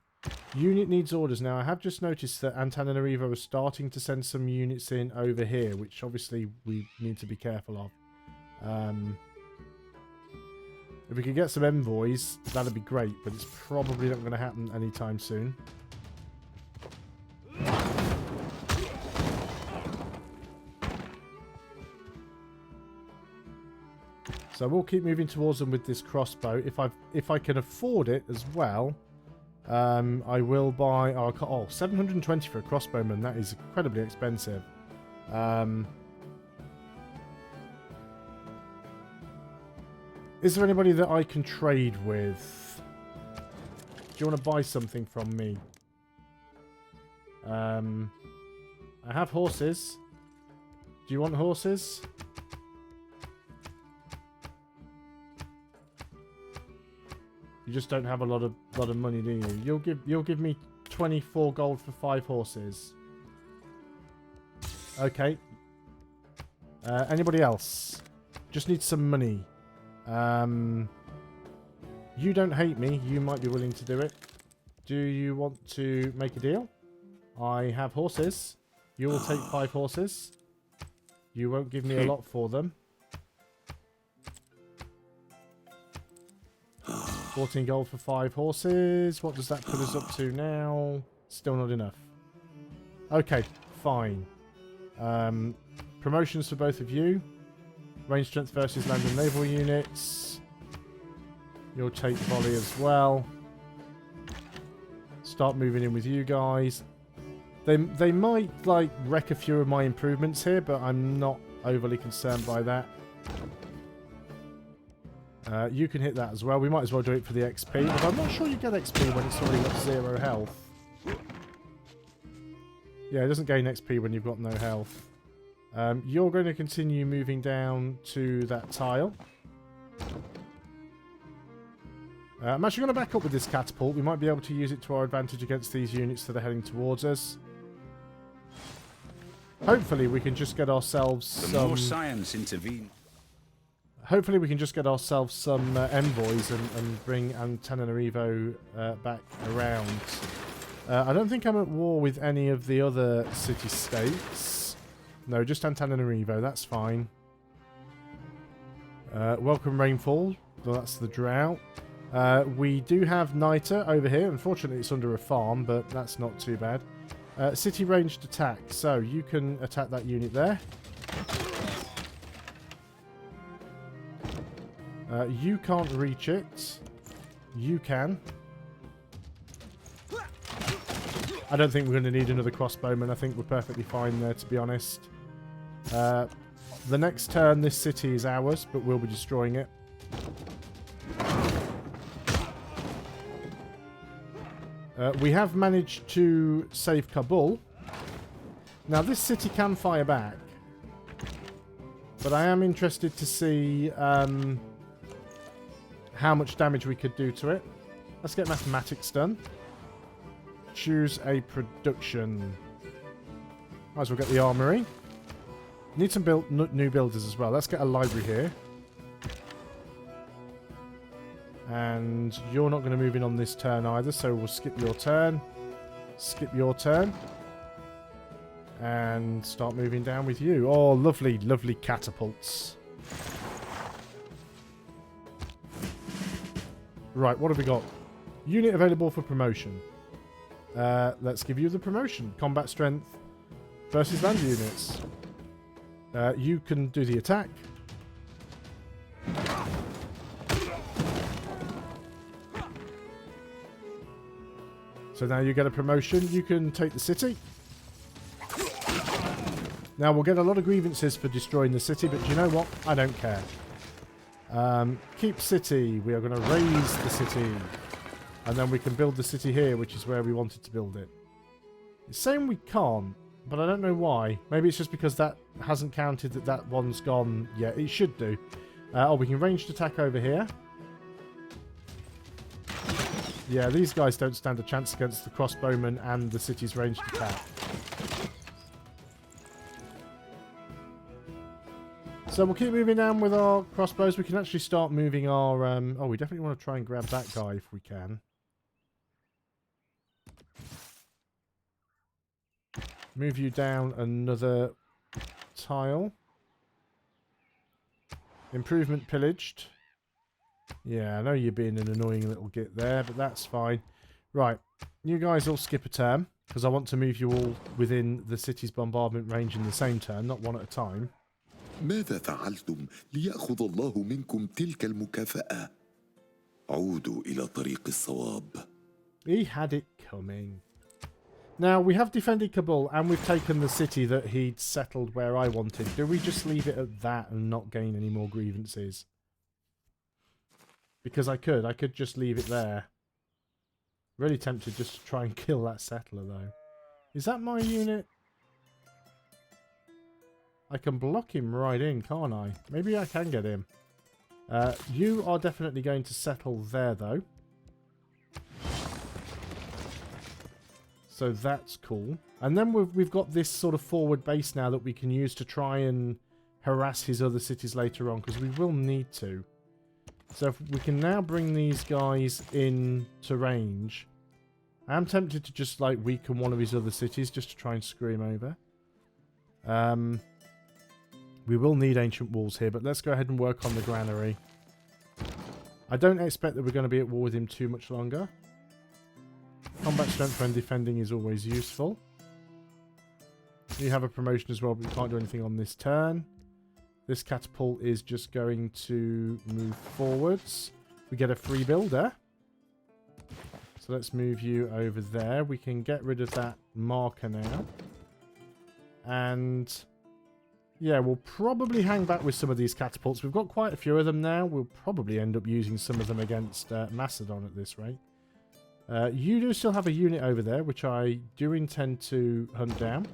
Unit needs orders. Now, I have just noticed that Antananarivo are starting to send some units in over here, which obviously we need to be careful of. If we could get some envoys, that'd be great, but it's probably not going to happen anytime soon. So we'll keep moving towards them with this crossbow. If I can afford it as well, I will buy... 720 for a crossbowman. That is incredibly expensive. Is there anybody that I can trade with? Do you want to buy something from me? I have horses. Do you want horses? You just don't have a lot of money, do you? You'll give me 24 gold for 5 horses. Okay. Anybody else? Just need some money. You don't hate me. You might be willing to do it. Do you want to make a deal? I have horses. You will take 5 horses. You won't give me a lot for them. 14 gold for 5 horses. What does that put us up to now? Still not enough. Okay, fine. Promotions for both of you. Range strength versus land and naval units. You'll take volley as well. Start moving in with you guys. They might like wreck a few of my improvements here, but I'm not overly concerned by that. You can hit that as well. We might as well do it for the XP. But I'm not sure you get XP when it's already got 0 health. Yeah, it doesn't gain XP when you've got no health. You're going to continue moving down to that tile. I'm actually going to back up with this catapult. We might be able to use it to our advantage against these units that are heading towards us. Hopefully we can just get ourselves The more science intervene. Hopefully we can just get ourselves some envoys and bring Antananarivo back around. I don't think I'm at war with any of the other city-states. No, just Antananarivo, that's fine. Welcome rainfall. Well, that's the drought. We do have Niter over here. Unfortunately, it's under a farm, but that's not too bad. City ranged attack. So you can attack that unit there. You can't reach it. You can. I don't think we're going to need another crossbowman. I think we're perfectly fine there, to be honest. The next turn, this city is ours, but we'll be destroying it. We have managed to save Kabul. Now, this city can fire back. But I am interested to see how much damage we could do to it. Let's get mathematics done. Choose a production. Might as well get the armory. Need some new builders as well. Let's get a library here. And you're not going to move in on this turn either, so we'll skip your turn. Skip your turn. And start moving down with you. Oh, lovely, lovely catapults. Right, what have we got? Unit available for promotion. Let's give you the promotion. Combat strength versus land units. You can do the attack. So now you get a promotion. You can take the city. Now we'll get a lot of grievances for destroying the city, but you know what? I don't care. Keep city. We are going to raise the city. And then we can build the city here, which is where we wanted to build it. It's saying we can't, but I don't know why. Maybe it's just because that hasn't counted that one's gone yet. It should do. Oh, we can ranged attack over here. Yeah, these guys don't stand a chance against the crossbowmen and the city's ranged attack. So we'll keep moving down with our crossbows. We can actually start moving our... oh, we definitely want to try and grab that guy if we can. Move you down another tile. Improvement pillaged. Yeah, I know you're being an annoying little git there, but that's fine. Right, you guys all skip a turn, because I want to move you all within the city's bombardment range in the same turn, not one at a time. ماذا فعلتم ليأخذ الله منكم تلك المكافأة؟ عودوا إلى طريق الصواب. He had it coming. Now, we have defended Kabul, and we've taken the city that he'd settled where I wanted. Do we just leave it at that and not gain any more grievances? Because I could just leave it there. Really tempted just to try and kill that settler, though. Is that my unit? I can block him right in, can't I? Maybe I can get him. You are definitely going to settle there, though. So that's cool. And then we've got this sort of forward base now that we can use to try and harass his other cities later on, because we will need to. So if we can now bring these guys in to range. I am tempted to just like weaken one of his other cities just to try and screw him over. We will need ancient walls here, but let's go ahead and work on the granary. I don't expect that we're going to be at war with him too much longer. Combat strength when defending is always useful. You have a promotion as well, but we can't do anything on this turn. This catapult is just going to move forwards. We get a free builder. So let's move you over there. We can get rid of that marker now. And yeah, we'll probably hang back with some of these catapults. We've got quite a few of them now. We'll probably end up using some of them against Macedon at this rate. You do still have a unit over there, which I do intend to hunt down.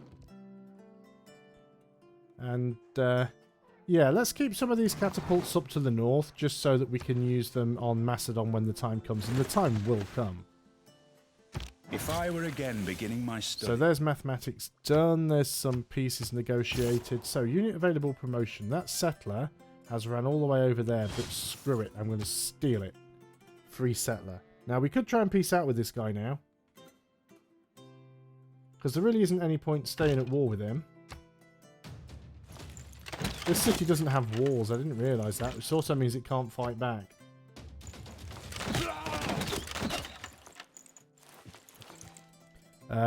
And Yeah, let's keep some of these catapults up to the north, just so that we can use them on Macedon when the time comes, and the time will come. If I were again beginning my study... So there's mathematics done, there's some pieces negotiated. So, unit available promotion. That settler has ran all the way over there, but screw it, I'm going to steal it. Free settler. Now, we could try and peace out with this guy now. Because there really isn't any point staying at war with him. This city doesn't have walls, I didn't realise that, which also means it can't fight back.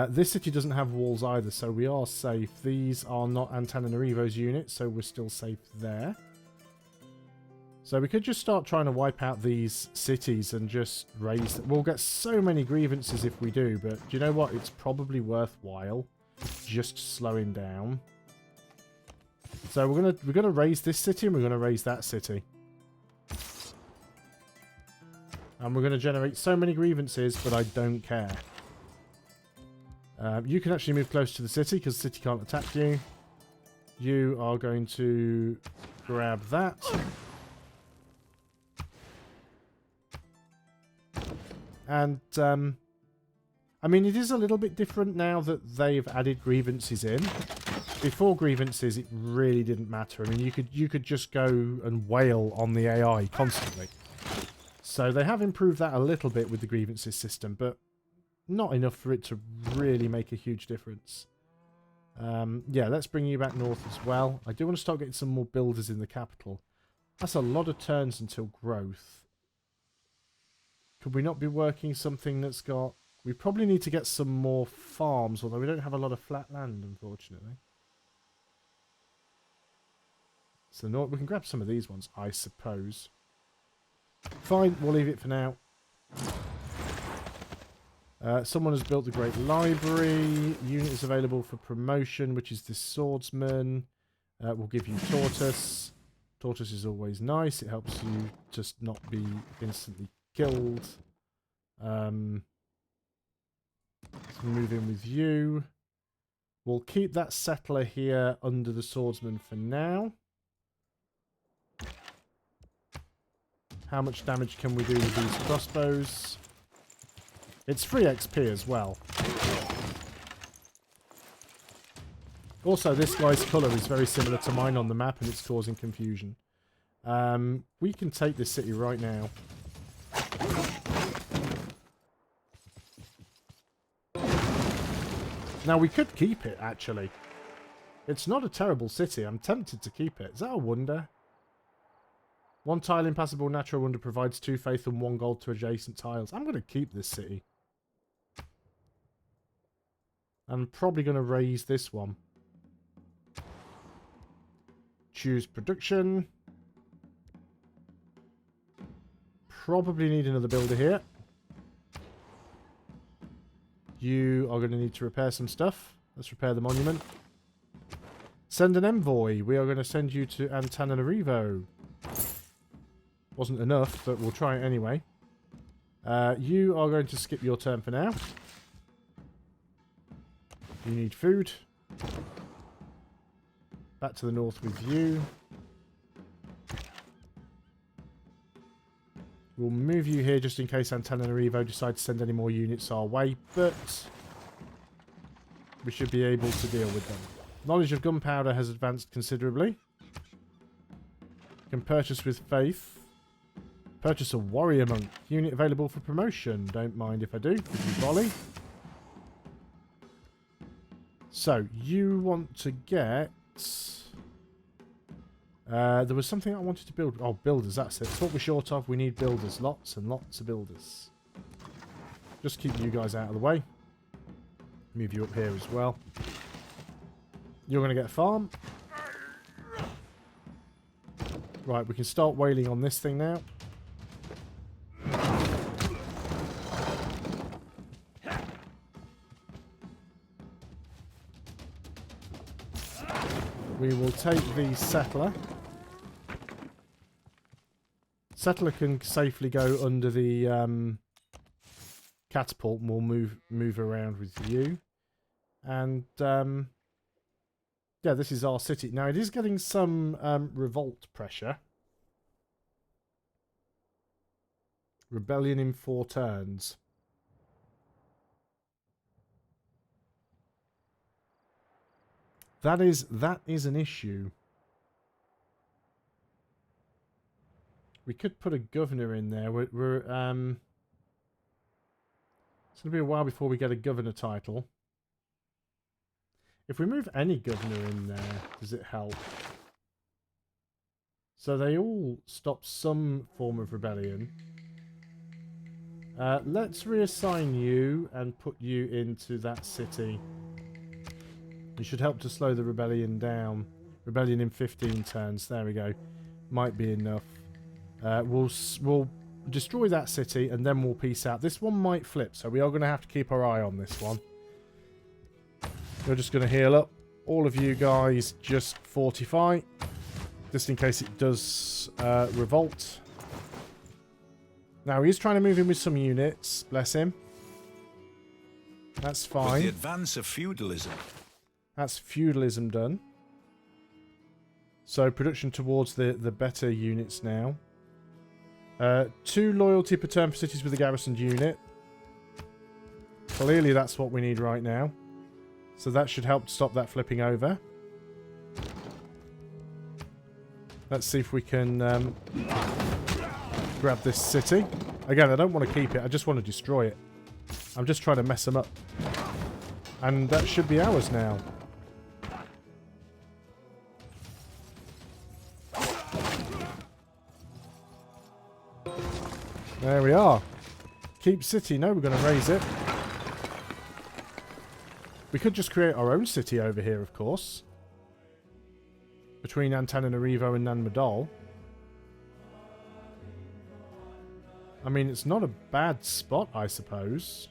This city doesn't have walls either, so we are safe. These are not Antananarivo's units, so we're still safe there. So we could just start trying to wipe out these cities and just raise them. We'll get so many grievances if we do, but do you know what? It's probably worthwhile just slowing down. So we're gonna raise this city and we're gonna raise that city. And we're gonna generate so many grievances, but I don't care. You can actually move close to the city because the city can't attack you. You are going to grab that. And, I mean, it is a little bit different now that they've added grievances in. Before grievances, it really didn't matter. I mean, you could just go and wail on the AI constantly. So they have improved that a little bit with the grievances system, but not enough for it to really make a huge difference. Yeah, let's bring you back north as well. I do want to start getting some more builders in the capital. That's a lot of turns until growth. Could we not be working something that's got... We probably need to get some more farms, although we don't have a lot of flat land, unfortunately. So no, we can grab some of these ones, I suppose. Fine, we'll leave it for now. Someone has built a great library. Unit is available for promotion, which is this swordsman. We'll give you Tortoise. Tortoise is always nice. It helps you just not be instantly killed. Let's move in with you. We'll keep that settler here under the swordsman for now. How much damage can we do with these crossbows? It's free XP as well. Also, this guy's colour is very similar to mine on the map and it's causing confusion. We can take this city right now. Now, we could keep it, actually. It's not a terrible city. I'm tempted to keep it. Is that a wonder? 1 tile impassable natural wonder provides 2 faith and 1 gold to adjacent tiles. I'm going to keep this city. I'm probably going to raise this one. Choose production. Probably need another builder here. You are going to need to repair some stuff. Let's repair the monument. Send an envoy. We are going to send you to Antananarivo. Wasn't enough, but we'll try it anyway. You are going to skip your turn for now. You need food. Back to the north with you. We'll move you here just in case Antananarivo decide to send any more units our way, but we should be able to deal with them. Knowledge of gunpowder has advanced considerably. Can purchase with faith. Purchase a warrior monk. Unit available for promotion. Don't mind if I do. Give you volley. So, you want to get... there was something I wanted to build. Oh, builders, that's it. That's what we're short of. We need builders. Lots and lots of builders. Just keep you guys out of the way. Move you up here as well. You're going to get a farm. Right, we can start whaling on this thing now. We will take the settler. Settler can safely go under the catapult, and we'll move around with you. And Yeah, this is our city. Now, it is getting some revolt pressure. Rebellion in 4 turns. That is an issue. We could put a governor in there. It's going to be a while before we get a governor title. If we move any governor in there, does it help? So they all stop some form of rebellion. Let's reassign you and put you into that city. It should help to slow the rebellion down. Rebellion in 15 turns. There we go. Might be enough. We'll destroy that city and then we'll peace out. This one might flip, so we are going to have to keep our eye on this one. We're just going to heal up. All of you guys just fortify. Just in case it does revolt. Now, he's trying to move in with some units. Bless him. That's fine. With the advance of feudalism. That's feudalism done. So, production towards the better units now. 2 loyalty per turn for cities with a garrisoned unit. Clearly, that's what we need right now. So that should help stop that flipping over. Let's see if we can grab this city. Again, I don't want to keep it. I just want to destroy it. I'm just trying to mess them up. And that should be ours now. There we are. Keep city. No, we're going to raise it. We could just create our own city over here, of course. Between Antananarivo and Nanmadol. I mean, it's not a bad spot, I suppose.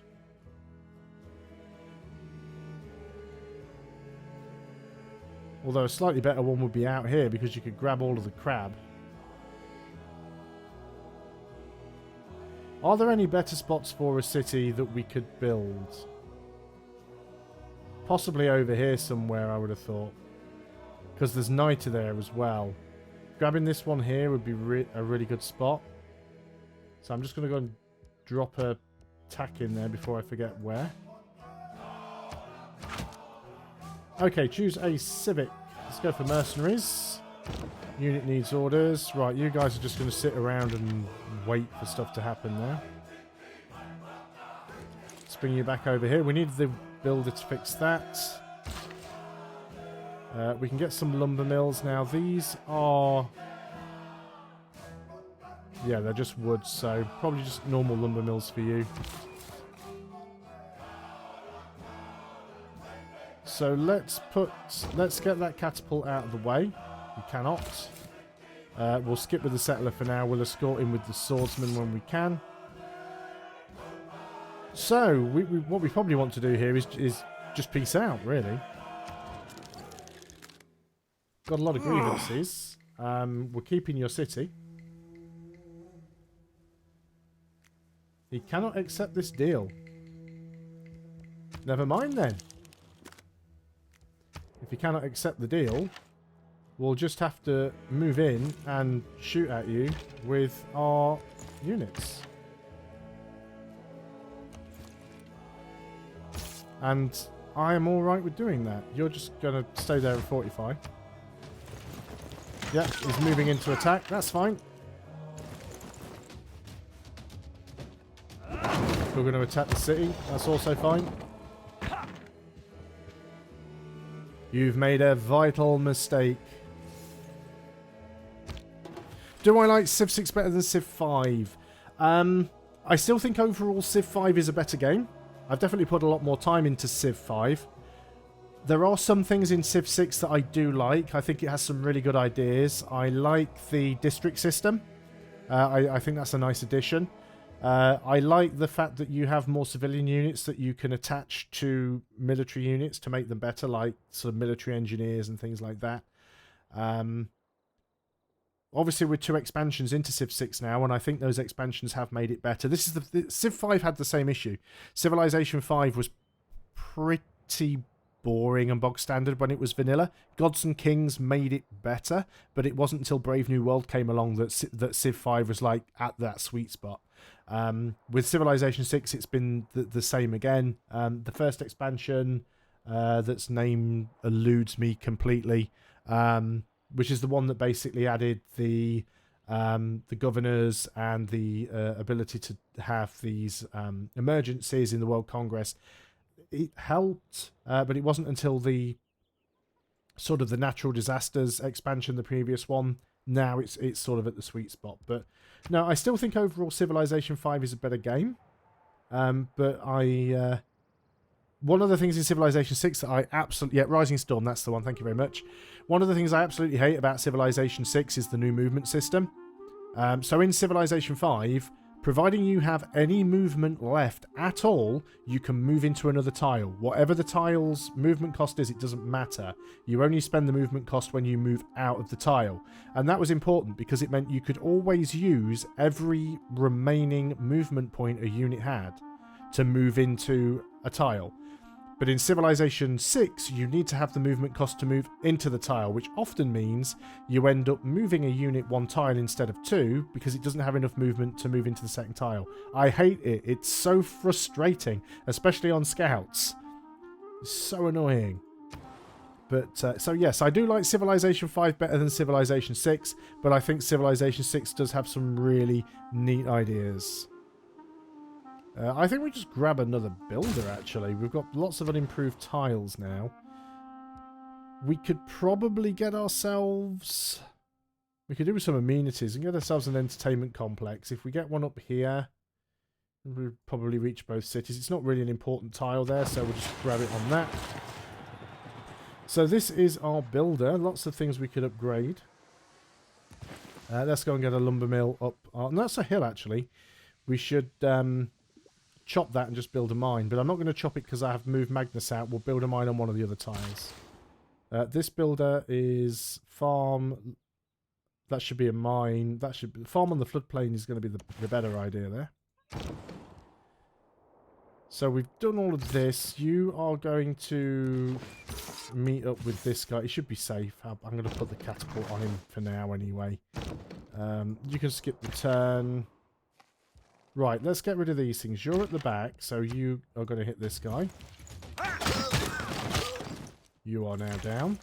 Although a slightly better one would be out here because you could grab all of the crab. Are there any better spots for a city that we could build? Possibly over here somewhere, I would have thought. Because there's Niter there as well. Grabbing this one here would be a really good spot. So I'm just going to go and drop a tack in there before I forget where. Okay, choose a civic. Let's go for mercenaries. Unit needs orders. Right, you guys are just going to sit around and wait for stuff to happen there. Let's bring you back over here. We need the builder to fix that. We can get some lumber mills now. These are... yeah, they're just wood, so probably just normal lumber mills for you. So let's get that catapult out of the way. We cannot. We'll skip with the settler for now. We'll escort in with the swordsman when we can. So, what we probably want to do here is just peace out, really. Got a lot of grievances. We're keeping your city. He cannot accept this deal. Never mind then. If he cannot accept the deal, we'll just have to move in and shoot at you with our units. And I am alright with doing that. You're just going to stay there and fortify. Yep, he's moving into attack. That's fine. We're going to attack the city. That's also fine. You've made a vital mistake. Do I like Civ 6 better than Civ 5? I still think overall Civ 5 is a better game. I've definitely put a lot more time into Civ 5. There are some things in Civ 6 that I do like. I think it has some really good ideas. I like the district system. I think that's a nice addition. I like the fact that you have more civilian units that you can attach to military units to make them better, like sort of military engineers and things like that. Obviously, we're 2 expansions into Civ 6 now, and I think those expansions have made it better. This is Civ 5 had the same issue. Civilization 5 was pretty boring and bog standard when it was vanilla. Gods and Kings made it better, but it wasn't until Brave New World came along that Civ 5 was like at that sweet spot. With Civilization 6, it's been the same again. The first expansion that's named eludes me completely, which is the one that basically added the governors and the ability to have these emergencies in the World Congress. It helped, but it wasn't until the sort of the natural disasters expansion, the previous one. Now it's sort of at the sweet spot. But no, I still think overall Civilization 5 is a better game. But one of the things in Civilization 6 that I absolutely... Yeah, Rising Storm, that's the one. Thank you very much. One of the things I absolutely hate about Civilization 6 is the new movement system. So in Civilization 5, providing you have any movement left at all, you can move into another tile. Whatever the tile's movement cost is, it doesn't matter. You only spend the movement cost when you move out of the tile. And that was important because it meant you could always use every remaining movement point a unit had to move into a tile. But in Civilization 6, you need to have the movement cost to move into the tile, which often means you end up moving a unit one tile instead of two because it doesn't have enough movement to move into the second tile. I hate it. It's so frustrating, especially on scouts. It's so annoying. But, so yes, I do like Civilization 5 better than Civilization 6, but I think Civilization 6 does have some really neat ideas. I think we just grab another builder, actually. We've got lots of unimproved tiles now. We could probably get ourselves... We could do with some amenities and get ourselves an entertainment complex. If we get one up here, we'll probably reach both cities. It's not really an important tile there, so we'll just grab it on that. So this is our builder. Lots of things we could upgrade. Let's go and get a lumber mill up. No, that's a hill, actually. We should... chop that and just build a mine, but I'm not going to chop it because I have moved Magnus out. We'll build a mine on one of the other tiles. This builder is farm. That should be a mine. That should be, farm on the floodplain is going to be the better idea there. So we've done all of this. You are going to meet up with this guy. He should be safe. I'm going to put the catapult on him for now anyway. You can skip the turn. Right, let's get rid of these things. You're at the back, so you are going to hit this guy. You are now down.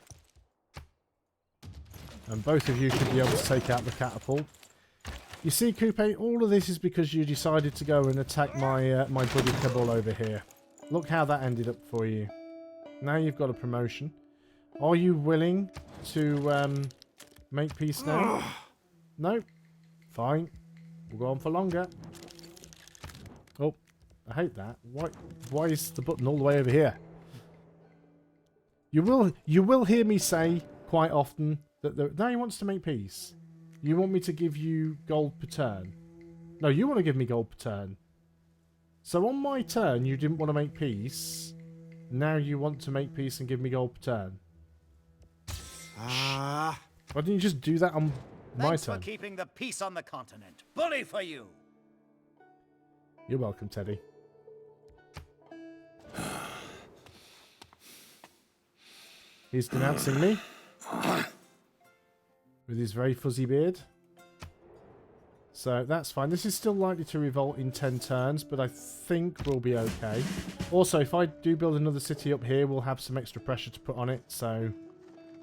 And both of you should be able to take out the catapult. You see, Coupe, all of this is because you decided to go and attack my my buddy Kabul over here. Look how that ended up for you. Now you've got a promotion. Are you willing to make peace now? No? Fine. We'll go on for longer. Oh, I hate that. Why is the button all the way over here? You will hear me say quite often that now he wants to make peace. You want me to give you gold per turn. No, you want to give me gold per turn. So on my turn, you didn't want to make peace. Now you want to make peace and give me gold per turn. Why didn't you just do that on my Thanks turn? for keeping the peace on the continent. Bully for you. You're welcome, Teddy. He's denouncing me. With his very fuzzy beard. So that's fine. This is still likely to revolt in 10 turns, but I think we'll be okay. Also, if I do build another city up here, we'll have some extra pressure to put on it, so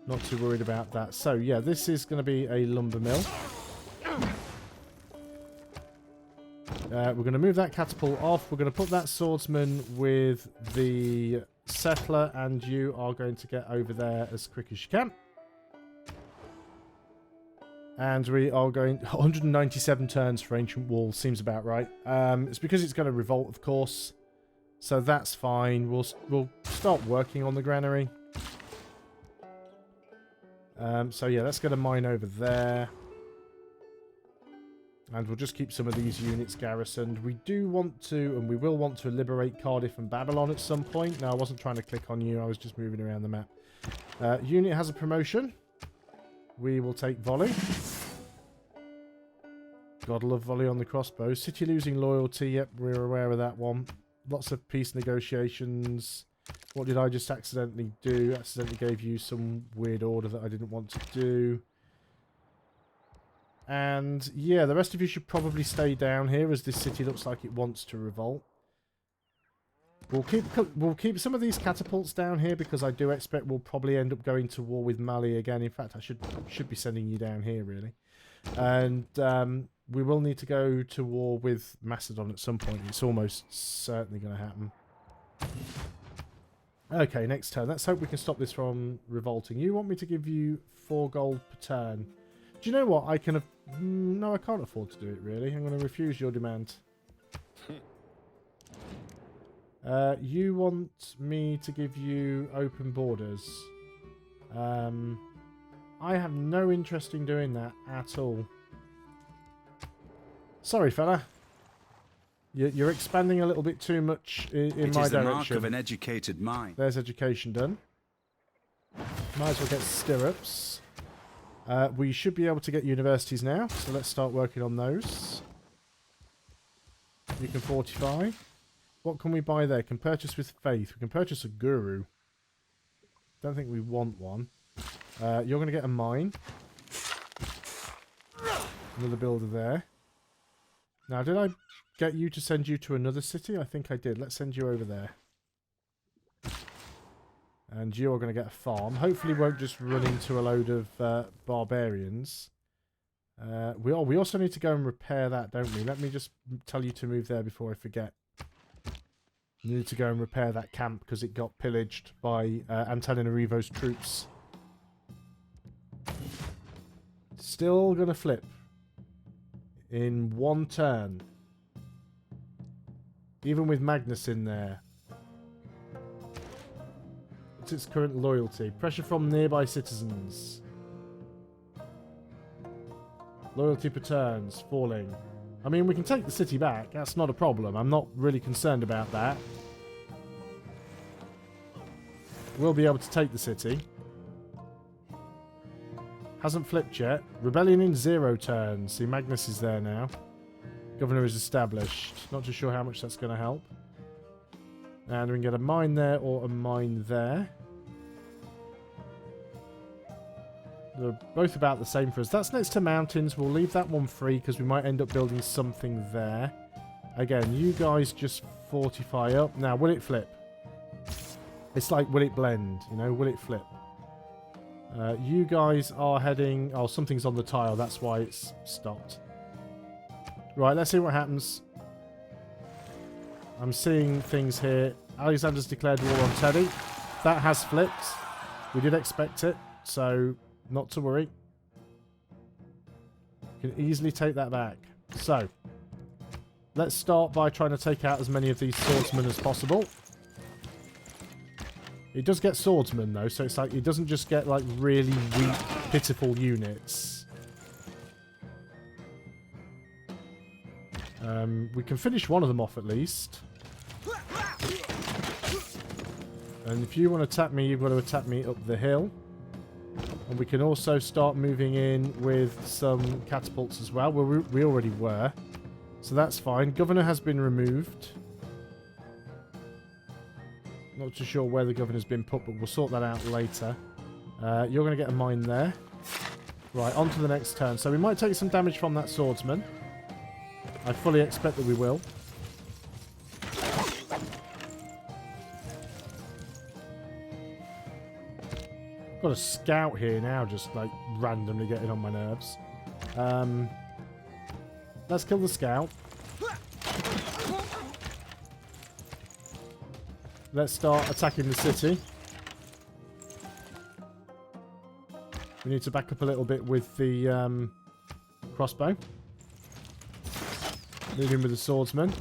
not too worried about that. So yeah, this is going to be a lumber mill. We're going to move that catapult off. We're going to put that swordsman with the settler, and you are going to get over there as quick as you can. And we are going 197 turns for Ancient Wall. Seems about right. It's because it's going to revolt, of course. So that's fine. We'll start working on the granary. So yeah, let's get a mine over there. And we'll just keep some of these units garrisoned. We do want to, and we will want to liberate Cardiff and Babylon at some point. No, I wasn't trying to click on you. I was just moving around the map. Unit has a promotion. We will take volley. Gotta love volley on the crossbow. City losing loyalty. Yep, we're aware of that one. Lots of peace negotiations. What did I just accidentally do? Accidentally gave you some weird order that I didn't want to do. And yeah, the rest of you should probably stay down here as this city looks like it wants to revolt. We'll keep some of these catapults down here because I do expect we'll probably end up going to war with Mali again. In fact, I should be sending you down here really. And we will need to go to war with Macedon at some point. It's almost certainly going to happen. Okay, next turn. Let's hope we can stop this from revolting. You want me to give you 4 gold per turn. Do you know what? I can... No, I can't afford to do it, really. I'm going to refuse your demand. You want me to give you open borders. I have no interest in doing that at all. Sorry, fella. You're expanding a little bit too much in my direction. It is the mark of an educated mind. There's education done. Might as well get stirrups. We should be able to get universities now, so let's start working on those. You can fortify. What can we buy there? Can purchase with faith. We can purchase a guru. Don't think we want one. You're going to get a mine. Another builder there. Now, did I get you to send you to another city? I think I did. Let's send you over there. And you're going to get a farm. Hopefully won't just run into a load of barbarians. We also need to go and repair that, don't we? Let me just tell you to move there before I forget. We need to go and repair that camp because it got pillaged by Antananarivo's troops. Still going to flip. In 1 turn. Even with Magnus in there. What's its current loyalty? Pressure from nearby citizens. Loyalty per turns. Falling. I mean, we can take the city back. That's not a problem. I'm not really concerned about that. We'll be able to take the city. Hasn't flipped yet. Rebellion in 0 turns. See, Magnus is there now. Governor is established. Not too sure how much that's going to help. And we can get a mine there or a mine there. They're both about the same for us. That's next to mountains. We'll leave that one free because we might end up building something there. Again, you guys just fortify up. Now, will it flip? It's like, will it blend? You know, will it flip? You guys are heading... Oh, something's on the tile. That's why it's stopped. Right, let's see what happens. I'm seeing things here. Alexander's declared war on Teddy. That has flipped. We did expect it, so not to worry. We can easily take that back. So, let's start by trying to take out as many of these swordsmen as possible. It does get swordsmen, though, so it's like it doesn't just get, like, really weak, pitiful units. We can finish one of them off, at least. And if you want to attack me, you've got to attack me up the hill. And we can also start moving in with some catapults as well. Well, we already were. So that's fine. Governor has been removed. Not too sure where the governor's been put, but we'll sort that out later. You're going to get a mine there. Right, on to the next turn. So we might take some damage from that swordsman. I fully expect that we will. Got a scout here now, just like randomly getting on my nerves. Let's kill the scout. Let's start attacking the city. We need to back up a little bit with the crossbow. Move in with the swordsman.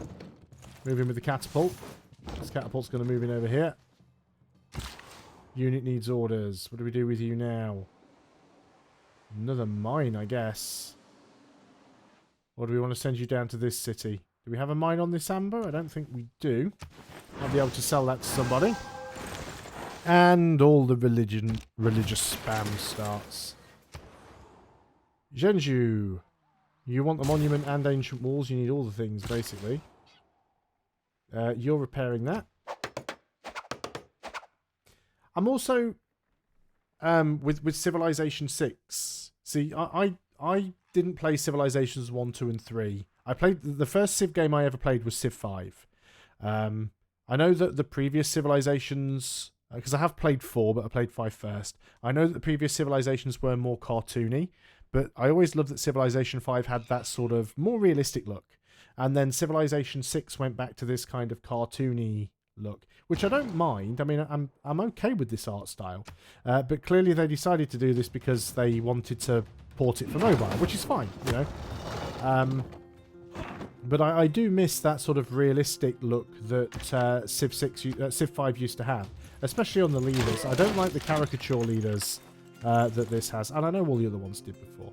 Move in with the catapult. This catapult's going to move in over here. Unit needs orders. What do we do with you now? Another mine, I guess. Or do we want to send you down to this city? Do we have a mine on this amber? I don't think we do. I'll be able to sell that to somebody. And all the religious spam starts. Zhenju. You want the monument and ancient walls. You need all the things, basically. You're repairing that. I'm also with Civilization 6. See, I didn't play Civilizations 1, 2, and 3. I played the first Civ game I ever played was Civ 5. I know that the previous Civilizations, because I have played 4, but I played 5 first. I know that the previous Civilizations were more cartoony, but I always loved that Civilization 5 had that sort of more realistic look. And then Civilization 6 went back to this kind of cartoony look, which I don't mind. I mean, I'm okay with this art style. But clearly they decided to do this because they wanted to port it for mobile, which is fine, you know. But I do miss that sort of realistic look that Civ 5 used to have, especially on the leaders. I don't like the caricature leaders that this has, and I know all the other ones did before.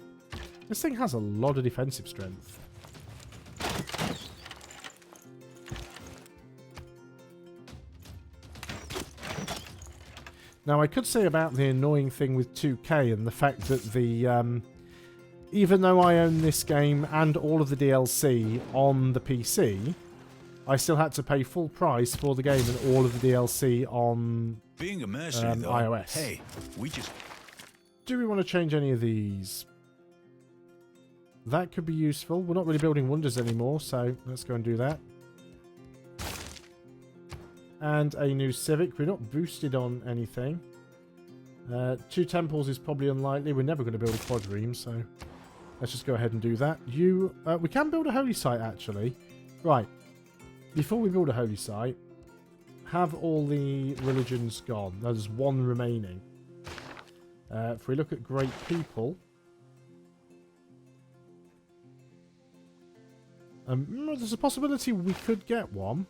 This thing has a lot of defensive strength. Now, I could say about the annoying thing with 2K and the fact that the even though I own this game and all of the DLC on the PC, I still had to pay full price for the game and all of the DLC on Being a mercenary, though, iOS. hey, we just... Do we want to change any of these? That could be useful. We're not really building wonders anymore, so let's go and do that. And a new Civic. We're not boosted on anything. 2 temples is probably unlikely. We're never going to build a quadreme, so let's just go ahead and do that. We can build a holy site, actually. Right. Before we build a holy site, have all the religions gone. Now, there's 1 remaining. If we look at great people... there's a possibility we could get one.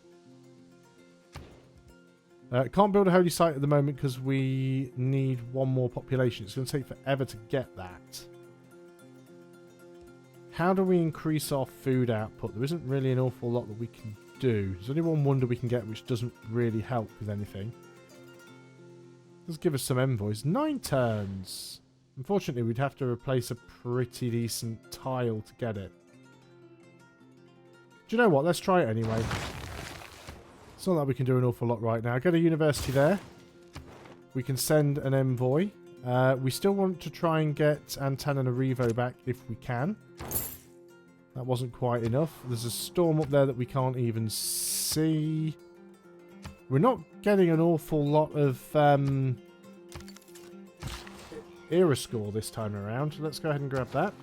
Can't build a holy site at the moment because we need 1 more population. It's going to take forever to get that. How do we increase our food output? There isn't really an awful lot that we can do. There's only 1 wonder we can get which doesn't really help with anything. Let's give us some envoys. 9 turns. Unfortunately, we'd have to replace a pretty decent tile to get it. Do you know what? Let's try it anyway. It's not that we can do an awful lot right now. Get a university there. We can send an envoy. We still want to try and get Antenna and Revo back if we can. That wasn't quite enough. There's a storm up there that we can't even see. We're not getting an awful lot of era score this time around. Let's go ahead and grab that.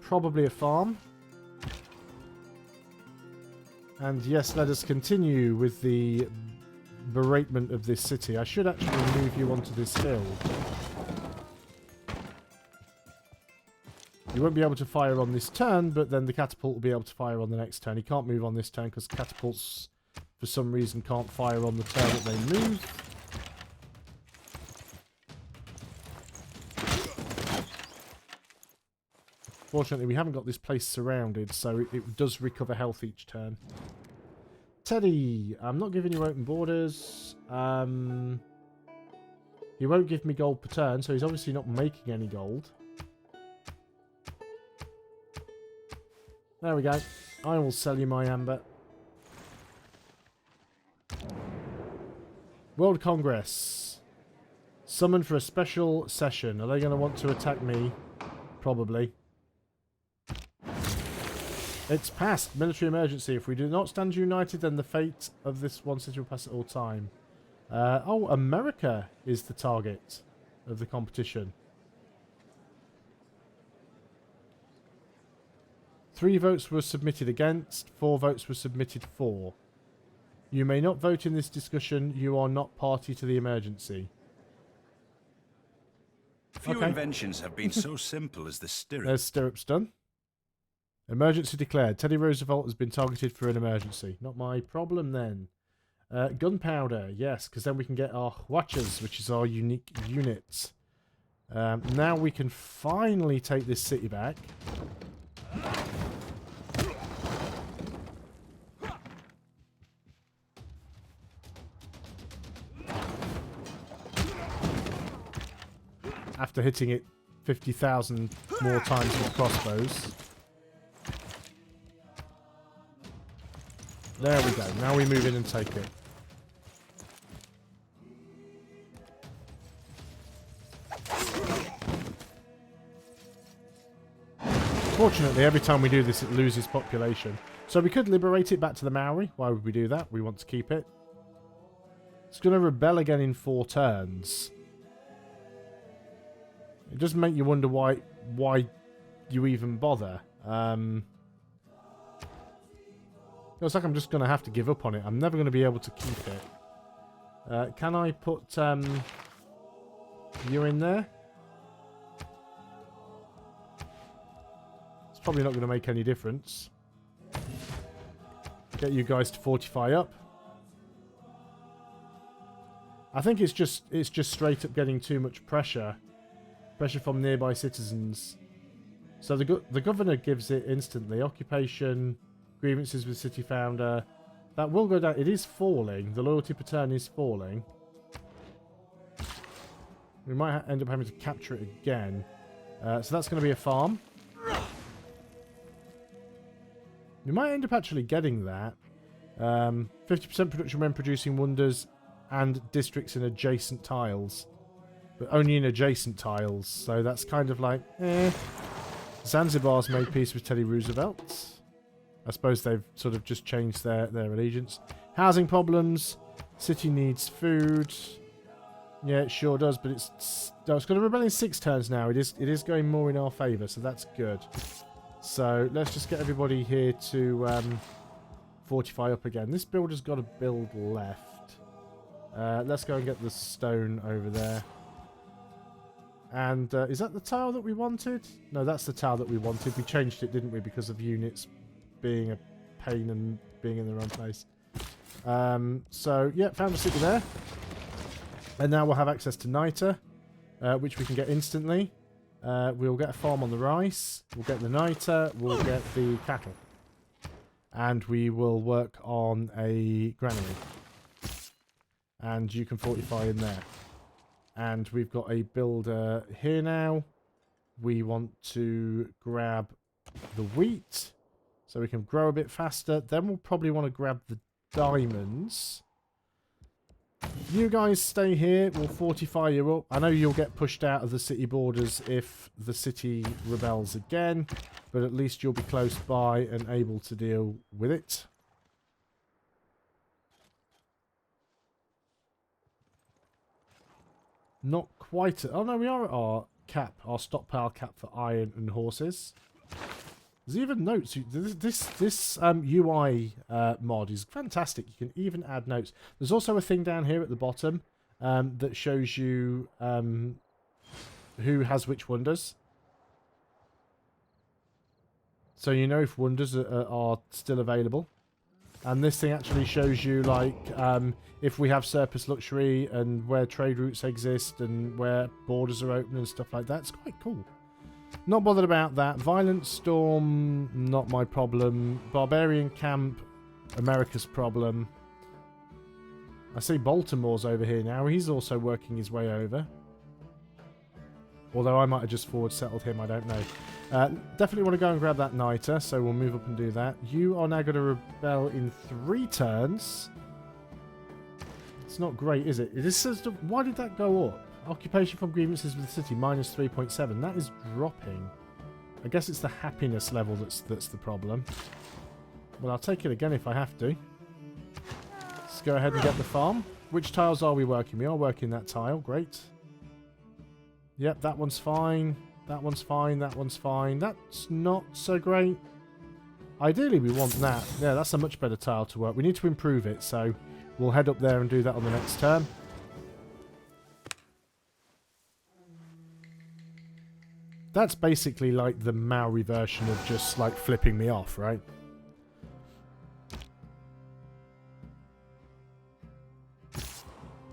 Probably a farm. And yes, let us continue with the beratement of this city. I should actually move you onto this hill. You won't be able to fire on this turn, but then the catapult will be able to fire on the next turn. He can't move on this turn because catapults, for some reason, can't fire on the turn that they move. Fortunately, we haven't got this place surrounded, so it does recover health each turn. Teddy, I'm not giving you open borders. He won't give me gold per turn, so he's obviously not making any gold. There we go. I will sell you my amber. World Congress. Summoned for a special session. Are they going to want to attack me? Probably. It's passed. Military emergency. If we do not stand united, then the fate of this one city will pass at all time. Oh, America is the target of the competition. 3 votes were submitted against. 4 votes were submitted for. You may not vote in this discussion. You are not party to the emergency. Few inventions have been so simple as the stirrup. There's stirrups done. Emergency declared. Teddy Roosevelt has been targeted for an emergency. Not my problem then. Gunpowder, yes, because then we can get our Watchers, which is our unique unit. Now we can finally take this city back. After hitting it 50,000 more times with crossbows. There we go. Now we move in and take it. Unfortunately, every time we do this, it loses population. So we could liberate it back to the Maori. Why would we do that? We want to keep it. It's going to rebel again in 4 turns. It does make you wonder why you even bother. Looks like I'm just going to have to give up on it. I'm never going to be able to keep it. Can I put you in there? It's probably not going to make any difference. Get you guys to fortify up. I think it's just straight up getting too much pressure from nearby citizens. So the governor gives it instantly. Occupation, grievances with city founder. That will go down. It is falling. The loyalty per turn is falling. We might end up having to capture it again. So that's going to be a farm. We might end up actually getting that. 50% production when producing wonders and districts in adjacent tiles. But only in adjacent tiles. So that's kind of like, Zanzibar's made peace with Teddy Roosevelt. I suppose they've sort of just changed their allegiance. Housing problems. City needs food. Yeah, it sure does, but it's going to rebel in 6 turns now. It is going more in our favour, so that's good. So let's just get everybody here to fortify up again. This builder's got a build left. Let's go and get the stone over there. And is that the tile that we wanted? No, that's the tile that we wanted. We changed it, didn't we, because of units being a pain and being in the wrong place. So, yeah, found a city there. And now we'll have access to niter, which we can get instantly. We'll get a farm on the rice. We'll get the niter. We'll get the cattle. And we will work on a granary. And you can fortify in there. And we've got a builder here now. We want to grab the wheat so we can grow a bit faster. Then we'll probably want to grab the diamonds. You guys stay here. We'll fortify you up. I know you'll get pushed out of the city borders if the city rebels again, but at least you'll be close by and able to deal with it. Not quite. Oh no, we are at our cap, our stockpile cap for iron and horses. There's even notes. This UI mod is fantastic. You can even add notes. There's also a thing down here at the bottom that shows you who has which wonders. So you know if wonders are still available. And this thing actually shows you, like, if we have surplus luxury and where trade routes exist and where borders are open and stuff like that. It's quite cool. Not bothered about that. Violent Storm, not my problem. Barbarian Camp, America's problem. I see Baltimore's over here now. He's also working his way over. Although I might have just forward settled him, I don't know. Definitely want to go and grab that niter, so we'll move up and do that. You are now going to rebel in 3 turns. It's not great, is it? It is sort of, why did that go up? Occupation from grievances with the city, minus 3.7. That is dropping. I guess it's the happiness level that's the problem. Well, I'll take it again if I have to. Let's go ahead and get the farm. Which tiles are we working? We are working that tile. Great. Yep, that one's fine. That one's fine. That one's fine. That's not so great. Ideally, we want that. Yeah, that's a much better tile to work. We need to improve it, so we'll head up there and do that on the next turn. That's basically like the Maori version of just like flipping me off, right?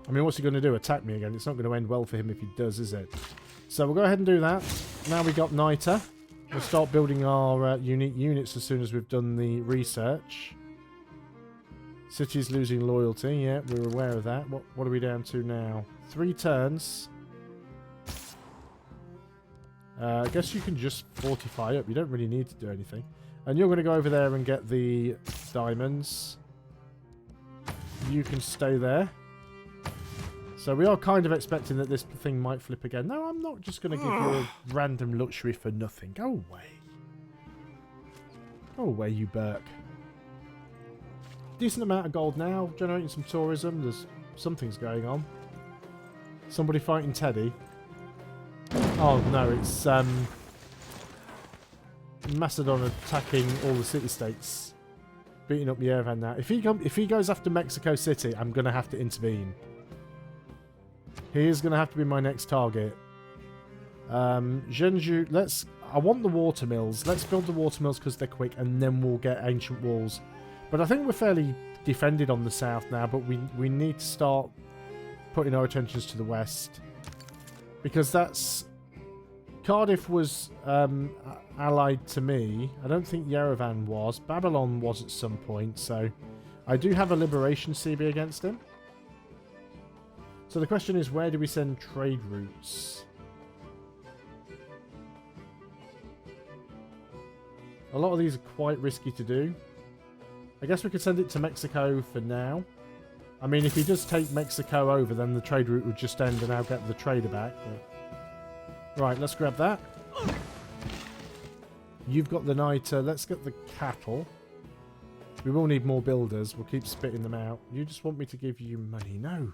I mean, what's he going to do? Attack me again? It's not going to end well for him if he does, is it? So we'll go ahead and do that. Now we got niter. We'll start building our unique units as soon as we've done the research. City's losing loyalty. Yeah, we're aware of that. What are we down to now? 3 turns. I guess you can just fortify up. You don't really need to do anything. And you're going to go over there and get the diamonds. You can stay there. So we are kind of expecting that this thing might flip again. No, I'm not just going to give you a random luxury for nothing. Go away. Oh, where you Burke. Decent amount of gold now, generating some tourism. There's something's going on. Somebody fighting Teddy. Oh no, it's Macedon attacking all the city-states, beating up Yerevan now. If he goes after Mexico City, I'm gonna have to intervene. He is gonna have to be my next target. Zhenju, I want the water mills. Let's build the water mills because they're quick, and then we'll get ancient walls. But I think we're fairly defended on the south now, but we need to start putting our attentions to the west. Because that's... Cardiff was allied to me. I don't think Yerevan was. Babylon was at some point, so... I do have a Liberation CB against him. So the question is, where do we send trade routes? A lot of these are quite risky to do. I guess we could send it to Mexico for now. I mean, if he does take Mexico over, then the trade route would just end and I'll get the trader back. But... Right, let's grab that. You've got the niter. Let's get the cattle. We will need more builders. We'll keep spitting them out. You just want me to give you money? No.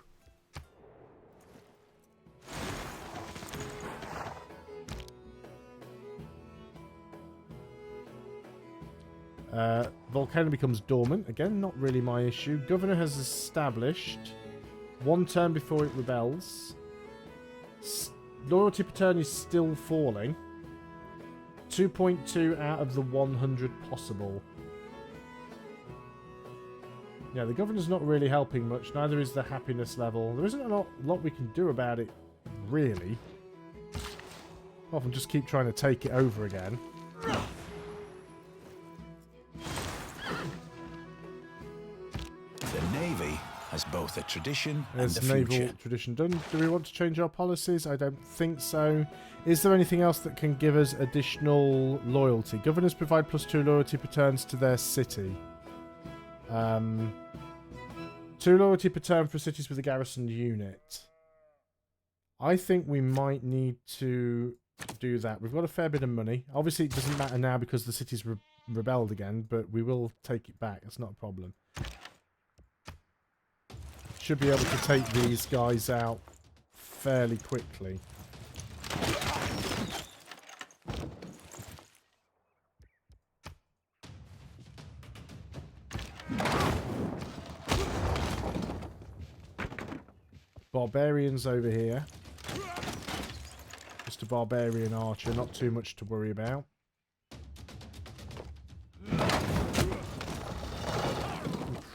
Volcano becomes dormant. Again, not really my issue. Governor has established. 1 turn before it rebels. Loyalty per turn is still falling. 2.2 out of the 100 possible. Yeah, the governor's not really helping much. Neither is the happiness level. There isn't a lot we can do about it, really. Apart from just keep trying to take it over again. The Navy has both a tradition and There's a naval future. tradition done. Do we want to change our policies? I don't think so. Is there anything else that can give us additional loyalty? Governors provide +2 loyalty per turns to their city. 2 loyalty per turn for cities with a garrison unit. I think we might need to do that. We've got a fair bit of money. Obviously, it doesn't matter now because the city's rebelled again, but we will take it back. That's not a problem. Should be able to take these guys out fairly quickly. Barbarians over here. Just a barbarian archer, not too much to worry about.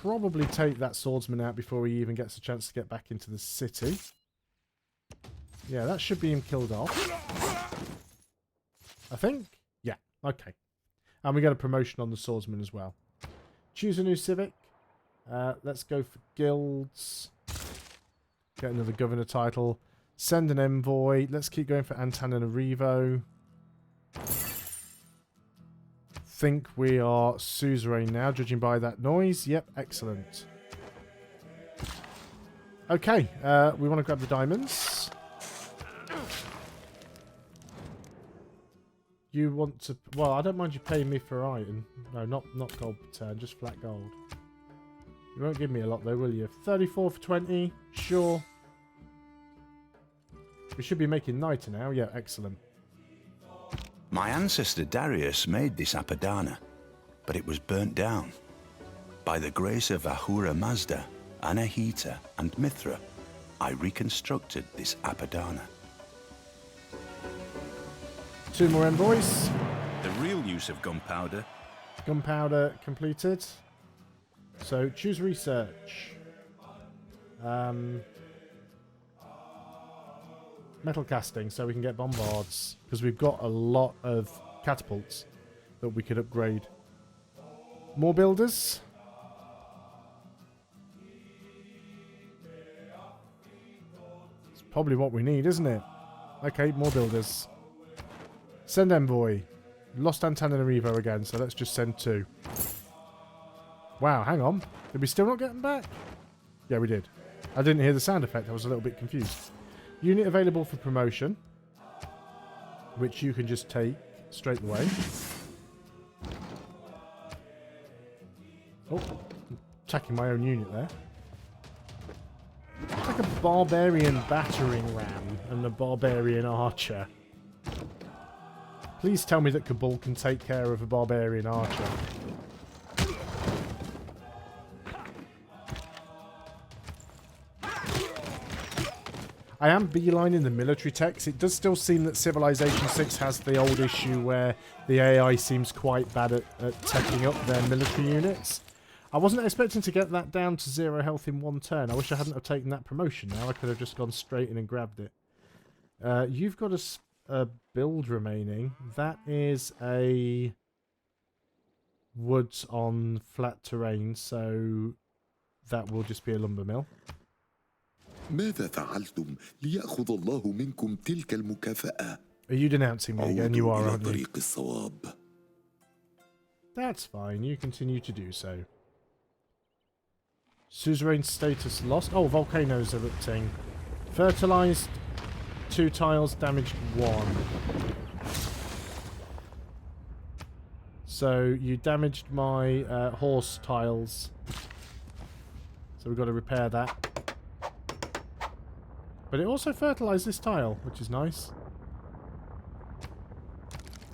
Probably take that swordsman out before he even gets a chance to get back into the city. Yeah, that should be him killed off. I think? Yeah, okay. And we get a promotion on the swordsman as well. Choose a new civic. Let's go for guilds. Get another governor title. Send an envoy. Let's keep going for Antananarivo. Think we are suzerain now, judging by that noise. Yep, excellent. Okay, we want to grab the diamonds. You want to... Well, I don't mind you paying me for iron. No, not gold per turn, just flat gold. You won't give me a lot though, will you? 34 for 20, sure. We should be making niter now. Yeah, excellent. My ancestor Darius made this Apadana, but it was burnt down. By the grace of Ahura Mazda, Anahita, and Mithra, I reconstructed this Apadana. 2 more envoys. The real use of gunpowder. Gunpowder completed. So choose research. Metal casting, so we can get bombards. Because we've got a lot of catapults that we could upgrade. More builders. It's probably what we need, isn't it? Okay, more builders. Send envoy. Lost Antananarivo again, so let's just send 2. Wow, hang on. Did we still not get them back? Yeah, we did. I didn't hear the sound effect. I was a little bit confused. Unit available for promotion, which you can just take straight away. Oh, attacking my own unit there. It's like a barbarian battering ram and a barbarian archer. Please tell me that Kabul can take care of a barbarian archer. I am beelining the military techs. It does still seem that Civilization 6 has the old issue where the AI seems quite bad at teching up their military units. I wasn't expecting to get that down to 0 health in one turn. I wish I hadn't have taken that promotion now. I could have just gone straight in and grabbed it. You've got a build remaining. That is a woods on flat terrain, so that will just be a lumber mill. ماذا فعلتم ليأخذ الله منكم تلك المكافأة؟ Are you denouncing me again? You are, aren't you? طريق الصواب. That's fine. You continue to do so. Suzerain status lost. Oh, volcanoes erupting. Fertilized 2 tiles, damaged 1. So you damaged my horse tiles. So we've got to repair that. But it also fertilized this tile, which is nice.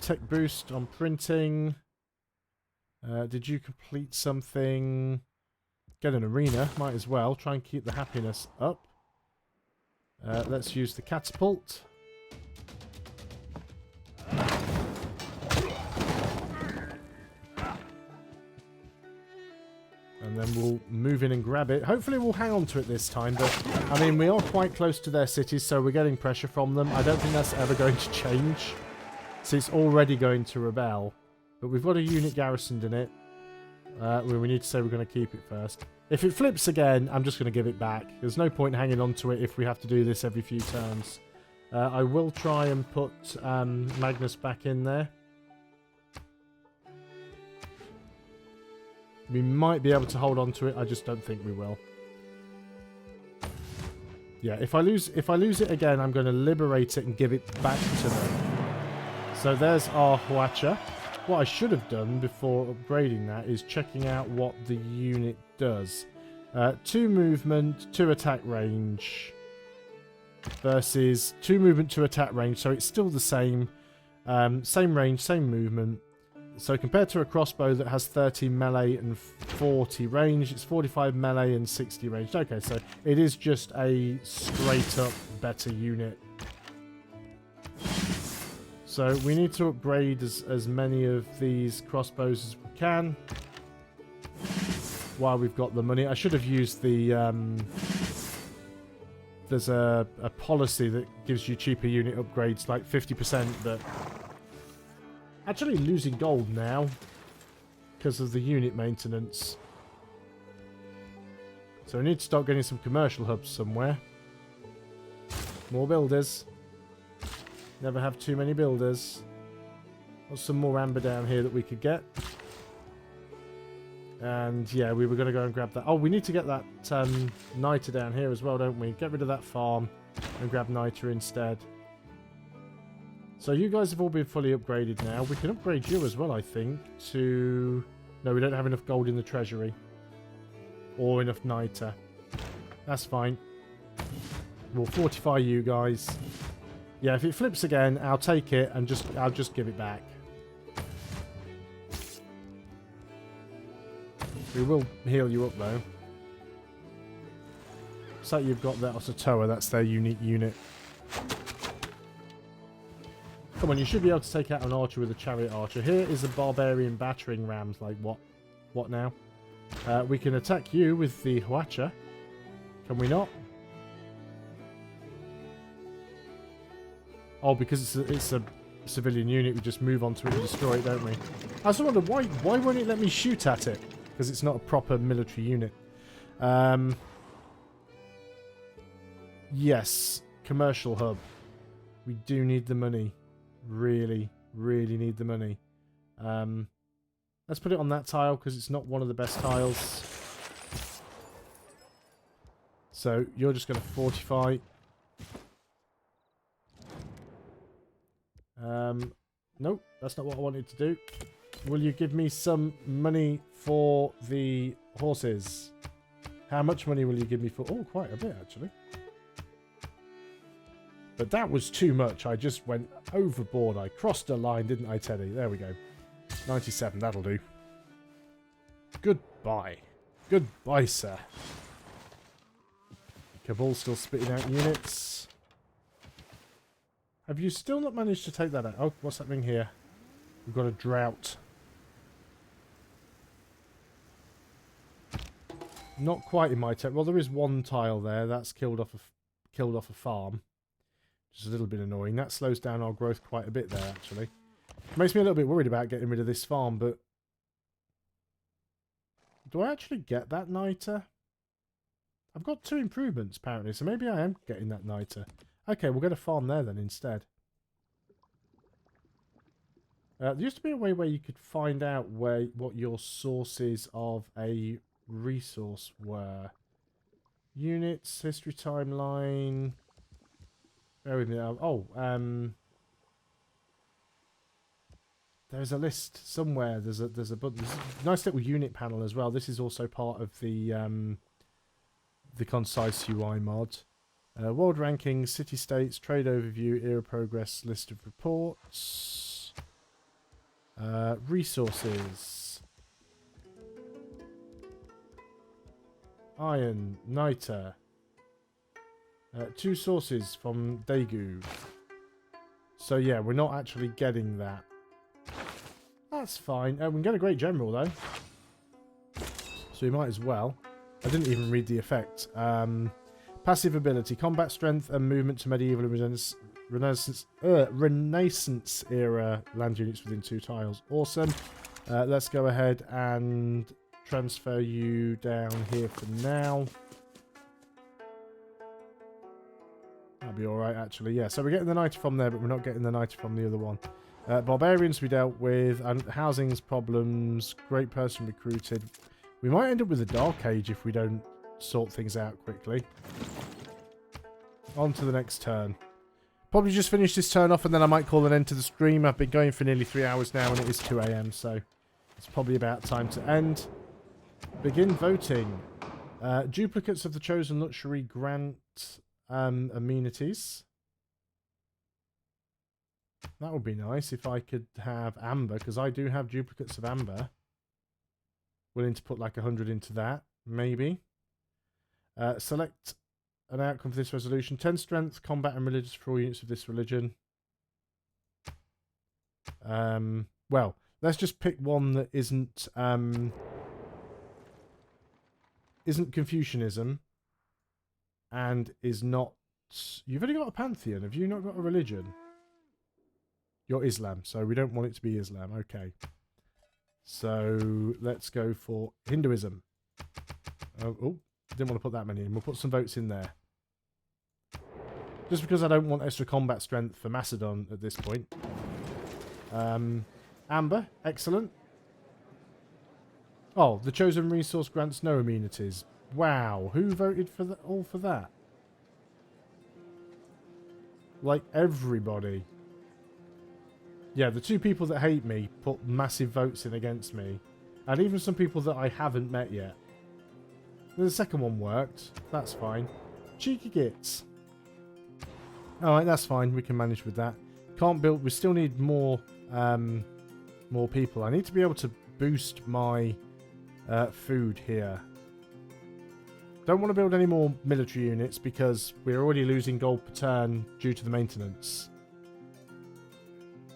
Tech boost on printing. Did you complete something? Get an arena, might as well. Try and keep the happiness up. Let's use the catapult. And then we'll move in and grab it. Hopefully we'll hang on to it this time, but I mean, we are quite close to their cities, so we're getting pressure from them. I don't think that's ever going to change. So it's already going to rebel. But we've got a unit garrisoned in it. We need to say we're going to keep it first. If it flips again, I'm just going to give it back. There's no point hanging on to it if we have to do this every few turns. I will try and put Magnus back in there. We might be able to hold on to it. I just don't think we will. Yeah, if I lose it again, I'm going to liberate it and give it back to them. So there's our Huacha. What I should have done before upgrading that is checking out what the unit does. 2 movement, 2 attack range versus 2 movement, 2 attack range. So it's still the same. Same range, same movement. So compared to a crossbow that has 30 melee and 40 range, it's 45 melee and 60 range. Okay, so it is just a straight up better unit. So we need to upgrade as many of these crossbows as we can while we've got the money. I should have used the... there's a policy that gives you cheaper unit upgrades, like 50%, but... Actually losing gold now because of the unit maintenance. So we need to start getting some commercial hubs somewhere. More builders. Never have too many builders. There's some more amber down here that we could get. And yeah, we were going to go and grab that. Oh, we need to get that niter down here as well, don't we? Get rid of that farm and grab niter instead. So you guys have all been fully upgraded now. We can upgrade you as well, I think, to... No, we don't have enough gold in the treasury. Or enough niter. That's fine. We'll fortify you guys. Yeah, if it flips again, I'll take it and I'll just give it back. We will heal you up, though. So you've got that Osatoa, that's their unique unit. Come on, you should be able to take out an archer with a chariot archer. Here is a barbarian battering rams. Like, what? What now? We can attack you with the Huacha. Can we not? Oh, because it's a civilian unit, we just move on to it and destroy it, don't we? I also wonder, why won't it let me shoot at it? Because it's not a proper military unit. Yes, commercial hub. We do need the money. Really, really need the money. Let's put it on that tile because it's not one of the best tiles. So you're just going to fortify. Nope, that's not what I wanted to do. Will you give me some money for the horses. How much money will you give me for... Oh, quite a bit, actually. But that was too much. I just went overboard. I crossed a line, didn't I, Teddy? There we go. 97, that'll do. Goodbye. Goodbye, sir. Cabal still spitting out units. Have you still not managed to take that out? Oh, what's happening here? We've got a drought. Not quite in my tech. Well, there is one tile there. That's killed off a farm. Which is a little bit annoying. That slows down our growth quite a bit there, actually. Makes me a little bit worried about getting rid of this farm, but... Do I actually get that niter? I've got 2 improvements, apparently, so maybe I am getting that niter. Okay, we'll get a farm there then instead. There used to be a way where you could find out what your sources of a resource were. Units, history timeline... Bear with me now. Oh, there's a list somewhere. There's a button. There's a nice little unit panel as well. This is also part of the concise UI mod. World rankings, city states, trade overview, era progress, list of reports, resources, iron, niter. 2 sources from Daegu. So yeah, we're not actually getting that. That's fine. We can get a great general though. So we might as well. I didn't even read the effect. Passive ability. Combat strength and movement to medieval and Renaissance era land units within 2 tiles. Awesome. Let's go ahead and transfer you down here for now. That'll be alright, actually. Yeah, so we're getting the niter from there, but we're not getting the niter from the other one. Barbarians we dealt with, and housing's problems, great person recruited. We might end up with a dark age if we don't sort things out quickly. On to the next turn. Probably just finish this turn off and then I might call an end to the stream. I've been going for nearly 3 hours now and it is 2 AM, so it's probably about time to end. Begin voting. Duplicates of the chosen luxury grant amenities. That would be nice if I could have amber, because I do have duplicates of amber. Willing to put like 100 into that, maybe. Select an outcome for this resolution. 10 strength, combat and religious for all units of this religion. Well, let's just pick one that isn't Confucianism and is not... You've only got a pantheon. Have you not got a religion? You're Islam, so we don't want it to be Islam. Okay. So let's go for Hinduism. Oh, didn't want to put that many in. We'll put some votes in there. Just because I don't want extra combat strength for Macedon at this point. Amber, excellent. Oh, the chosen resource grants no amenities. Wow, who voted for all for that? Like everybody. Yeah, the 2 people that hate me put massive votes in against me. And even some people that I haven't met yet. The second one worked. That's fine. Cheeky gits. Alright, that's fine. We can manage with that. Can't build... We still need more people. I need to be able to boost my food here. Don't want to build any more military units because we're already losing gold per turn due to the maintenance.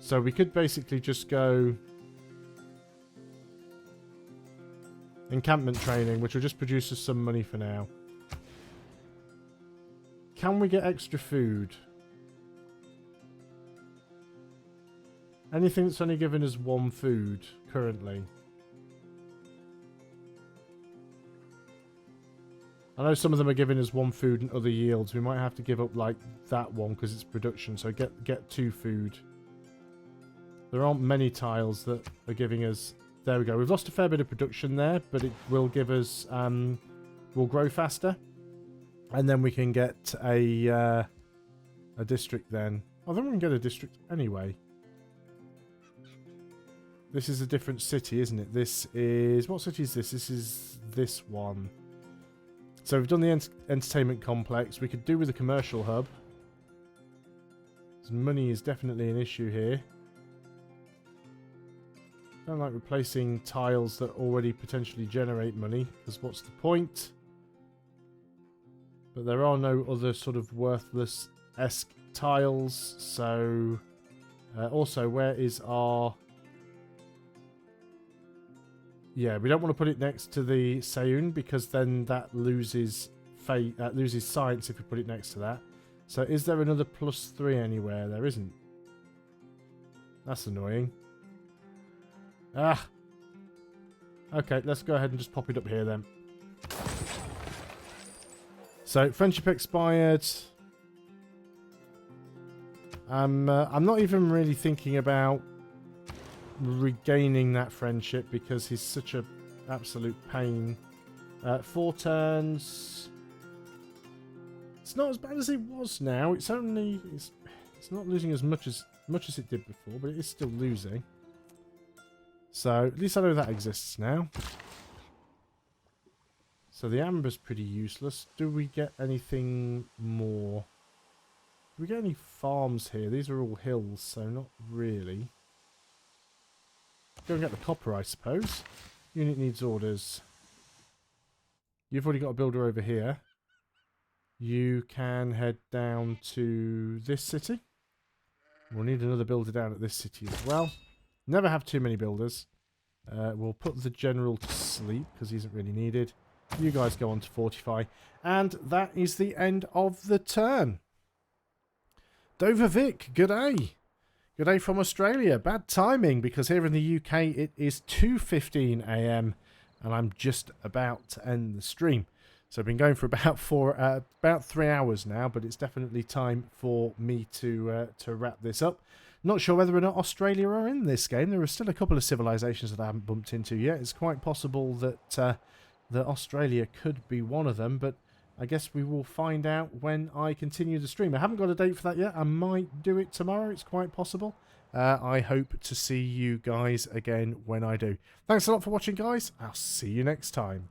So we could basically just go encampment training, which will just produce us some money for now. Can we get extra food? Anything that's only given us 1 food currently. I know some of them are giving us 1 food and other yields. We might have to give up like that one because it's production. So get 2 food. There aren't many tiles that are giving us... There we go. We've lost a fair bit of production there, but it will give us... we'll grow faster. And then we can get a district then. Oh, then we can get a district anyway. This is a different city, isn't it? This is... What city is this? This is this one. So we've done the entertainment complex. We could do with a commercial hub. Money is definitely an issue here. Don't like replacing tiles that already potentially generate money, because what's the point? But there are no other sort of worthless-esque tiles, so... also, where is our... Yeah, we don't want to put it next to the Seun, because then that loses science if we put it next to that. So is there another +3 anywhere? There isn't. That's annoying. Ah! Okay, let's go ahead and just pop it up here then. So, friendship expired. I'm not even really thinking about regaining that friendship because he's such a absolute pain. 4 turns. It's not as bad as it was now. It's only it's not losing as much as it did before, but it is still losing. So at least I know that exists now. So the amber's pretty useless. Do we get anything more? Do we get any farms here? These are all hills, so not really. Go and get the copper, I suppose. Unit needs orders. You've already got a builder over here. You can head down to this city. We'll need another builder down at this city as well. Never have too many builders. We'll put the general to sleep because he isn't really needed. You guys go on to fortify. And that is the end of the turn. Dover Vic, good day. Good day from Australia. Bad timing because here in the UK it is 2:15 AM and I'm just about to end the stream. So I've been going for about 3 hours now, but it's definitely time for me to wrap this up. Not sure whether or not Australia are in this game. There are still a couple of civilizations that I haven't bumped into yet. It's quite possible that that Australia could be one of them, but I guess we will find out when I continue the stream. I haven't got a date for that yet. I might do it tomorrow. It's quite possible. I hope to see you guys again when I do. Thanks a lot for watching, guys. I'll see you next time.